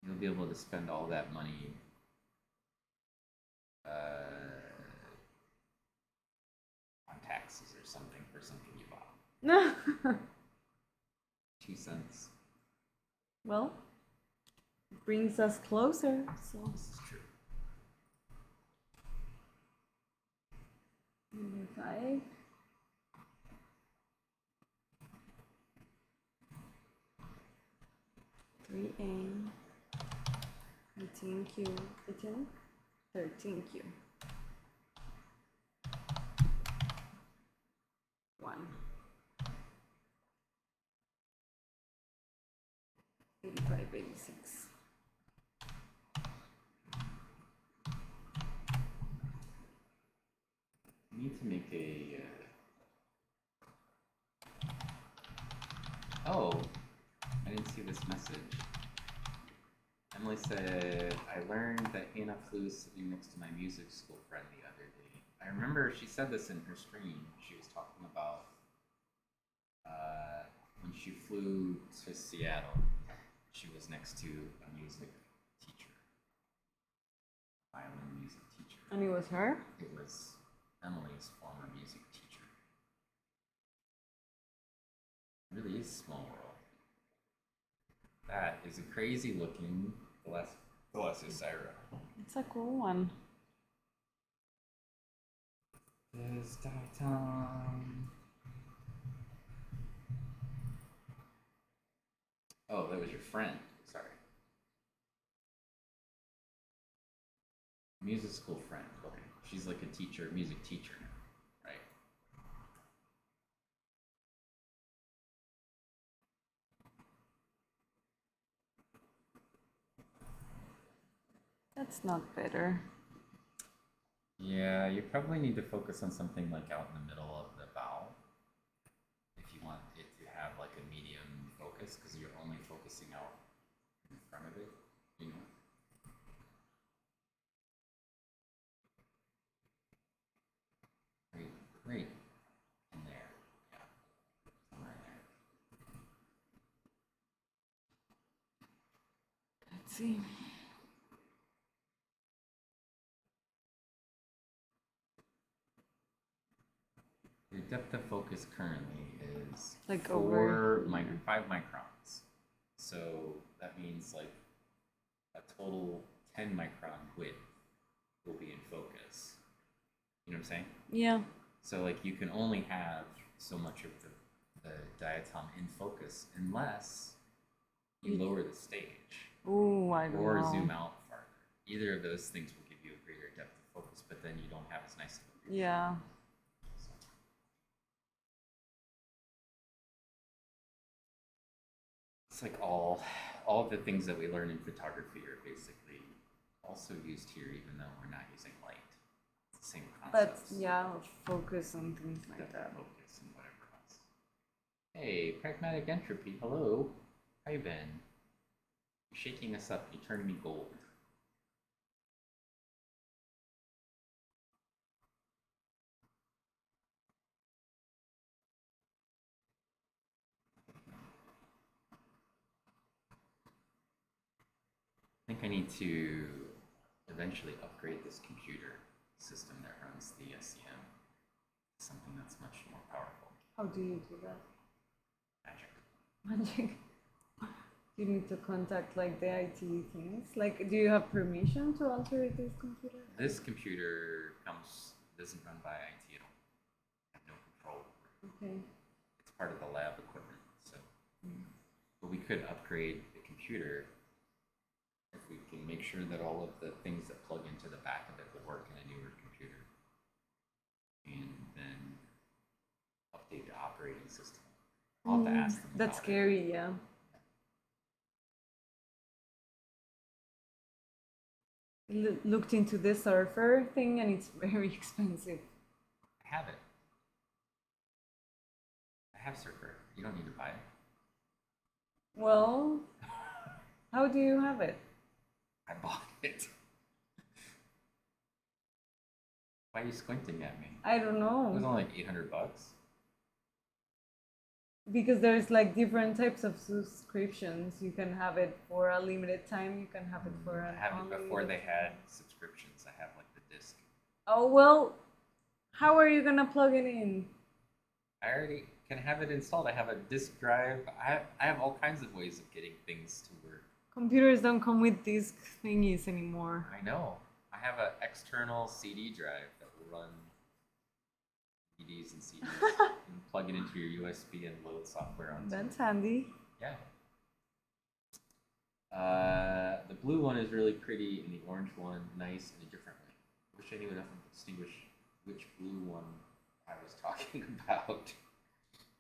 You'll be able to spend all that money on taxes or something for something you bought. 2 cents. Well, it brings us closer. So This is true. number 5. Three A. 18Q. 13Q. 1. 85, 86. I need to make a. Oh, I didn't see this message. Emily said, I learned that Hannah flew sitting next to my music school friend the other day. I remember she said this in her stream. She was talking about when she flew to Seattle, she was next to a music teacher, violin music teacher. And it was her? It was Emily's former music teacher. It really is small world. That is a crazy looking Elysius-Ira. It's a cool one. There's diatom. Oh, that was your friend. Sorry. Music school friend. Okay. She's like a teacher, music teacher now, right? That's not better. Yeah, you probably need to focus on something like out in the middle of the bow if you want it to have like a medium focus, because you're only focusing out in front of it, you know? Right in there. Yeah. Somewhere in there. Let's see. Your depth of focus currently is Like 5 microns. So that means like a total 10 micron width will be in focus. You know what I'm saying? Yeah. So like you can only have so much of the diatom in focus unless you lower the stage Ooh, I don't or know. zoom out farther. Either of those things will give you a greater depth of focus, but then you don't have as nice of a picture. Yeah. It's like all the things that we learn in photography are basically also used here, even though we're not using light. It's the same But concepts. yeah, focus and things like Depth that. of focus and whatever else. Hey, pragmatic entropy, hello. How you been? You're shaking us up. You're turning me gold. I think I need to eventually upgrade this computer system that runs the SEM. Something that's much more powerful. How do you do that? Magic. Magic. You need to contact like the IT things. Like, do you have permission to alter this computer? This computer doesn't run by IT at all. I have no control over it. Okay. It's part of the lab equipment. So, but we could upgrade the computer if we can make sure that all of the things that plug into the back of it will work in a newer computer, and then update the operating system. I'll have to ask them. That's about scary, yeah. Looked into this surfer thing and it's very expensive. have it. I have Surfer. You don't need to buy it. Well, how do you have it? I bought it. Why are you squinting at me? I don't It was know. only like $800. Because there's like different types of subscriptions. You can have it for a limited time. You can have it for I an have it before they unlimited had time. subscriptions. I have like the disc. Oh well, how are you gonna plug it in? I already can have it installed. I have a disk drive. I have all kinds of ways of getting things to work. Computers don't come with disc thingies anymore. I know. I have an external CD drive that will run DVDs and CDs. You can plug it into your USB and load software onto it. That's handy. Yeah. The blue one is really pretty, and the orange one nice in a different way. I wish I knew enough to distinguish which blue one I was talking about.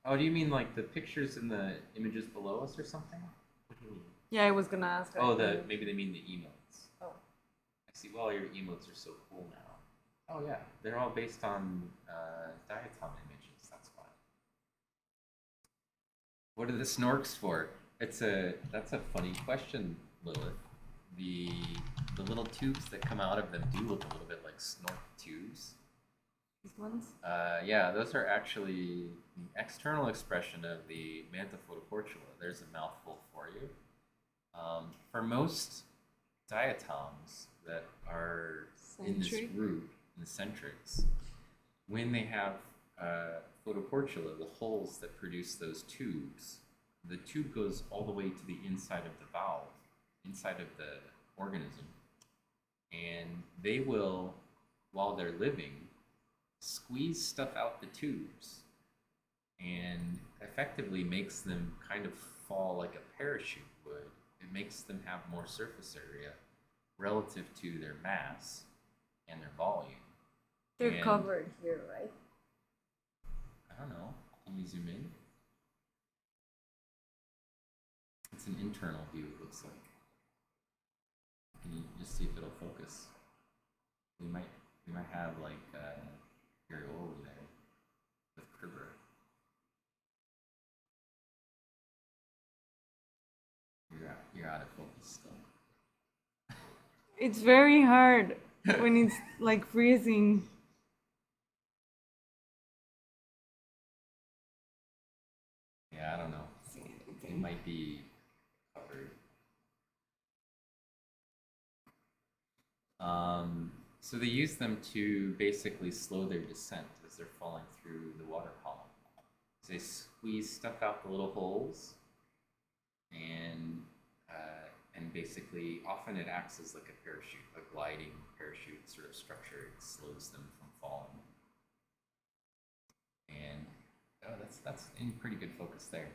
Oh, do you mean like the pictures in the images below us or something? What do you mean? Yeah, I was gonna ask. Oh, maybe they mean the emotes. Oh. I see. Well, your emotes are so cool now. Oh yeah, they're all based on diatom images. That's why. What are the snorks for? That's a funny question, Lilith. The little tubes that come out of them do look a little bit like snork tubes. These ones? Yeah, those are actually the external expression of the Manta photoportula. There's a mouthful for you. For most diatoms that are in this group, in the centrics, when they have photoportula, the holes that produce those tubes, the tube goes all the way to the inside of the valve, inside of the organism, and they will, while they're living, squeeze stuff out the tubes and effectively makes them kind of fall like a parachute would. It makes them have more surface area relative to their mass and their volume. They're covered here, right? I don't know. Can you zoom in? It's an internal view, it looks like. Can you just see if it'll focus? We might have like Garioli there with Kruger. You're out of focus still. It's very hard when it's like freezing. Yeah, I don't know. It might be covered. So they use them to basically slow their descent as they're falling through the water column. So they squeeze stuff out the little holes, and basically, often it acts as like a parachute, a gliding parachute sort of structure. It slows them from falling. And oh, that's in pretty good focus there.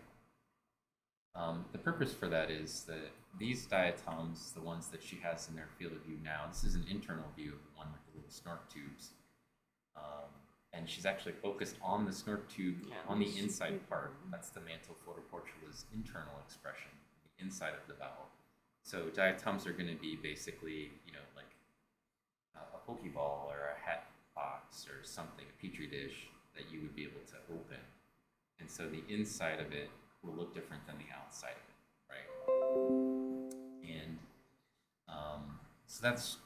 The purpose for that is that these diatoms, the ones that she has in their field of view now, this is an internal view of the one with the little snork tubes. And she's actually focused on the snork tube on the inside part. That's the mantle photoportula's internal expression, the inside of the valve. So diatoms are going to be basically, like a Pokeball or a hat box or something, a petri dish that you would be able to open. And so the inside of it will look different than the outside of it, right? And so that's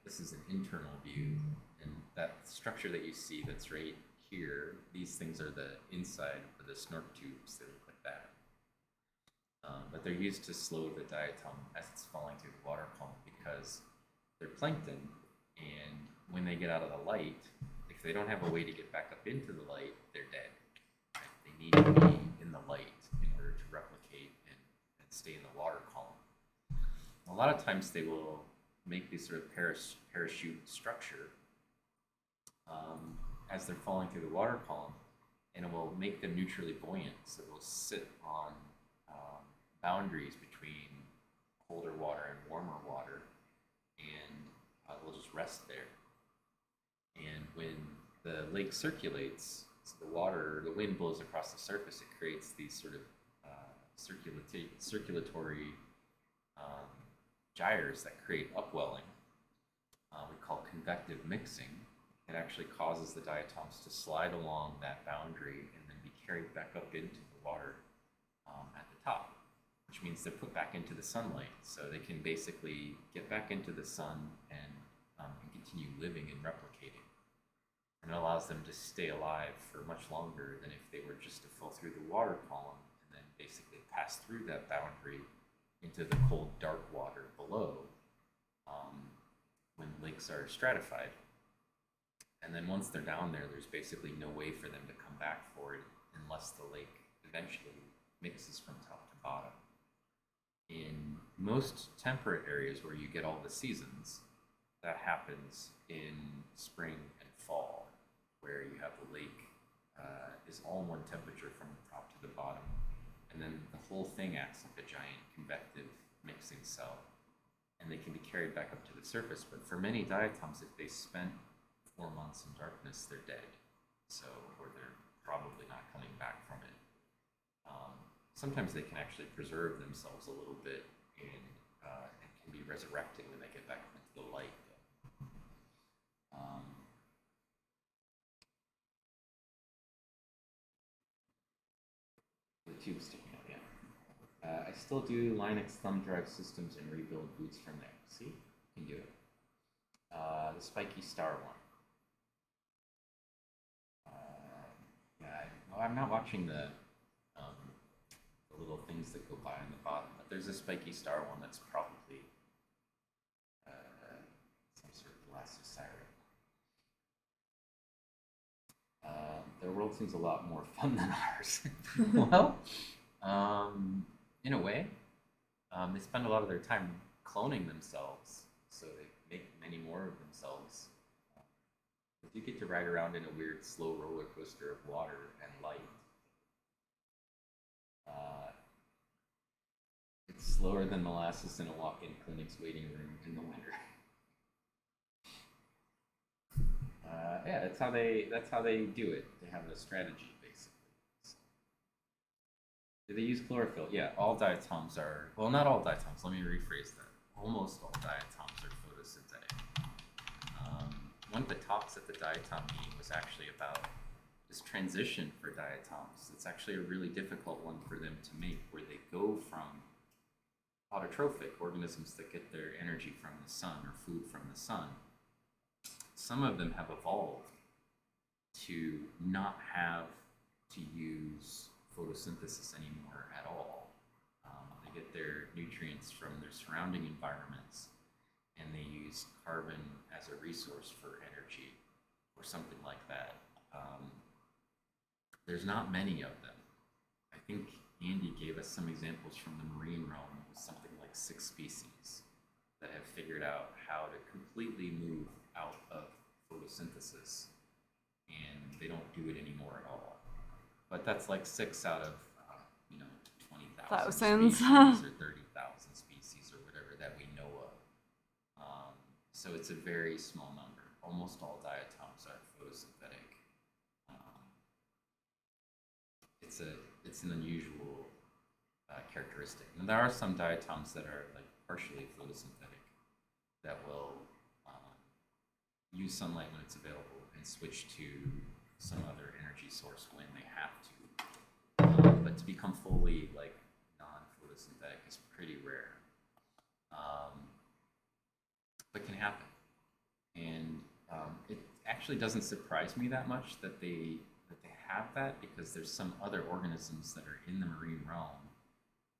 this is an internal view, and that structure that you see that's right here, these things are the inside of the snork tubes. They look like that. But they're used to slow the diatom as it's falling through the water column because they're plankton, and when they get out of the light, if they don't have a way to get back up into the light, they're dead. Right? They need to be in the light in order to replicate and stay in the water column. A lot of times they will make this sort of parachute structure as they're falling through the water column, and it will make them neutrally buoyant, so they'll sit on boundaries between colder water and warmer water, and they'll just rest there. And when the lake circulates, so the wind blows across the surface, it creates these sort of circulatory gyres that create upwelling. We call convective mixing. it actually causes the diatoms to slide along that boundary and then be carried back up into the water at the top, which means they're put back into the sunlight, so they can basically get back into the sun and continue living and replicating. And it allows them to stay alive for much longer than if they were just to fall through the water column and then basically pass through that boundary into the cold, dark water below when lakes are stratified. And then once they're down there, there's basically no way for them to come back for it unless the lake eventually mixes from top to bottom. In most temperate areas where you get all the seasons, that happens in spring and fall, where you have the lake is all one temperature from the top to the bottom, and then the whole thing acts like a giant convective mixing cell, and they can be carried back up to the surface. But for many diatoms, if they spent 4 months in darkness, they're dead, so, or they're probably not coming back from it. Sometimes they can actually preserve themselves a little bit and can be resurrected when they get back into the light. The tube sticking out, yeah. I still do Linux thumb drive systems and rebuild boots from there. See? You can do it. The spiky star one. I'm not watching the little things that go by on the bottom, but there's a spiky star one that's probably some sort of Elasticirate. Their world seems a lot more fun than ours. Well, in a way, they spend a lot of their time cloning themselves, so they make many more of themselves. You get to ride around in a weird, slow roller coaster of water and light. It's slower than molasses in a walk-in clinic's waiting room in the winter. Yeah, that's how they do it. They have a strategy, basically. Do they use chlorophyll? Yeah, all diatoms are, well, not all diatoms, let me rephrase that. Almost all diatoms are photosynthetic. One of the talks at the diatom meeting was actually about this transition for diatoms. It's actually a really difficult one for them to make, where they go from autotrophic organisms that get their energy from the sun or food from the sun. Some of them have evolved to not have to use photosynthesis anymore at all. They get their nutrients from their surrounding environments, and they use carbon as a resource for energy or something like that. There's not many of them. I think Andy gave us some examples from the marine realm. It was something like 6 species that have figured out how to completely move out of photosynthesis, and they don't do it anymore at all. But that's like 6 out of 20,000 species or 30,000 species or whatever that we know of. So it's a very small number. Almost all diatoms are photosynthetic. It's an unusual characteristic. And there are some diatoms that are like partially photosynthetic that will use sunlight when it's available and switch to some other energy source when they have to. But to become fully like non-photosynthetic is pretty rare. But can happen. And it actually doesn't surprise me that much that they have that, because there's some other organisms that are in the marine realm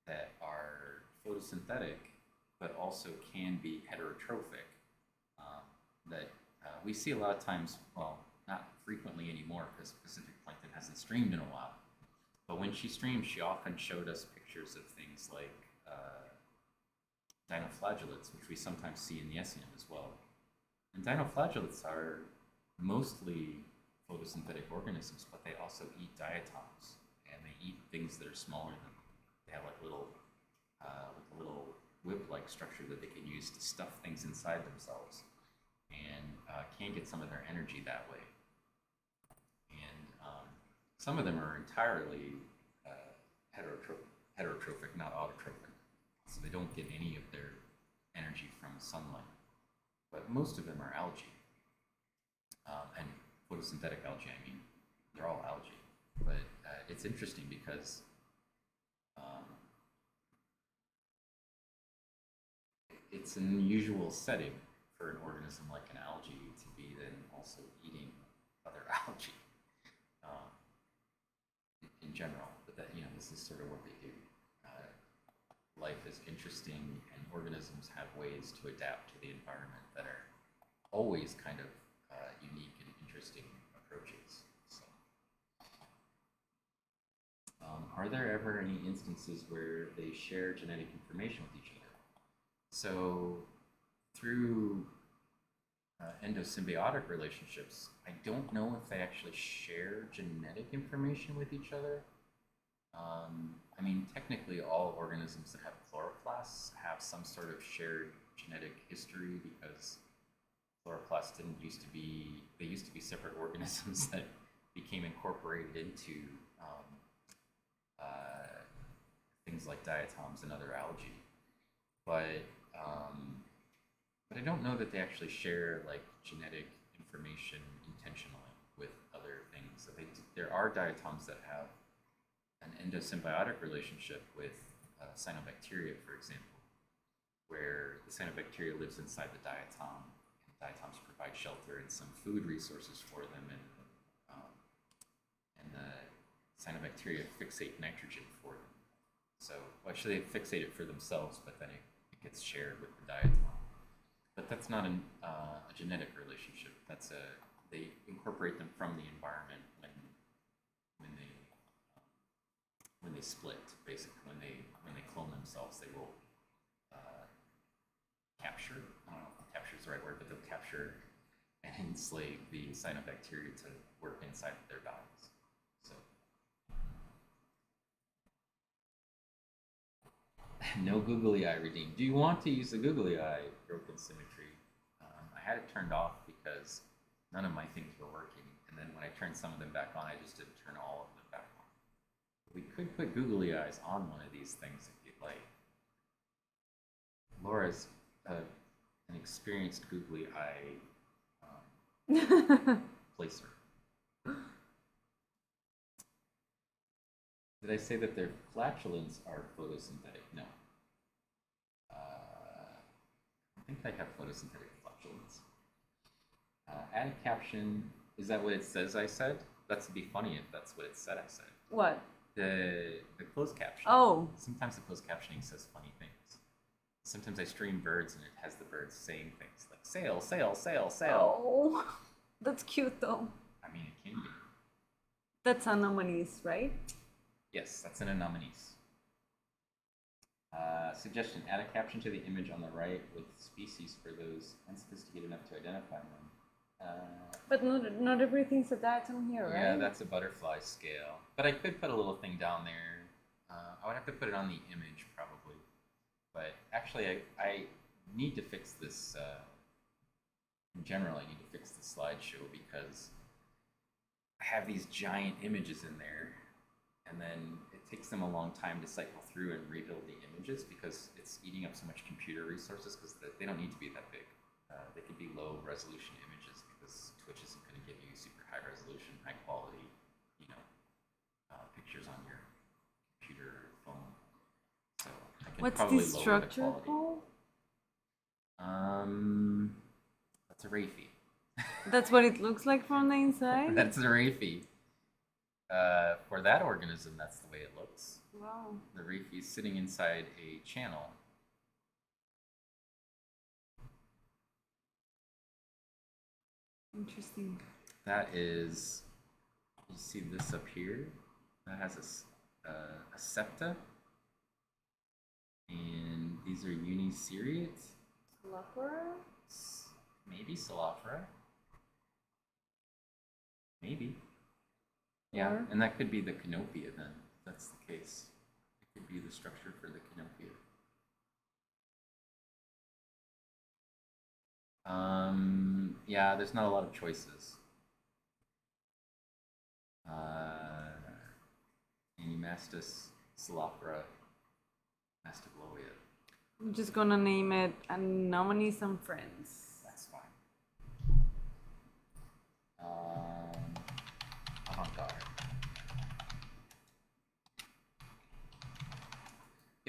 that are photosynthetic but also can be heterotrophic. That we see a lot of times, well, not frequently anymore because Pacific Plankton hasn't streamed in a while. But when she streamed, she often showed us pictures of things like dinoflagellates, which we sometimes see in the SEM as well. And dinoflagellates are mostly photosynthetic organisms, but they also eat diatoms, and they eat things that are smaller than them. They have like a little whip-like structure that they can use to stuff things inside themselves, and can get some of their energy that way. And some of them are entirely heterotrophic, not autotrophic, so they don't get any of their energy from sunlight. But most of them are algae. And photosynthetic algae, I mean, they're all algae. But it's interesting because it's an unusual setting for an organism like an algae to be then also eating other algae in general. But that, this is sort of what they do. Life is interesting, and organisms have ways to adapt to the environment that are always kind of unique and interesting approaches. So, are there ever any instances where they share genetic information with each other? So, through endosymbiotic relationships, I don't know if they actually share genetic information with each other. I mean, technically, all organisms that have chloroplasts have some sort of shared genetic history because chloroplasts didn't used to be, they used to be separate organisms that became incorporated into things like diatoms and other algae. But I don't know that they actually share like genetic information intentionally with other things. So there are diatoms that have an endosymbiotic relationship with cyanobacteria, for example, where the cyanobacteria lives inside the diatom, and diatoms provide shelter and some food resources for them, and the cyanobacteria fixate nitrogen for them. So, well, actually, they fixate it for themselves, but then it gets shared with the diatom. But that's not a genetic relationship. They incorporate them from the environment when they split. Basically, when they clone themselves, they will capture. I don't know if capture is the right word, but they'll capture and enslave the cyanobacteria to work inside of their bodies. So, no googly eye redeemed. Do you want to use the googly eye broken symmetry? I had it turned off because none of my things were working, and then when I turned some of them back on, I just didn't turn all of them back on. We could put googly eyes on one of these things if you'd like. Laura's an experienced googly eye placer. Did I say that their flatulence are photosynthetic? No. I think they have photosynthetic flatulence. Add a caption. Is that what it says I said? That's be funny if that's what it said I said. What? The closed caption. Oh. Sometimes the closed captioning says funny things. Sometimes I stream birds and it has the birds saying things like sail, sail, sail, sail. Oh, that's cute though. I mean, it can be. That's anemones, right? Yes, that's an anemones. Suggestion, add a caption to the image on the right with species for those unsophisticated enough to identify them. But not everything's a diatom here, right? Yeah, that's a butterfly scale. But I could put a little thing down there. I would have to put it on the image probably. But actually, I need to fix this. In general, I need to fix the slideshow because I have these giant images in there, and then it takes them a long time to cycle through and rebuild the images because it's eating up so much computer resources because they don't need to be that big. They could be low resolution images because Twitch isn't going to give you super high resolution, high quality, pictures on your computer phone. So I can What's probably this lower the structure quality. called? That's a Raphy. That's what it looks like from the inside? That's a Raphy. For that organism, that's the way it looks. Wow. The Raphy is sitting inside a channel. Interesting. That is, you see this up here? That has a septa. And these are uniseriate. Lacquer? Maybe Salafra. Maybe. Yeah, Or? and that could be the canopia then, if that's the case. It could be the structure for the canopia. Yeah, there's not a lot of choices. Animastus, Salafra, Mastigloia. I'm just gonna name it Anemones and Friends. That's fine.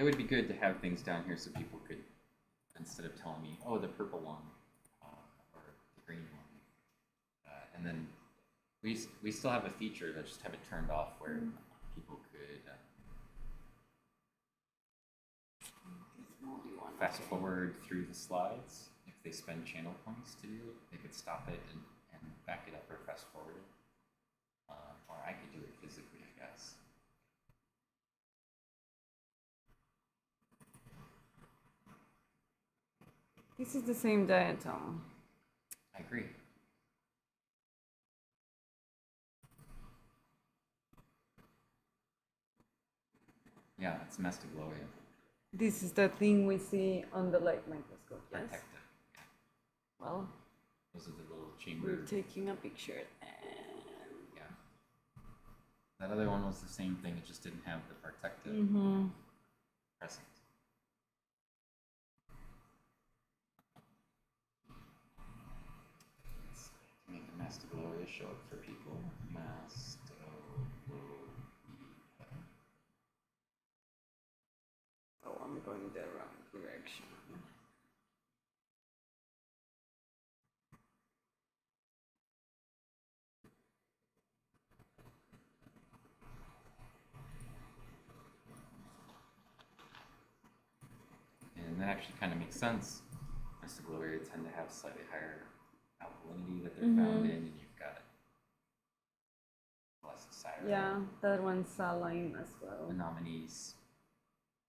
would be good to have things down here so people could, instead of telling me, oh, the purple one or the green one, and then we still have a feature that just have it turned off where people could fast forward through the slides. If they spend channel points to do it, they could stop it and back it up or fast forward it. Or I could do it physically, I guess. This is the same diatom. I agree. Yeah, it's Mastigloia. This is the thing we see on the light microscope, yes? Protecta. Yeah. Well, Those are the little chamber. we're taking a picture. Yeah. That other one was the same thing, it just didn't have the protective present. Let's make the Mastigloia show up for people. Oh, I'm going the wrong direction. And that actually kind of makes sense. Mastigloia tend to have slightly higher alkalinity that they're found in, and you've got less Cyra. Yeah, that one's saline as well. Anomalies.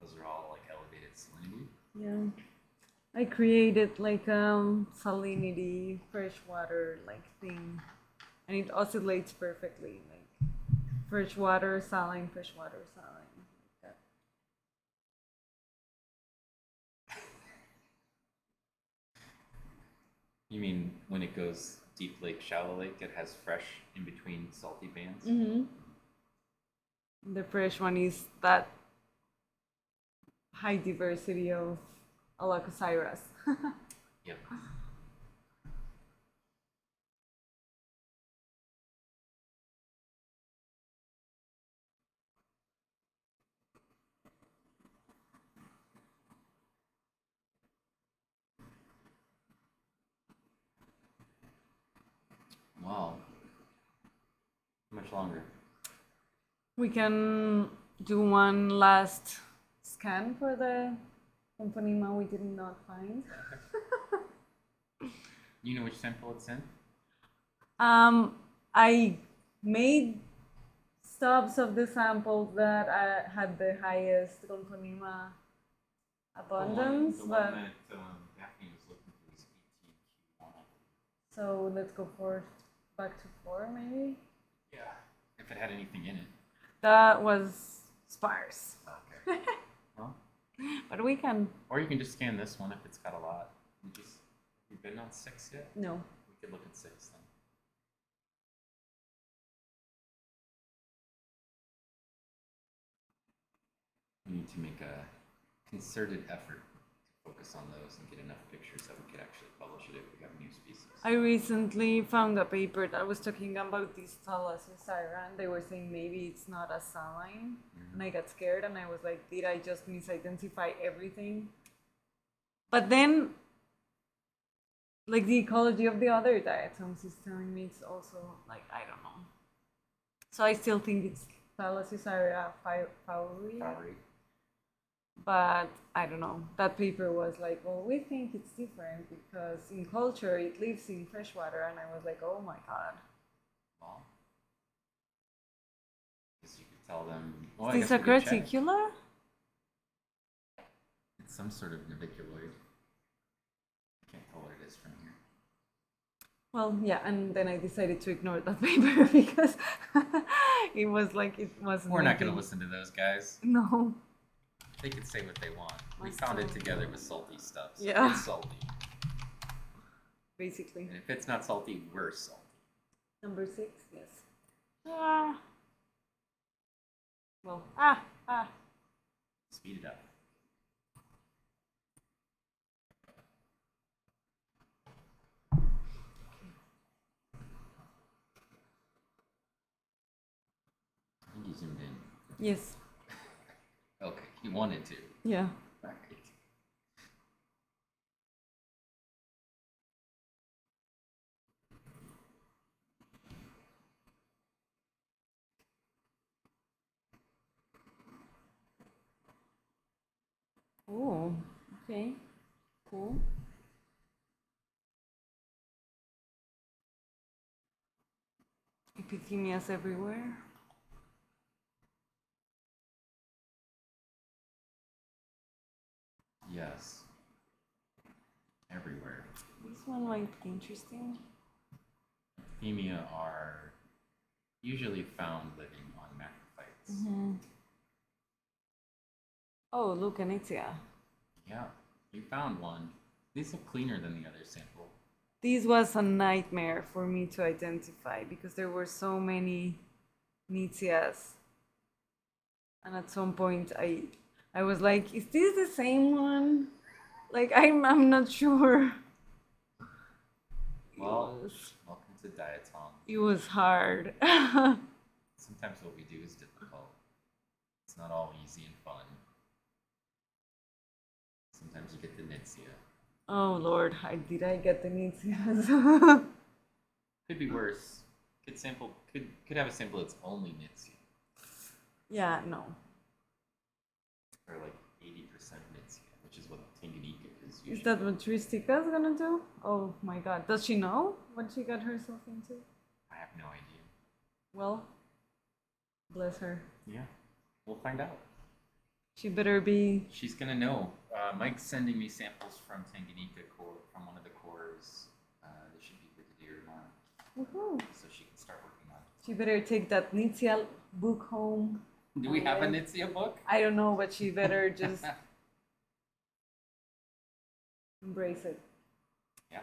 Those are all like elevated salinity. Yeah. I created like salinity freshwater like thing, and it oscillates perfectly, like freshwater saline, freshwater saline. Like that. You mean when it goes deep lake, shallow lake, it has fresh in between salty bands? The fresh one is that high diversity of Alacosiris. Yep. Wow. How much longer? We can do one last scan for the Companyma we did not find. You know which sample it's in? I made stubs of the samples that had the highest Companyma abundance, The one but that Daphne was looking for was 18Q1. so let's go for back to 4 maybe. Yeah. If it had anything in it. That was sparse. Okay. Well, But we can. or you can just scan this one if it's got a lot. You've been on 6 yet? No. We could look at 6 then. We need to make a concerted effort to focus on those and get enough pictures that we could actually publish it if we have new species. I recently found a paper that was talking about this Thalassocyra, and they were saying maybe it's not a saline. And I got scared and I was like, did I just misidentify everything? But then, like, the ecology of the other diatoms is telling me it's also, like, I don't know. So I still think it's Thalassocyra fowleri. But I don't know. That paper was like, well, we think it's different because in culture it lives in freshwater, and I was like, oh my god. Well, because you could tell them. Well, Is this a Graticula? It's some sort of naviculoid. I can't tell what it is from here. Well, yeah, and then I decided to ignore that paper because it was like it wasn't. We're not going to listen to those guys. No. They can say what they want. We Must found it not. together with salty stuff. So Yeah. It's salty. Basically. And if it's not salty, we're salty. Number 6, yes. Well, Speed it up. I think you zoomed in. Yes. Okay, you wanted to. Yeah. Right. Oh, okay. Cool. Epidemias everywhere. Yes. Everywhere. This one might be interesting. Epidemia are usually found living on macrophytes. Mm-hmm. Oh, look, Anitia. Yeah, you found one. These look cleaner than the other sample. This was a nightmare for me to identify because there were so many Nitias. And at some point I was like, is this the same one? Like I'm not sure. Well, It was, welcome to diatoms. it was hard. Sometimes what we do is difficult. It's not all easy and fun. Sometimes you get the Nitsia. Oh Lord, did I get the Nitias? Could be worse. Could have a sample that's only Nitsia. Yeah, no. Or like 80% Nitsia, which is what Tanganyika is usually. Is that what Tristica's gonna do? Oh my god. Does she know what she got herself into? I have no idea. Well, bless her. Yeah, we'll find out. She better be. She's gonna know. Mike's sending me samples from Tanganyika core, from one of the cores. They should be good to do tomorrow, Woohoo. so she can start working on it. She better take that Nitia book home. Do we have a Nitsia book? I don't know, but she better just embrace it. Yeah.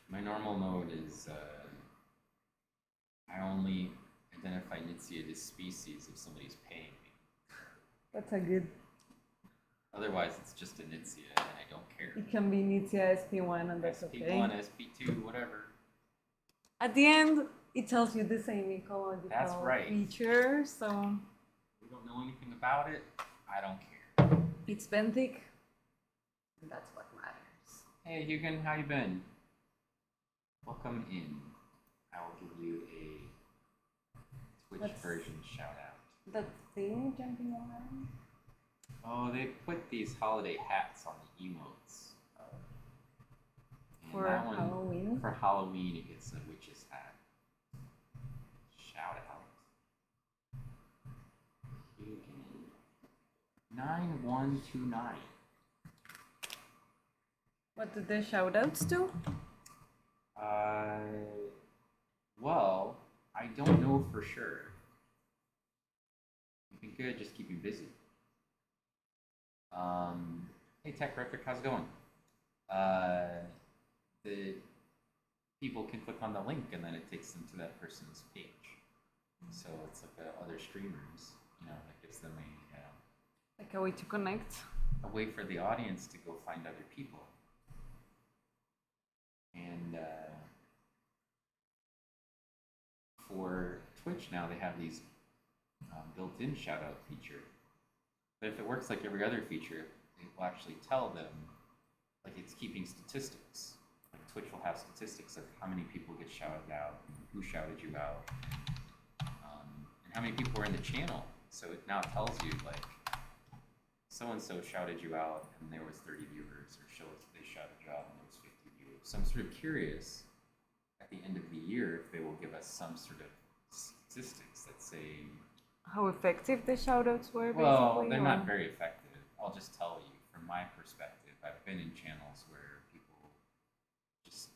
My normal mode is I only identify Nitsia as species if somebody's paying me. That's a good. Otherwise, it's just a Nitsia and I don't care. It can be Nitia SP1 and that's okay. SP1, SP2, whatever. At the end, it tells you the same ecological That's right. feature, so. We don't know anything about it. I don't care. It's benthic. That's what matters. Hey, Hugo, how you been? Welcome in. I will give you a Twitch version shout out. That thing jumping around? Oh, they put these holiday hats on the emotes. And For that one, Halloween? For Halloween, it gets a witch's hat. Shout out. Hugo. 9129. What did the shout outs do? Well, I don't know for sure. You've been good, just keep you busy. Hey, Techrific, how's it going? The people can click on the link and then it takes them to that person's page. So it's like other streamers, that gives them Like a way to connect? a way for the audience to go find other people. And for Twitch now, they have these built-in shout-out feature. But if it works like every other feature, it will actually tell them, like it's keeping statistics. Like Twitch will have statistics of how many people get shouted out, and who shouted you out, and how many people were in the channel. So it now tells you, like, so-and-so shouted you out, and there was 30 viewers, or they shouted you out, and there was 50 viewers. So I'm sort of curious, at the end of the year, if they will give us some sort of statistics that say... How effective the shoutouts were, basically? Well, they're not very effective. I'll just tell you, from my perspective, I've been in channels where people just,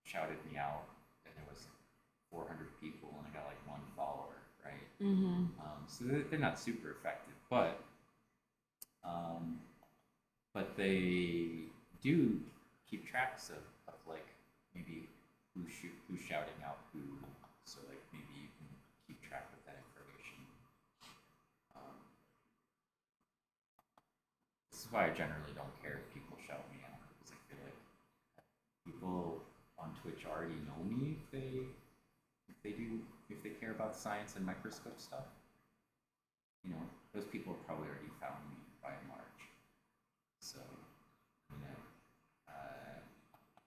shouted me out, and there was 400 people, and I got like one follower, right? Mm-hmm. So they're not super effective, but they do keep tracks of like maybe who's shouting out who. So like maybe you can keep track of that information. is why I generally don't care if people shout me out, because I feel like people on Twitch already know me if they care about science and microscope stuff. You know, those people have probably already found me by and large. So, you know,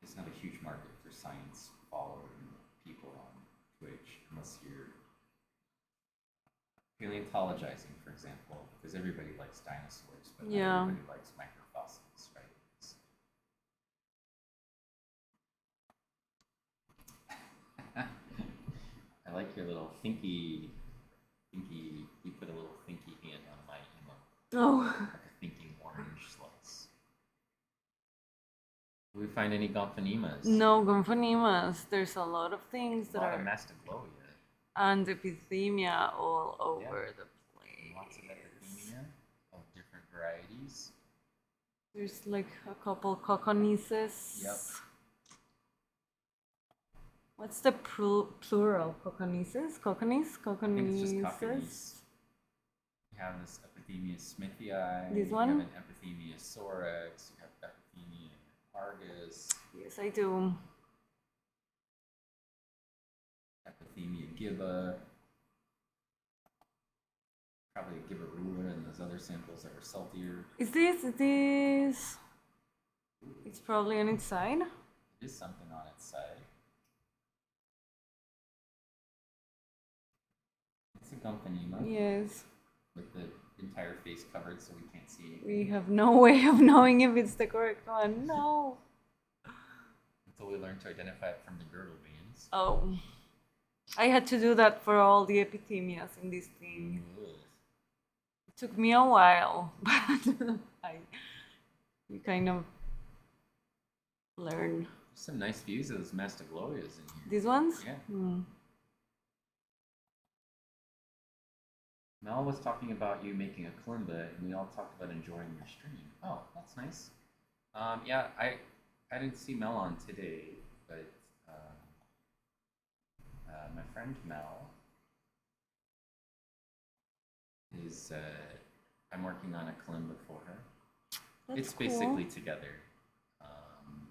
it's not a huge market for science following people on Twitch unless you're paleontologizing, for example, because everybody likes dinosaurs, but not Yeah. everybody likes microfossils, right? I like your little thinky. You put a little thinky hand on my emote, Oh. like a thinking orange slice. Do we find any gomphonemas? No, gomphonemas. There's a lot of things A that lot are of Mastagloia. and epidemia all over the place. Lots of epidemia of different varieties. There's like a couple cocconeses. Yep. What's the plural? Cocconeses? Coccones? I think it's just Cocconeses? Coccones. You have this Epidemia smithii. This You one? have an Epidemia sorex. You have Epidemia argus. Yes, I do. Epidemia gibba. Probably gibberella and those other samples that were saltier. Is this? It's probably on its side. It is something on its side. It's a gumpanema. Yes. With the entire face covered so we can't see anything. We have no way of knowing if it's the correct one. No. Until we learn to identify it from the girdle veins. Oh. I had to do that for all the epidemias in this thing. Ugh. It took me a while, but you kind of learn. There's some nice views of those Mastagloias in here. These ones? Yeah. Hmm. Mel was talking about you making a kalimba, and we all talked about enjoying your stream. Oh, that's nice. Yeah, I didn't see Mel on today, but my friend Mel is. I'm working on a kalimba for her. That's It's cool. basically together.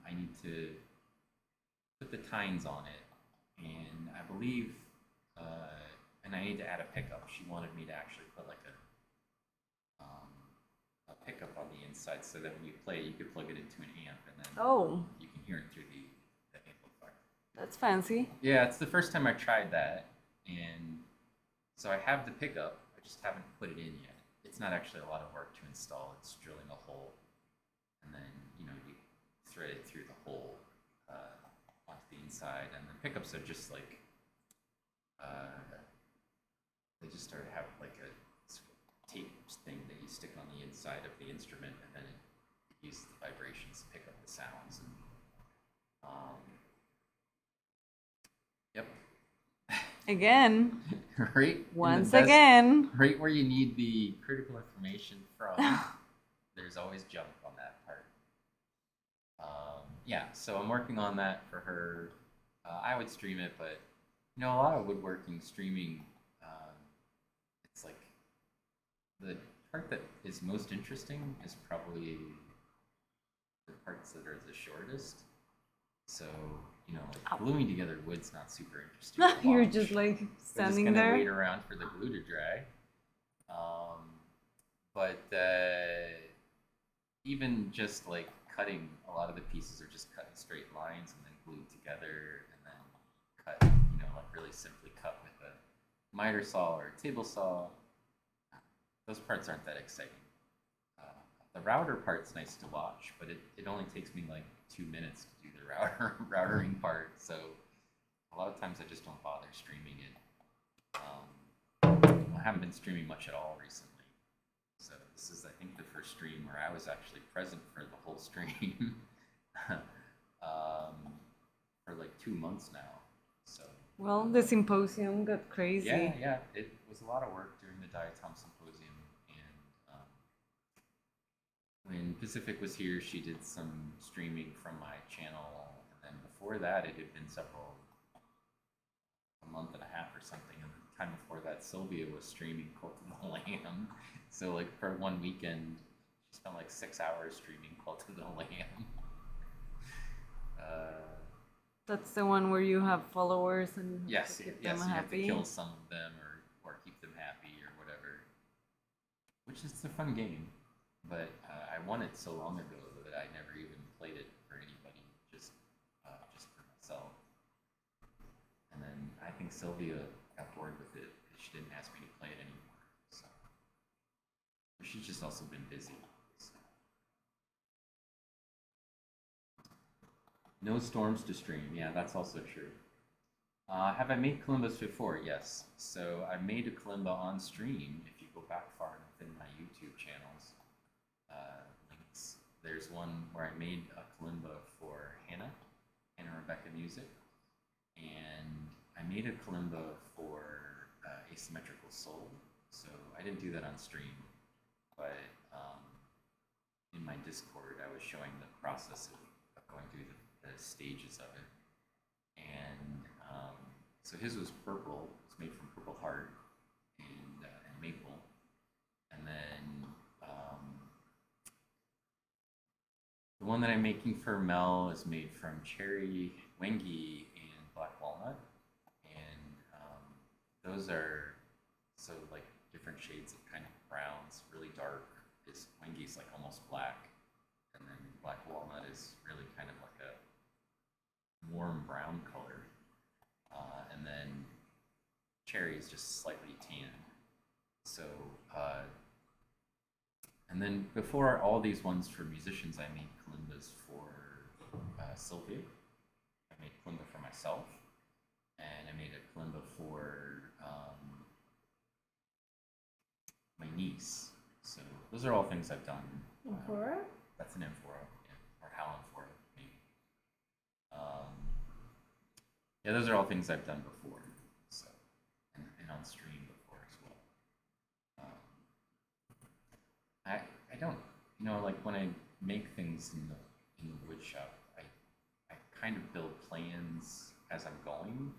I need to put the tines on it, and I believe, and I need to add a pickup. She wanted me to actually put like a pickup on the inside, so that when you play, you could plug it into an amp, and then Oh, you can hear it through the amplifier. that's fancy. Yeah, it's the first time I tried that, and so I have the pickup. I just haven't put it in yet. It's not actually a lot of work to install. It's drilling a hole, and then you thread it through the hole onto the inside, and the pickups are just like they just start to have like a tape thing that you stick on the inside of the instrument, and then it uses the vibrations to pick up the sounds. And yep. Again. Right. Once again. Right where you need the critical information from. There's always junk on that part. Yeah, so I'm working on that for her. I would stream it, but a lot of woodworking streaming, it's like the part that is most interesting is probably the parts that are the shortest. So, like gluing together wood's not super interesting. to You're watch. just like We're just standing gonna there. wait around for the glue to dry. But even just like cutting, a lot of the pieces are just cut in straight lines and then glued together, and then cut, like really simply cut with a miter saw or a table saw. Those parts aren't that exciting. The router part's nice to watch, but it only takes me like 2 minutes to do the routering part. So a lot of times I just don't bother streaming it. I haven't been streaming much at all recently. So this is, I think, the first stream where I was actually present for the whole stream for like 2 months now. So Well, the symposium got crazy. yeah, it was a lot of work during the diatom symposium, and when Pacific was here, she did some streaming from my channel, and then before that, it had been a month and a half or something, and the time before that, Sylvia was streaming Cult of the Lamb. So like for one weekend, spent like 6 hours streaming Cult of the Lamb. That's the one where you have followers and you have Yes, to keep yes, them you have to happy. kill some of them or keep them happy or whatever. Which is a fun game, but I won it so long ago that I never even played it for anybody, just for myself. And then I think Sylvia got bored with it because she didn't ask me to play it anymore. So she's just also been busy. So. No storms to stream. Yeah, that's also true. Have I made Kalimbas before? Yes. So I made a Kalimba on stream. If you go back far enough in my YouTube channels, links, there's one where I made a Kalimba for Hannah Rebecca Music, and I made a Kalimba for Asymmetrical Soul. So I didn't do that on stream, but in my Discord, I was showing the process of going through the stages of it. And so his was purple. It's made from purple heart and maple. And then the one that I'm making for Mel is made from cherry, wengi, and black walnut. And those are so like different shades of kind of browns, really dark. This wengi is like almost black, and then black walnut is really kind of like a warm brown color, and then cherry is just slightly tan. So, and then before all these ones for musicians, I made kalimbas for Sylvia. I made kalimba for myself, and I made a kalimba for my niece. So those are all things I've done. Amphora? That's an amphora, yeah, or how amphora, maybe. Yeah, those are all things I've done before, so and on stream before as well. I don't, like when I make things in the wood shop, I kind of build plans as I'm going,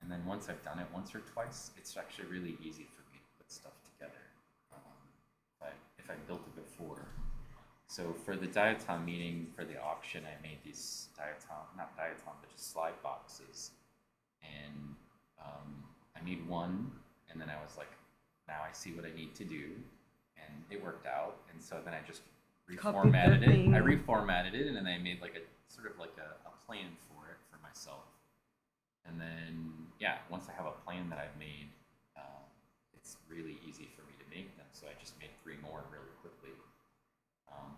and then once I've done it once or twice, it's actually really easy for me to put stuff together. If I built it before. So for the diatom meeting, for the auction, I made these not diatom, but just slide boxes. And I made one, and then I was like, now I see what I need to do. And it worked out. And so then I just reformatted it. I reformatted it, and then I made like a sort of like a plan for it for myself. And then, yeah, once I have a plan that I've made, it's really easy for me to make them. So I just made 3 more really quickly.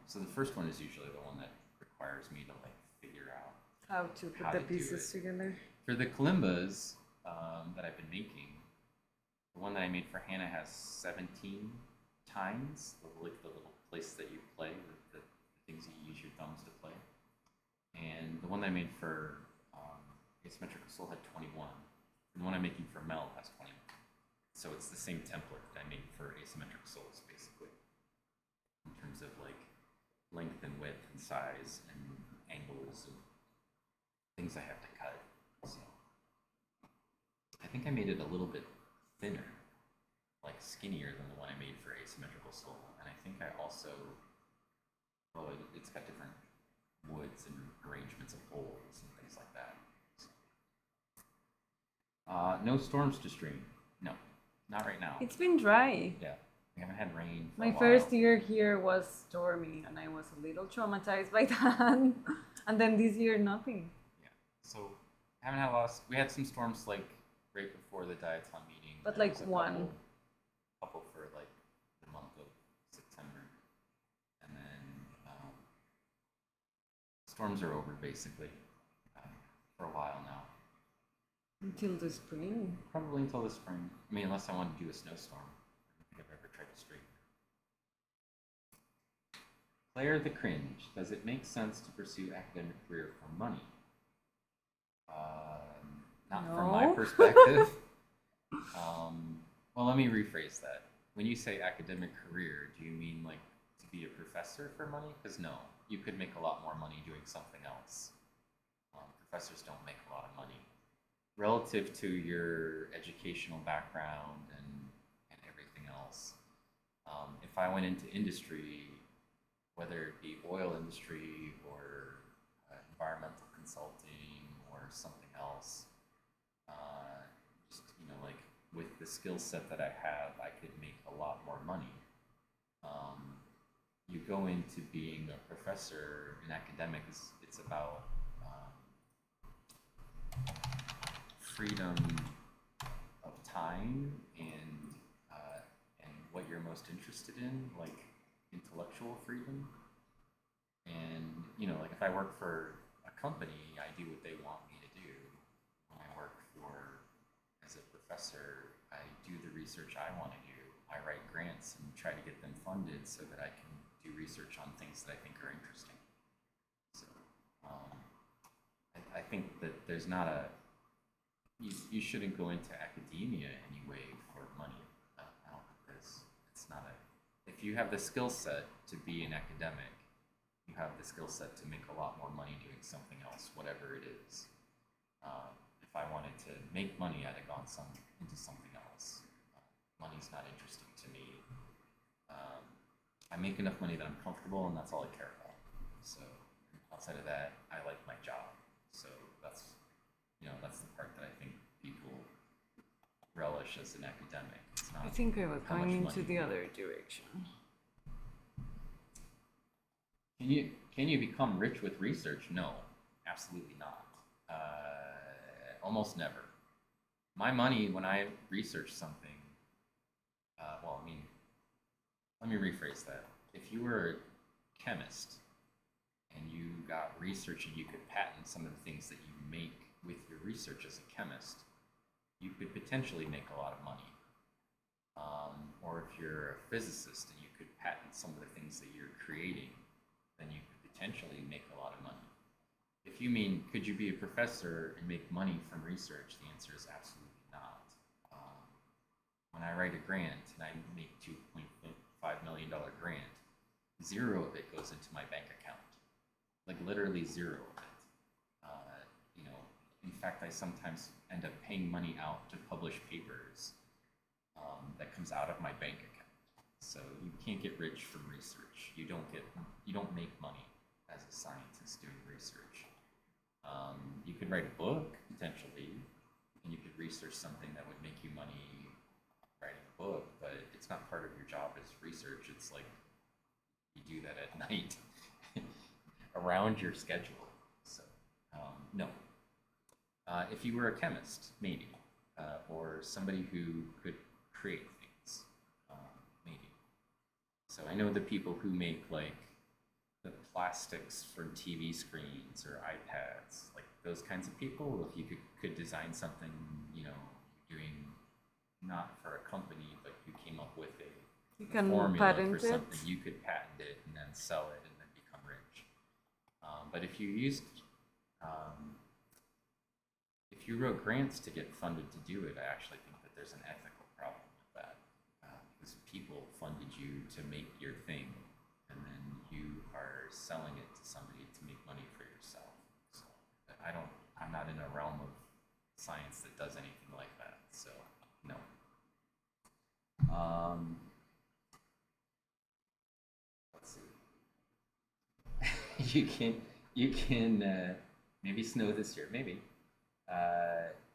So the first one is usually the one that requires me to like figure out how to put the pieces together. For the kalimbas that I've been making, the one that I made for Hannah has 17 tines, like the little place that you play, the things you use your thumbs to play. And the one that I made for Asymmetrical Soul had 21. And the one I'm making for Mel has 21. So it's the same template that I made for Asymmetrical Souls, basically, in terms of like length and width and size and angles and things I have to cut. So I think I made it a little bit thinner, like skinnier than the one I made for Asymmetrical Soul. And I think I also, it's got different woods and arrangements of holes and things like that. So. No storms to stream. No, not right now. It's been dry. Yeah, we haven't had rain for My a while. first year here was stormy, and I was a little traumatized by that. And then this year, nothing. Yeah, so haven't had a lot. We had some storms like right before the diatom meeting. But like one. Couple for like the month of September, and then storms are over basically for a while now. Until the spring. Probably until the spring. I mean, unless I want to do a snowstorm. I don't think I've ever tried to stream. Claire the Cringe. Does it make sense to pursue academic career for money? Not from my perspective. Well, let me rephrase that. When you say academic career, do you mean like to be a professor for money? Because no, you could make a lot more money doing something else. Professors don't make a lot of money. Relative to your educational background and everything else. If I went into industry, whether it be oil industry or environmental consulting or something else. Just, like with the skill set that I have, I could make a lot more money. You go into being a professor in academics, it's about freedom of time and what you're most interested in, like intellectual freedom. And like if I work for a company, I do what they want me to do. When I work as a professor, I do the research I want to do. I write grants and try to get them funded so that I can do research on things that I think are interesting. So I think that there's not you shouldn't go into academia anyway for money. I don't think it's not if you have the skill set to be an academic, you have the skill set to make a lot more money doing something else, whatever it is. If I wanted to make money, I'd have gone into something else. Money's not interesting to me. I make enough money that I'm comfortable, and that's all I care about. So outside of that, I like my job. So that's the part that I think people relish as an academic. It's not I think I was how going much into money the you other make. direction. Can you become rich with research? No, absolutely not. Almost never. My money, when I research something, let me rephrase that. If you were a chemist and you got research and you could patent some of the things that you make with your research as a chemist, you could potentially make a lot of money. Or if you're a physicist and you could patent some of the things that you're creating, then you could potentially make a lot of money. If you mean, could you be a professor and make money from research, the answer is absolutely not. When I write a grant and I make $2.5 million grant, zero of it goes into my bank account. Like literally zero of it. In fact, I sometimes end up paying money out to publish papers that comes out of my bank account. So you can't get rich from research. You don't make money as a scientist doing research. You could write a book potentially, and you could research something that would make you money writing a book, but it's not part of your job as research. It's like you do that at night around your schedule. So no. If you were a chemist, maybe, or somebody who could create things, maybe. So I know the people who make like the plastics for TV screens or iPads, like those kinds of people. If you could design something, doing not for a company, but you came up with You a can formula patent for it. something, you could patent it and then sell it and then become rich. But if you wrote grants to get funded to do it, I actually think that there's an ethical problem with that. Because people funded you to make your thing, and then you are selling it to somebody to make money for yourself. So I'm not in a realm of science that does anything like that. So no. Let's see. you can maybe snow this year, maybe.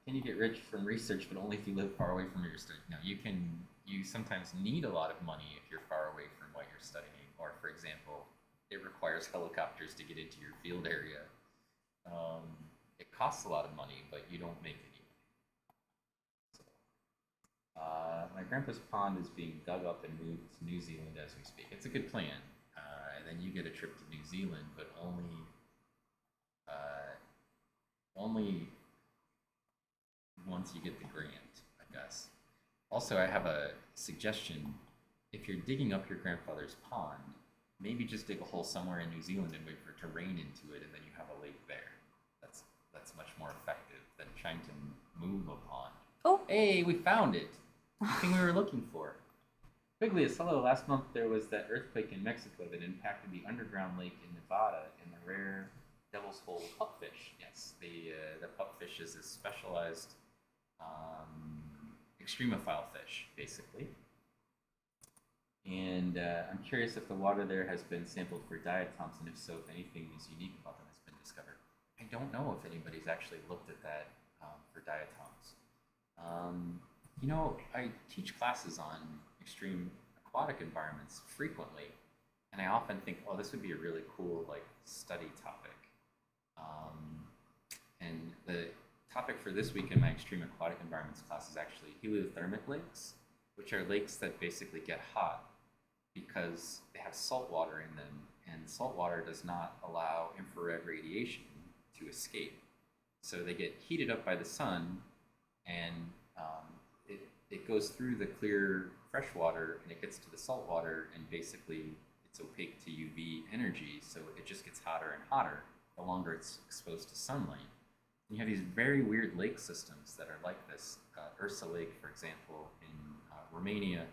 Can you get rich from research, but only if you live far away from your study? No, you sometimes need a lot of money if you're far away from what you're studying, or for example, it requires helicopters to get into your field area. It costs a lot of money, but you don't make any money. So, my grandpa's pond is being dug up and moved to New Zealand as we speak. It's a good plan. And then you get a trip to New Zealand, but only once you get the grant, I guess. Also, I have a suggestion. If you're digging up your grandfather's pond, maybe just dig a hole somewhere in New Zealand and wait for it to rain into it, and then you have a lake there. That's much more effective than trying to move a pond. Oh, Hey, we found it! The thing we were looking for. Quigley's, hello. Last month there was that earthquake in Mexico that impacted the underground lake in Nevada and the rare Devil's Hole pupfish. Yes, the pupfish is a specialized extremophile fish, basically. And I'm curious if the water there has been sampled for diatoms, and if so, if anything is unique about them has been discovered. I don't know if anybody's actually looked at that for diatoms. I teach classes on extreme aquatic environments frequently, and I often think, oh, this would be a really cool study topic. And the topic for this week in my extreme aquatic environments class is actually heliothermic lakes, which are lakes that basically get hot because they have salt water in them, and salt water does not allow infrared radiation to escape. So they get heated up by the sun, and it goes through the clear fresh water, and it gets to the salt water, and basically it's opaque to UV energy, so it just gets hotter and hotter the longer it's exposed to sunlight. And you have these very weird lake systems that are like this. Ursa Lake, for example, in Romania,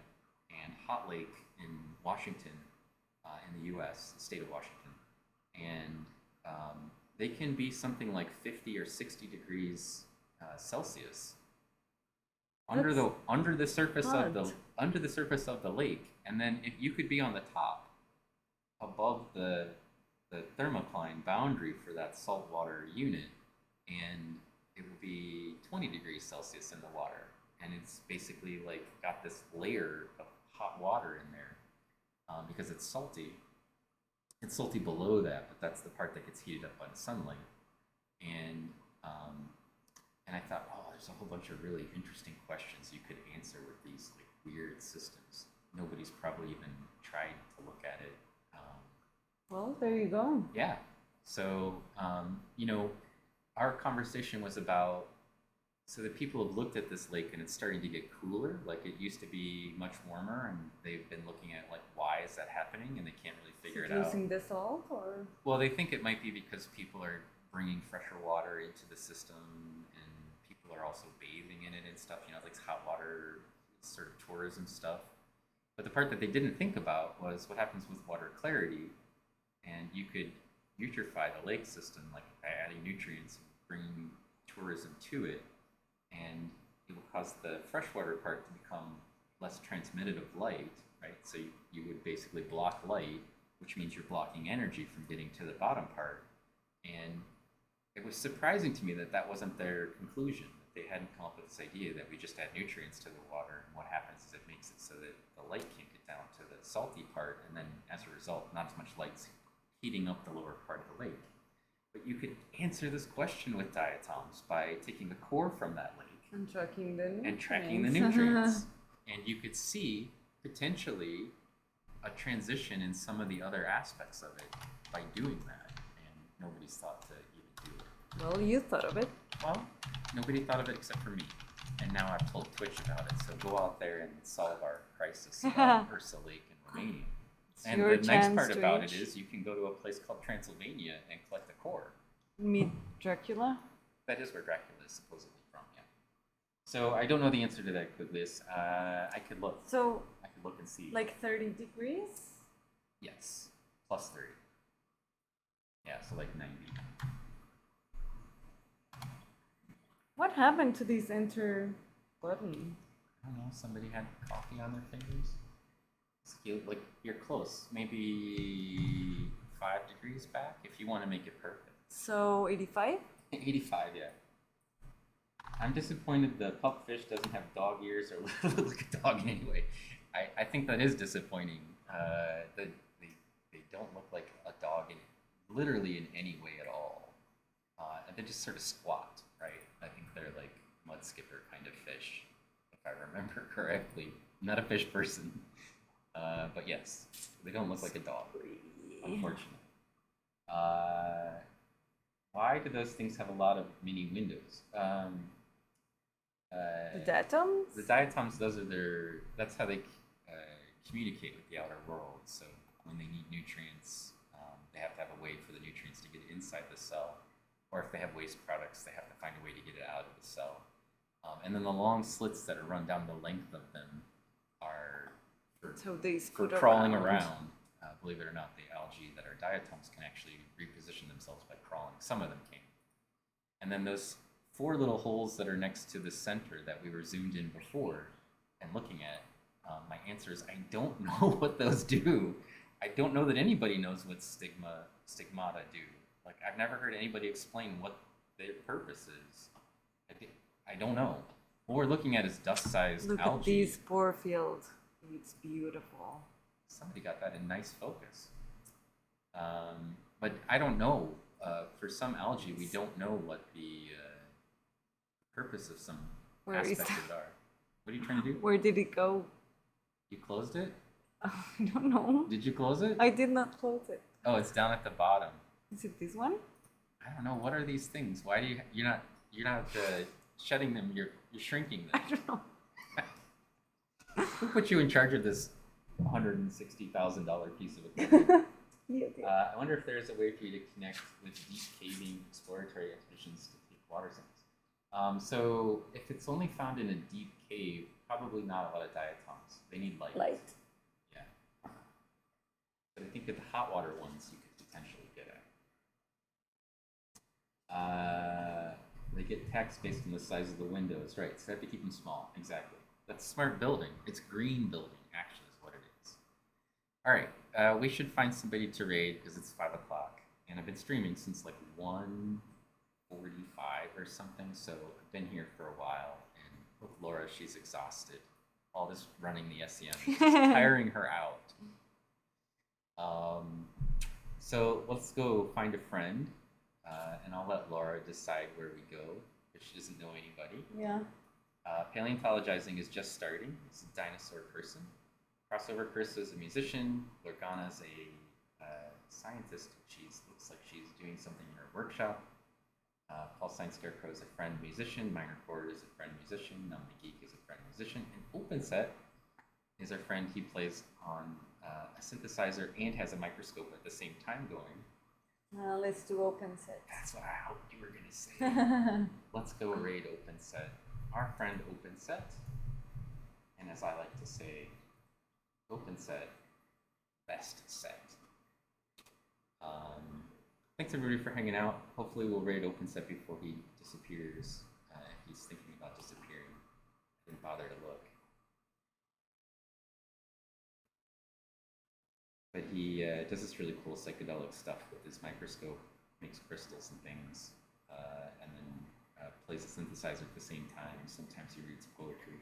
and Hot Lake in Washington, in the U.S., the state of Washington, and they can be something like 50 or 60 degrees Celsius under the surface of the lake, and then if you could be on the top, above the thermocline boundary for that saltwater unit, and it will be 20 degrees Celsius in the water, and it's basically got this layer of hot water in there because it's salty. It's salty below that, but that's the part that gets heated up by the sunlight. And I thought, oh, there's a whole bunch of really interesting questions you could answer with these weird systems. Nobody's probably even tried to look at it. Well, there you go. Yeah. So, our conversation was about, so the people have looked at this lake and it's starting to get cooler. It used to be much warmer, and they've been looking at why is that happening, and they can't really figure it out. Using the salt, or? Well, they think it might be because people are bringing fresher water into the system, and people are also bathing in it and stuff. Like hot water sort of tourism stuff. But the part that they didn't think about was what happens with water clarity, and you could eutrify the lake system by adding nutrients, bringing tourism to it, and it will cause the freshwater part to become less transmitted of light, right? So you would basically block light, which means you're blocking energy from getting to the bottom part. And it was surprising to me that wasn't their conclusion, that they hadn't come up with this idea that we just add nutrients to the water, and what happens is it makes it so that the light can't get down to the salty part, and then as a result, not as much light's heating up the lower part of the lake. But you could answer this question with diatoms by taking the core from that lake and tracking the nutrients. And you could see potentially a transition in some of the other aspects of it by doing that. And nobody's thought to even do it. Well, you thought of it. Well, nobody thought of it except for me. And now I've told Twitch about it. So go out there and solve our crisis about Ursa Lake in Romania. And the nice part about it is you can go to a place called Transylvania and collect the core. Meet Dracula? That is where Dracula is supposedly from, yeah. So I don't know the answer to that quiz. I could look. So I could look and see. 30 degrees? Yes. Plus 30. Yeah, so 90. What happened to these enter buttons? I don't know, somebody had coffee on their fingers. You're close. Maybe 5 degrees back if you want to make it perfect. So 85? 85, yeah. I'm disappointed the pupfish doesn't have dog ears or look like a dog in any way. I think that is disappointing. They don't look like a dog literally in any way at all. And they just sort of squat, right? I think they're like mud skipper kind of fish, if I remember correctly. I'm not a fish person. But yes, they don't look like a dog, unfortunately. Why do those things have a lot of mini windows? The diatoms? The diatoms, that's how they communicate with the outer world. So when they need nutrients, they have to have a way for the nutrients to get inside the cell. Or if they have waste products, they have to find a way to get it out of the cell. And then the long slits that are run down the length of them are for crawling around. Believe it or not, the algae that are diatoms can actually reposition themselves by crawling. Some of them can. And then those 4 little holes that are next to the center that we were zoomed in before and looking at, My answer is I don't know what those do. I don't know that anybody knows what stigmata do. Like, I've never heard anybody explain what their purpose is. I don't know. What we're looking at is dust-sized Look algae. at these spore fields. It's beautiful. Somebody got that in nice focus. But I don't know. For some algae, we don't know what the purpose of some Where is aspect of it are. What are you trying to do? Where did it go? You closed it? I don't know. Did you close it? I did not close it. Oh, it's down at the bottom. Is it this one? I don't know. What are these things? Why do you're not shedding them? You're shrinking them. I don't know. Who put you in charge of this $160,000 piece of equipment? Yeah, I wonder if there's a way for you to connect with deep caving exploratory expeditions to take water samples. So if it's only found in a deep cave, probably not a lot of diatoms. They need light. Light. Yeah. But I think that the hot water ones you could potentially get at. They get taxed based on the size of the windows, right? So they have to keep them small. Exactly. That's smart building. It's green building, actually, is what it is. All right. We should find somebody to raid because it's 5 o'clock. And I've been streaming since like 1:45 or something. So I've been here for a while. And with Laura, she's exhausted. All this running the SEM is just tiring her out. So let's go find a friend. And I'll let Laura decide where we go if she doesn't know anybody. Yeah. Paleontologizing is just starting. It's a dinosaur person. Crossover Chris is a musician. Lorgana is a scientist. Looks like she's doing something in her workshop. Paul Science Scarecrow is a friend musician. Minor Chord is a friend musician. Numb the Geek is a friend musician. And OpenSet is our friend. He plays on a synthesizer and has a microscope at the same time going. Let's do OpenSet. That's what I hoped you were going to say. Let's go raid OpenSet. Our friend OpenSet. And as I like to say, OpenSet, best set. Thanks everybody for hanging out. Hopefully we'll raid OpenSet before he disappears. If he's thinking about disappearing, I didn't bother to look. But he does this really cool psychedelic stuff with his microscope, makes crystals and things, and then plays a synthesizer at the same time. Sometimes he reads poetry.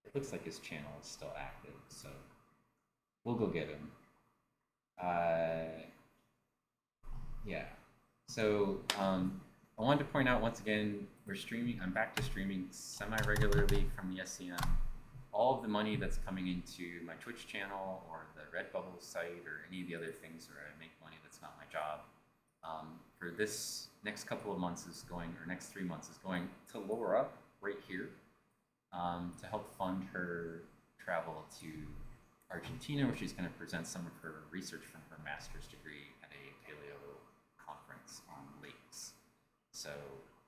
It looks like his channel is still active, so we'll go get him. Yeah. So I wanted to point out once again, we're streaming. I'm back to streaming semi-regularly from the SCM. All of the money that's coming into my Twitch channel or the Redbubble site or any of the other things where I make money that's not my job, for this next couple of months is going, or next 3 months is going to Laura right here to help fund her travel to Argentina, where she's going to present some of her research from her master's degree at a paleo conference on lakes. So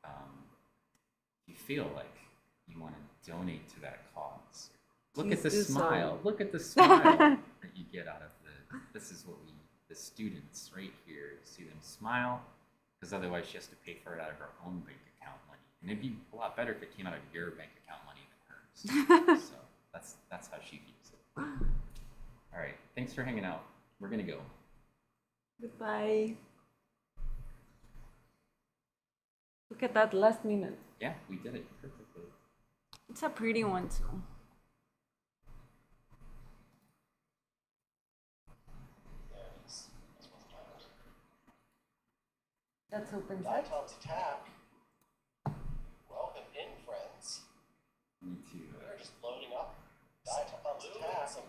if you feel like you want to donate to that cause, look at the smile. Look at the smile that you get out of this is what the students right here, see them smile, because otherwise she has to pay for it out of her own bank account money. And it'd be a lot better if it came out of your bank account money than hers. So that's how she views it. All right, thanks for hanging out. We're gonna go. Goodbye. Look at that last minute. Yeah, we did it perfectly. It's a pretty one too. That's OpenSet. Diatoms attack. Welcome in, friends. Me too. We're just loading up. Diatoms attack. Some